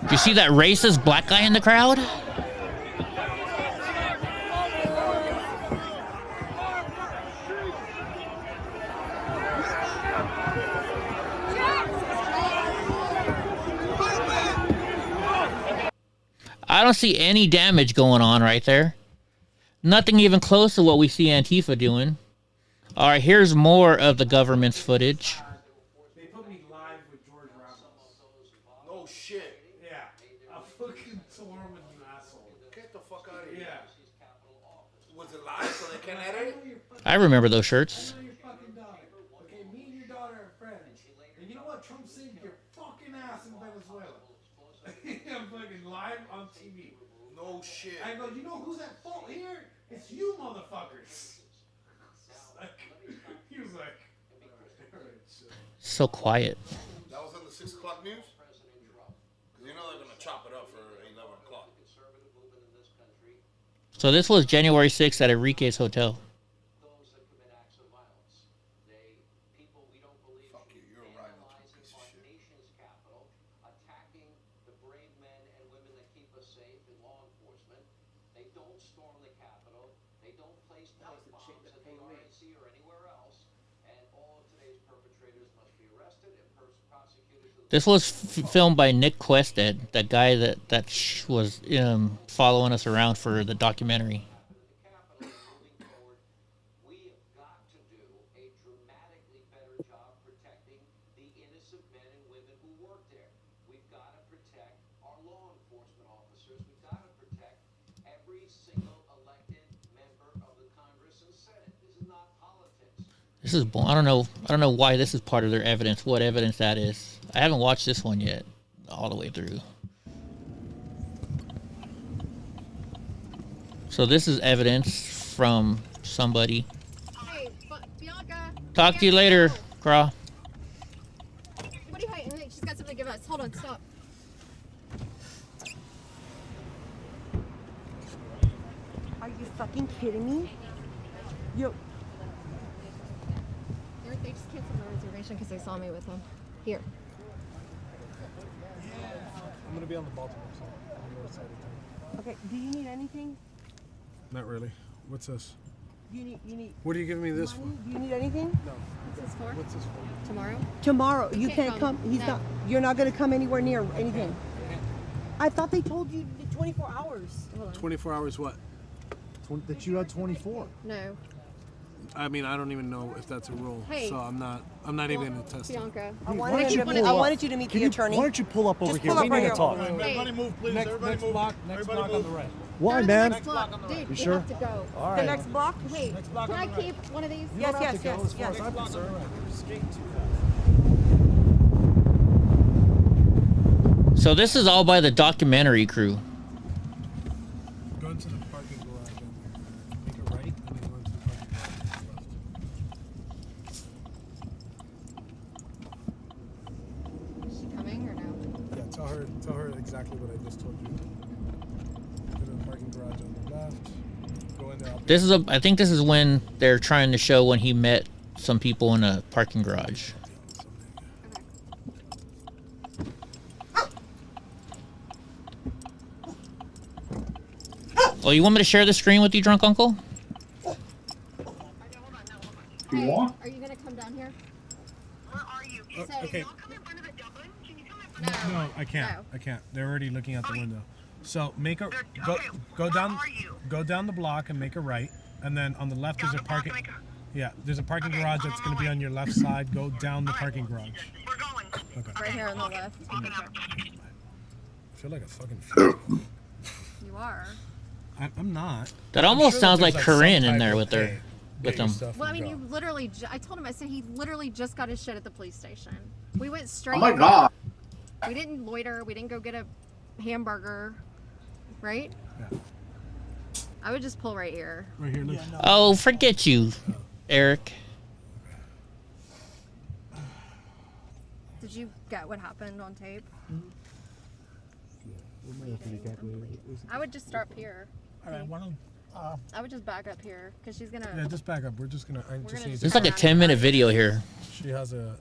[SPEAKER 2] Do you see that racist black guy in the crowd? I don't see any damage going on right there. Nothing even close to what we see Antifa doing. All right, here's more of the government's footage.
[SPEAKER 4] They put me live with George Ramos.
[SPEAKER 14] No shit.
[SPEAKER 4] Yeah. I fucking tore him, you asshole.
[SPEAKER 14] Get the fuck out of here.
[SPEAKER 4] Yeah.
[SPEAKER 14] Was it live so they can't edit it?
[SPEAKER 2] I remember those shirts.
[SPEAKER 4] I know your fucking daughter. Okay, me and your daughter are friends. And you know what? Trump saved your fucking ass in Venezuela. I'm fucking live on TV.
[SPEAKER 14] No shit.
[SPEAKER 4] I go, you know who's at fault here? It's you motherfuckers. He was like,
[SPEAKER 2] So quiet.
[SPEAKER 14] That was on the 6 o'clock news? Because you know they're going to chop it up for 11 o'clock.
[SPEAKER 2] So this was January 6th at Enrique's Hotel. This was filmed by Nick Quested, that guy that was following us around for the documentary. This is I don't know why this is part of their evidence. What evidence that is? I haven't watched this one yet, all the way through. So this is evidence from somebody.
[SPEAKER 1] Hey, Bianca.
[SPEAKER 2] Talk to you later, Craw.
[SPEAKER 1] What are you hiding? She's got something to give us. Hold on, stop.
[SPEAKER 18] Are you fucking kidding me? Yo.
[SPEAKER 1] They just canceled my reservation because they saw me with him. Here.
[SPEAKER 19] I'm gonna be on the Baltimore side, on the north side of town.
[SPEAKER 18] Okay, do you need anything?
[SPEAKER 19] Not really. What's this?
[SPEAKER 18] You need.
[SPEAKER 19] What are you giving me this
[SPEAKER 18] money?
[SPEAKER 19] for?
[SPEAKER 18] Do you need anything?
[SPEAKER 19] No.
[SPEAKER 1] What's this for?
[SPEAKER 19] What's this for?
[SPEAKER 1] Tomorrow?
[SPEAKER 18] Tomorrow.
[SPEAKER 1] You
[SPEAKER 18] You can't come. He's
[SPEAKER 1] No.
[SPEAKER 18] not. You're not gonna come anywhere near anything. I thought they told you 24 hours.
[SPEAKER 1] Hold on.
[SPEAKER 19] 24 hours what?
[SPEAKER 17] That you had 24.
[SPEAKER 1] No.
[SPEAKER 19] I mean, I don't even know if that's a rule,
[SPEAKER 1] Hey.
[SPEAKER 19] so I'm not even gonna test it.
[SPEAKER 1] Bianca.
[SPEAKER 18] I wanted you to meet the attorney.
[SPEAKER 17] Why don't you pull up over
[SPEAKER 18] Just
[SPEAKER 17] here?
[SPEAKER 18] pull up
[SPEAKER 17] We
[SPEAKER 18] right
[SPEAKER 17] need
[SPEAKER 18] here.
[SPEAKER 17] to talk.
[SPEAKER 1] Hey.
[SPEAKER 14] Everybody move, please. Everybody move.
[SPEAKER 19] Next
[SPEAKER 14] Everybody
[SPEAKER 19] block on
[SPEAKER 14] move.
[SPEAKER 19] the right.
[SPEAKER 17] Why,
[SPEAKER 1] Go to
[SPEAKER 17] man?
[SPEAKER 1] the next block. Dude,
[SPEAKER 17] You
[SPEAKER 1] we
[SPEAKER 17] sure?
[SPEAKER 1] have to go.
[SPEAKER 17] All right.
[SPEAKER 18] The next block?
[SPEAKER 1] Wait, can I keep one of these?
[SPEAKER 18] Yes,
[SPEAKER 17] You don't have
[SPEAKER 18] yes,
[SPEAKER 17] to go
[SPEAKER 18] yes,
[SPEAKER 17] as far
[SPEAKER 18] yes.
[SPEAKER 17] as I'm concerned. You're skating too fast.
[SPEAKER 2] So this is all by the documentary crew.
[SPEAKER 19] Go into the parking garage and make a right, and then go into the parking garage left.
[SPEAKER 1] Is she coming or no?
[SPEAKER 19] Yeah, tell her exactly what I just told you. Go to the parking garage on the left. Go in there.
[SPEAKER 2] I think this is when they're trying to show when he met some people in a parking garage. Oh, you want me to share the screen with you, drunk uncle?
[SPEAKER 1] Hey,
[SPEAKER 3] want?
[SPEAKER 1] are you gonna come down here?
[SPEAKER 19] Okay. No, I can't. I can't. They're already looking out the window. So make a go down the block and make a right, and then on the left there's a parking. Yeah, there's a parking garage that's going to be on your left side. Go down the parking garage. Okay.
[SPEAKER 1] Right here on the left.
[SPEAKER 19] I feel like a fucking fool.
[SPEAKER 1] You are.
[SPEAKER 19] I'm not.
[SPEAKER 2] That almost
[SPEAKER 19] sure
[SPEAKER 2] sounds
[SPEAKER 19] there's,
[SPEAKER 2] like
[SPEAKER 19] some
[SPEAKER 2] Corinne in
[SPEAKER 19] type
[SPEAKER 2] there
[SPEAKER 19] of,
[SPEAKER 2] with her,
[SPEAKER 19] hey,
[SPEAKER 2] with
[SPEAKER 19] get your
[SPEAKER 2] them.
[SPEAKER 19] stuff
[SPEAKER 1] Well, I
[SPEAKER 19] and
[SPEAKER 1] mean,
[SPEAKER 19] go.
[SPEAKER 1] you literally. I told him. I said he literally just got his shit at the police station. We went straight.
[SPEAKER 3] Oh my God.
[SPEAKER 1] We didn't loiter. We didn't go get a hamburger, right?
[SPEAKER 19] Yeah.
[SPEAKER 1] I would just pull right here.
[SPEAKER 19] Right here, look.
[SPEAKER 2] Oh, forget you, Eric.
[SPEAKER 1] Did you get what happened on tape? I would just start up here.
[SPEAKER 19] All right, why don't?
[SPEAKER 1] I would just back up here because she's gonna.
[SPEAKER 19] Yeah, just back up. We're just gonna.
[SPEAKER 2] There's like a 10-minute video here.
[SPEAKER 19] She has a.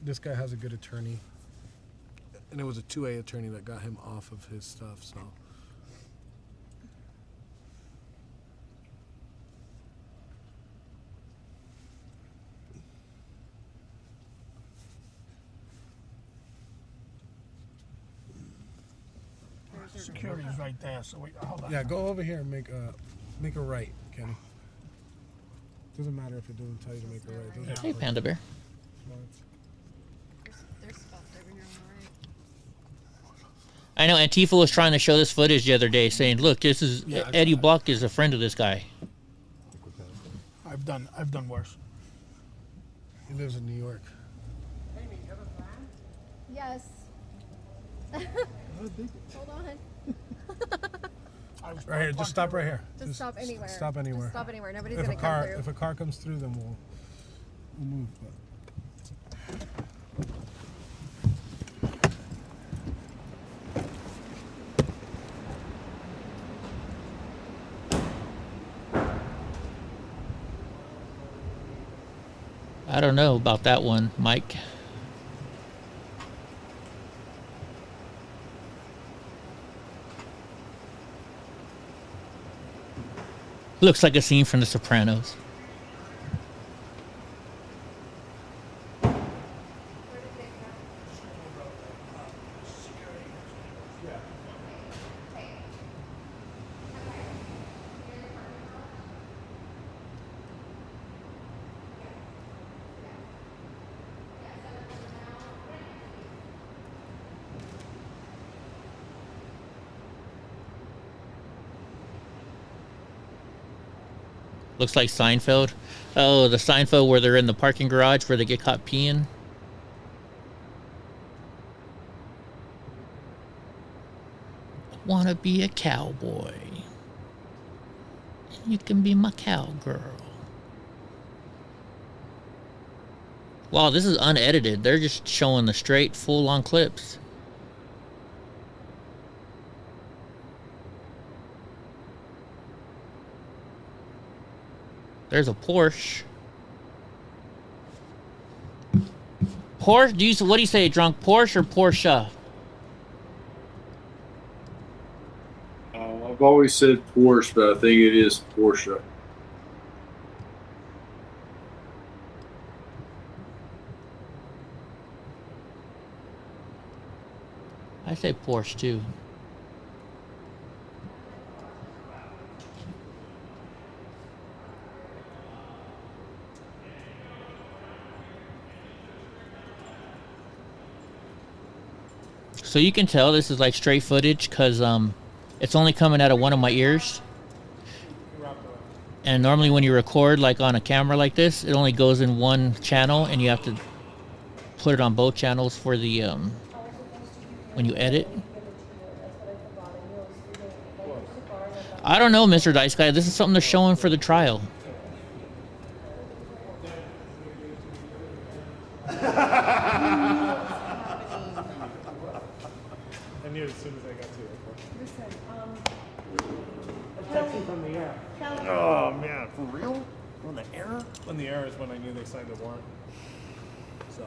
[SPEAKER 19] This guy has a good attorney, and it was a 2A attorney that got him off of his stuff. So.
[SPEAKER 15] Security's right there, so wait, hold on.
[SPEAKER 19] Yeah, go over here and make Make a right, Kenny. Doesn't matter if it doesn't tell you to make a right. Doesn't
[SPEAKER 2] Hey, Panda Bear.
[SPEAKER 1] There's spots over here on the right.
[SPEAKER 2] I know Antifa was trying to show this footage the other day, saying, "Look, this is Eddie Block is a friend of this guy."
[SPEAKER 19] I've done worse. He lives in New York.
[SPEAKER 1] Yes. Hold on.
[SPEAKER 19] Right here, just stop right here.
[SPEAKER 1] Just stop anywhere.
[SPEAKER 19] Stop anywhere.
[SPEAKER 1] Just stop anywhere. Nobody's
[SPEAKER 19] If
[SPEAKER 1] gonna
[SPEAKER 19] a car,
[SPEAKER 1] come through.
[SPEAKER 19] if a car comes through, then we'll move.
[SPEAKER 2] I don't know about that one, Mike. Looks like a scene from The Sopranos. Looks like Seinfeld. Oh, the Seinfeld where they're in the parking garage where they get caught peeing. I wanna be a cowboy. You can be my cowgirl. Wow, this is unedited. They're just showing the straight, full-on clips. There's a Porsche. Porsche? What do you say, drunk? Porsche or Porsche?
[SPEAKER 3] I've always said Porsche, but I think it is Porsche.
[SPEAKER 2] I say Porsche too. So you can tell this is like straight footage because it's only coming out of one of my ears. And normally when you record like on a camera like this, it only goes in one channel and you have to put it on both channels for the when you edit. I don't know, Mr. Dice Guy. This is something they're showing for the trial.
[SPEAKER 19] I knew as soon as I got to the airport. Listen, texting from the air. Oh man, for real? On the air? On the air is when I knew they signed the warrant. So.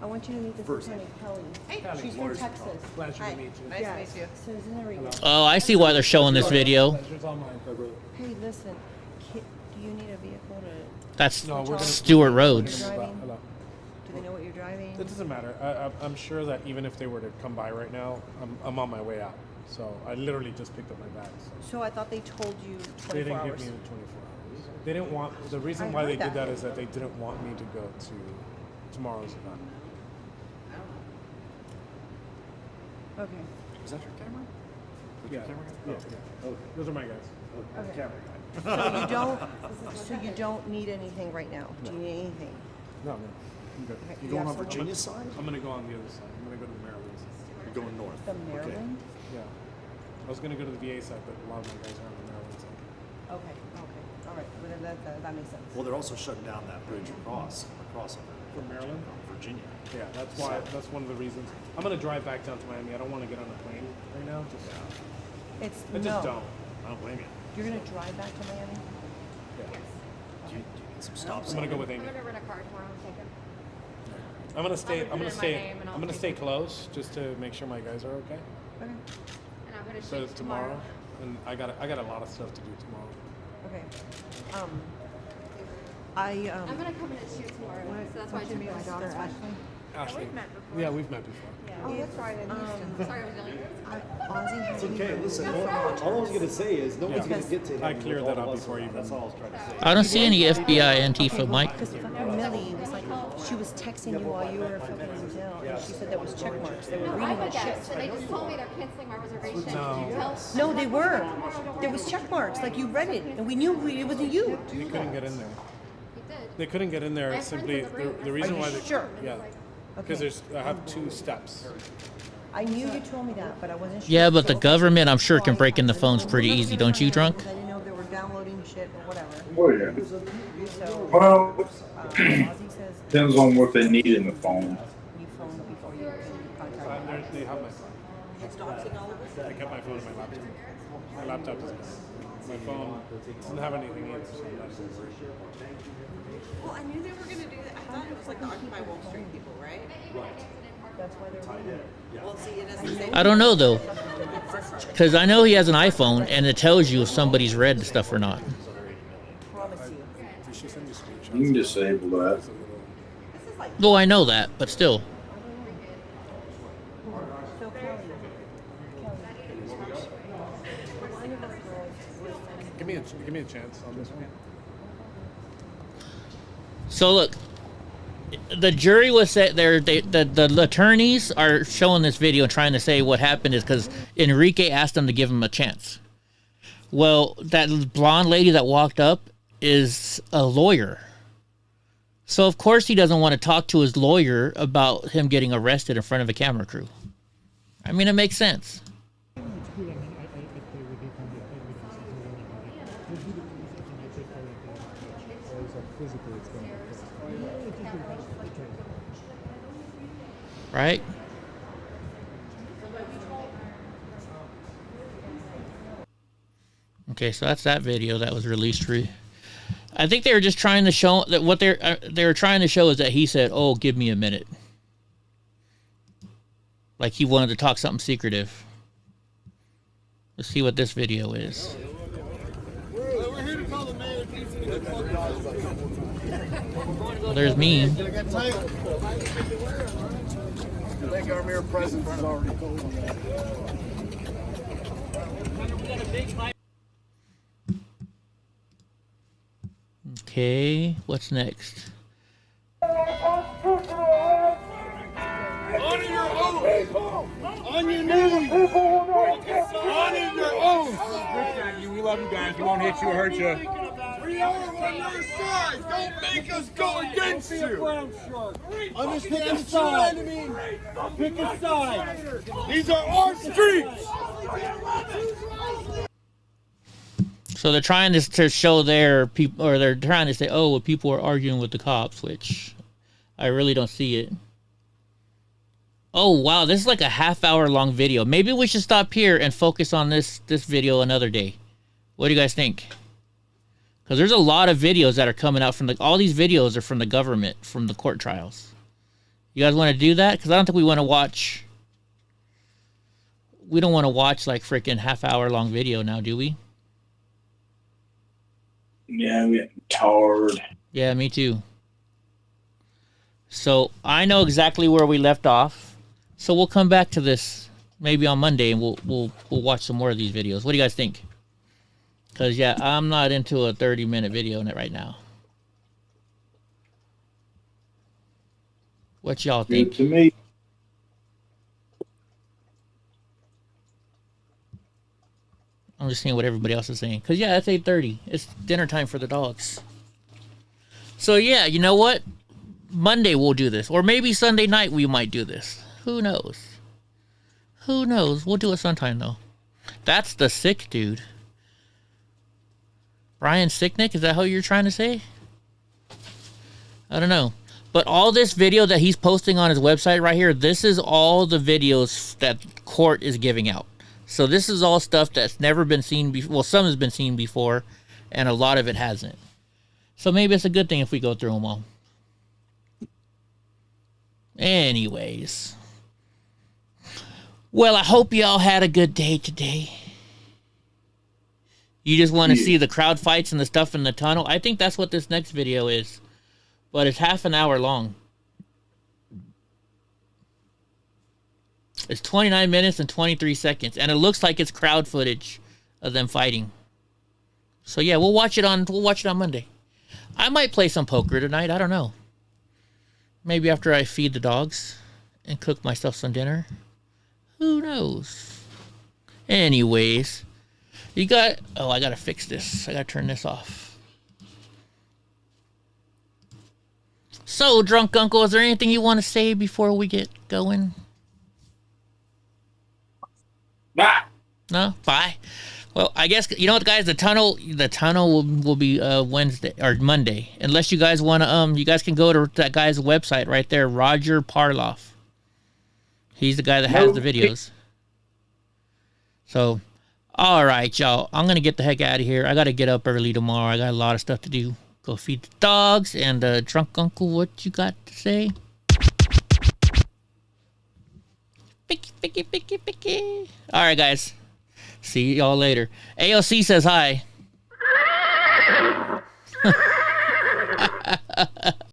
[SPEAKER 18] I want you to meet this attorney, Kelly.
[SPEAKER 19] Hey,
[SPEAKER 18] she's from Texas.
[SPEAKER 19] Pleasure to meet you.
[SPEAKER 18] Nice to meet you. Susan Enrique.
[SPEAKER 2] Oh, I see why they're showing this video.
[SPEAKER 18] Hey, listen. Do you need a vehicle to?
[SPEAKER 2] That's Stewart Rhodes.
[SPEAKER 18] Do they know what you're driving?
[SPEAKER 19] It doesn't matter. I'm sure that even if they were to come by right now, I'm on my way out. So I literally just picked up my bags.
[SPEAKER 18] So I thought they told you 24
[SPEAKER 19] They didn't
[SPEAKER 18] hours.
[SPEAKER 19] give me the 24 hours. They didn't want. The reason why they did that is that they didn't want me to go to tomorrow's event.
[SPEAKER 18] Okay.
[SPEAKER 5] Is that your camera?
[SPEAKER 19] Yeah. Yeah. Okay. Those are my guys.
[SPEAKER 18] Okay.
[SPEAKER 19] Camera guy.
[SPEAKER 18] So you don't need anything right now. Do you need anything?
[SPEAKER 19] No. I'm good.
[SPEAKER 18] Okay,
[SPEAKER 5] You going on Virginia side?
[SPEAKER 19] I'm gonna go on the other side. I'm gonna go to the Maryland side.
[SPEAKER 5] You're going north.
[SPEAKER 18] The Maryland?
[SPEAKER 19] Yeah. I was gonna go to the VA side, but a lot of my guys are on the Maryland side.
[SPEAKER 18] Okay. All right. But that makes sense.
[SPEAKER 5] Well, they're also shutting down that bridge across
[SPEAKER 19] From Maryland?
[SPEAKER 5] Virginia.
[SPEAKER 19] Yeah, that's why. That's one of the reasons. I'm gonna drive back down to Miami. I don't want to get on a plane right now. I just don't.
[SPEAKER 5] I don't blame you.
[SPEAKER 18] You're gonna drive back to Miami?
[SPEAKER 19] Yeah.
[SPEAKER 5] Do you need some stops?
[SPEAKER 19] I'm gonna go with Amy.
[SPEAKER 1] I'm gonna rent a car tomorrow and take it.
[SPEAKER 19] I'm gonna stay.
[SPEAKER 1] I'll put it in my name and I'll
[SPEAKER 19] I'm gonna
[SPEAKER 1] take
[SPEAKER 19] stay
[SPEAKER 1] it.
[SPEAKER 19] close just to make sure my guys are okay.
[SPEAKER 18] Okay.
[SPEAKER 1] And I'm gonna
[SPEAKER 19] So
[SPEAKER 1] shoot
[SPEAKER 19] tomorrow, and I got a lot of stuff to do tomorrow.
[SPEAKER 18] Okay.
[SPEAKER 1] I'm gonna come in and shoot tomorrow, so that's why I took my daughter.
[SPEAKER 18] Ashley?
[SPEAKER 19] Ashley. Yeah, we've met before.
[SPEAKER 18] Oh, that's right.
[SPEAKER 1] Sorry, I was yelling.
[SPEAKER 5] It's okay. Listen, all I was gonna say is nobody's gonna get to him.
[SPEAKER 19] I cleared that up before you.
[SPEAKER 5] That's all I was trying to say.
[SPEAKER 2] I don't see any FBI Antifa, Mike.
[SPEAKER 18] Because fucking Millie was like, she was texting you while you were fucking in jail, and she said that was check marks. They were reading the shit.
[SPEAKER 1] They just told me they're canceling my reservation.
[SPEAKER 19] No.
[SPEAKER 1] Can you tell?
[SPEAKER 18] No, they were. There was check marks, like you read it, and we knew it wasn't you.
[SPEAKER 19] We couldn't get in there.
[SPEAKER 1] You did.
[SPEAKER 19] They couldn't get in there simply the reason
[SPEAKER 18] Are you
[SPEAKER 19] why they
[SPEAKER 18] sure?
[SPEAKER 19] yeah, because I have 2 steps.
[SPEAKER 18] I knew you told me that, but I wasn't sure.
[SPEAKER 2] Yeah, but the government, I'm sure, can break in the phones pretty easy. Don't you, drunk?
[SPEAKER 18] I didn't know they were downloading shit or whatever.
[SPEAKER 3] Oh, yeah.
[SPEAKER 18] So,
[SPEAKER 3] Well,
[SPEAKER 18] Ozzy says
[SPEAKER 3] depends on what they need in the phone.
[SPEAKER 18] you phoned before you contact.
[SPEAKER 19] They have my phone. I kept my phone in my laptop. My laptop is gone. My phone doesn't have anything either. So
[SPEAKER 6] Well, I knew they were going to do that. I thought it was like the Occupy Wall Street people, right?
[SPEAKER 5] Right.
[SPEAKER 18] That's why they're
[SPEAKER 6] Well, see, it doesn't say.
[SPEAKER 2] I don't know though, because I know he has an iPhone and it tells you if somebody's read the stuff or not.
[SPEAKER 3] You can disable that.
[SPEAKER 2] Well, I know that, but still.
[SPEAKER 18] So
[SPEAKER 19] give me a chance on this one.
[SPEAKER 2] So look, the jury was set there. The attorneys are showing this video and trying to say what happened is because Enrique asked them to give him a chance. Well, that blonde lady that walked up is a lawyer. So of course he doesn't want to talk to his lawyer about him getting arrested in front of a camera crew. I mean, it makes sense. Right? Okay, so that's that video that was released. I think they were just trying to show that what they were trying to show is that he said, "Oh, give me a minute," like he wanted to talk something secretive. Let's see what this video is. Well, there's me.
[SPEAKER 5] I think our mere presence is already cold on that.
[SPEAKER 2] Okay, what's next?
[SPEAKER 15] On your oath! On your knees! On your oath!
[SPEAKER 7] We love you guys. We won't hit you or hurt you.
[SPEAKER 15] We are on your side! Don't make us go against you! Understand the side! Pick a side! These are our streets!
[SPEAKER 2] So they're trying to show their people, or they're trying to say, "Oh, well, people are arguing with the cops," which I really don't see it. Oh wow, this is like a half-hour long video. Maybe we should stop here and focus on this video another day. What do you guys think? Because there's a lot of videos that are coming out from all these videos are from the government, from the court trials. You guys want to do that? Because I don't think we want to watch. We don't want to watch like freaking half-hour long video now, do we?
[SPEAKER 3] Yeah, I'm getting tired.
[SPEAKER 2] Yeah, me too. So I know exactly where we left off. So we'll come back to this maybe on Monday, and we'll watch some more of these videos. What do you guys think? Because yeah, I'm not into a 30-minute video in it right now. What y'all think?
[SPEAKER 3] Good to me.
[SPEAKER 2] I'm just seeing what everybody else is saying. Because, yeah, it's 8:30. It's dinner time for the dogs. So, yeah, you know what? Monday we'll do this. Or maybe Sunday night we might do this. Who knows? Who knows? We'll do it sometime, though. That's the sick dude. Brian Sicknick? Is that how you're trying to say? I don't know. But all this video that he's posting on his website right here, this is all the videos that court is giving out. So this is all stuff that's never been seen before. Well, some has been seen before, and a lot of it hasn't. So maybe it's a good thing if we go through them all. Anyways. Well, I hope y'all had a good day today. You just want to see the crowd fights and the stuff in the tunnel? I think that's what this next video is. But it's half an hour long. It's 29 minutes and 23 seconds, and it looks like it's crowd footage of them fighting. So yeah, we'll watch it on Monday. I might play some poker tonight. I don't know. Maybe after I feed the dogs and cook myself some dinner. Who knows? Anyways, I gotta fix this. I gotta turn this off. So, Drunk Uncle, is there anything you want to say before we get going?
[SPEAKER 3] Bye.
[SPEAKER 2] No? Bye. Well, I guess, you know what, guys? The tunnel will be Wednesday or Monday. Unless you guys want to, you guys can go to that guy's website right there, Roger Parloff. He's the guy that has the videos. So, all right, y'all. I'm going to get the heck out of here. I got to get up early tomorrow. I got a lot of stuff to do. Go feed the dogs. And Drunk Uncle, what you got to say? Picky. All right, guys. See y'all later. AOC says hi.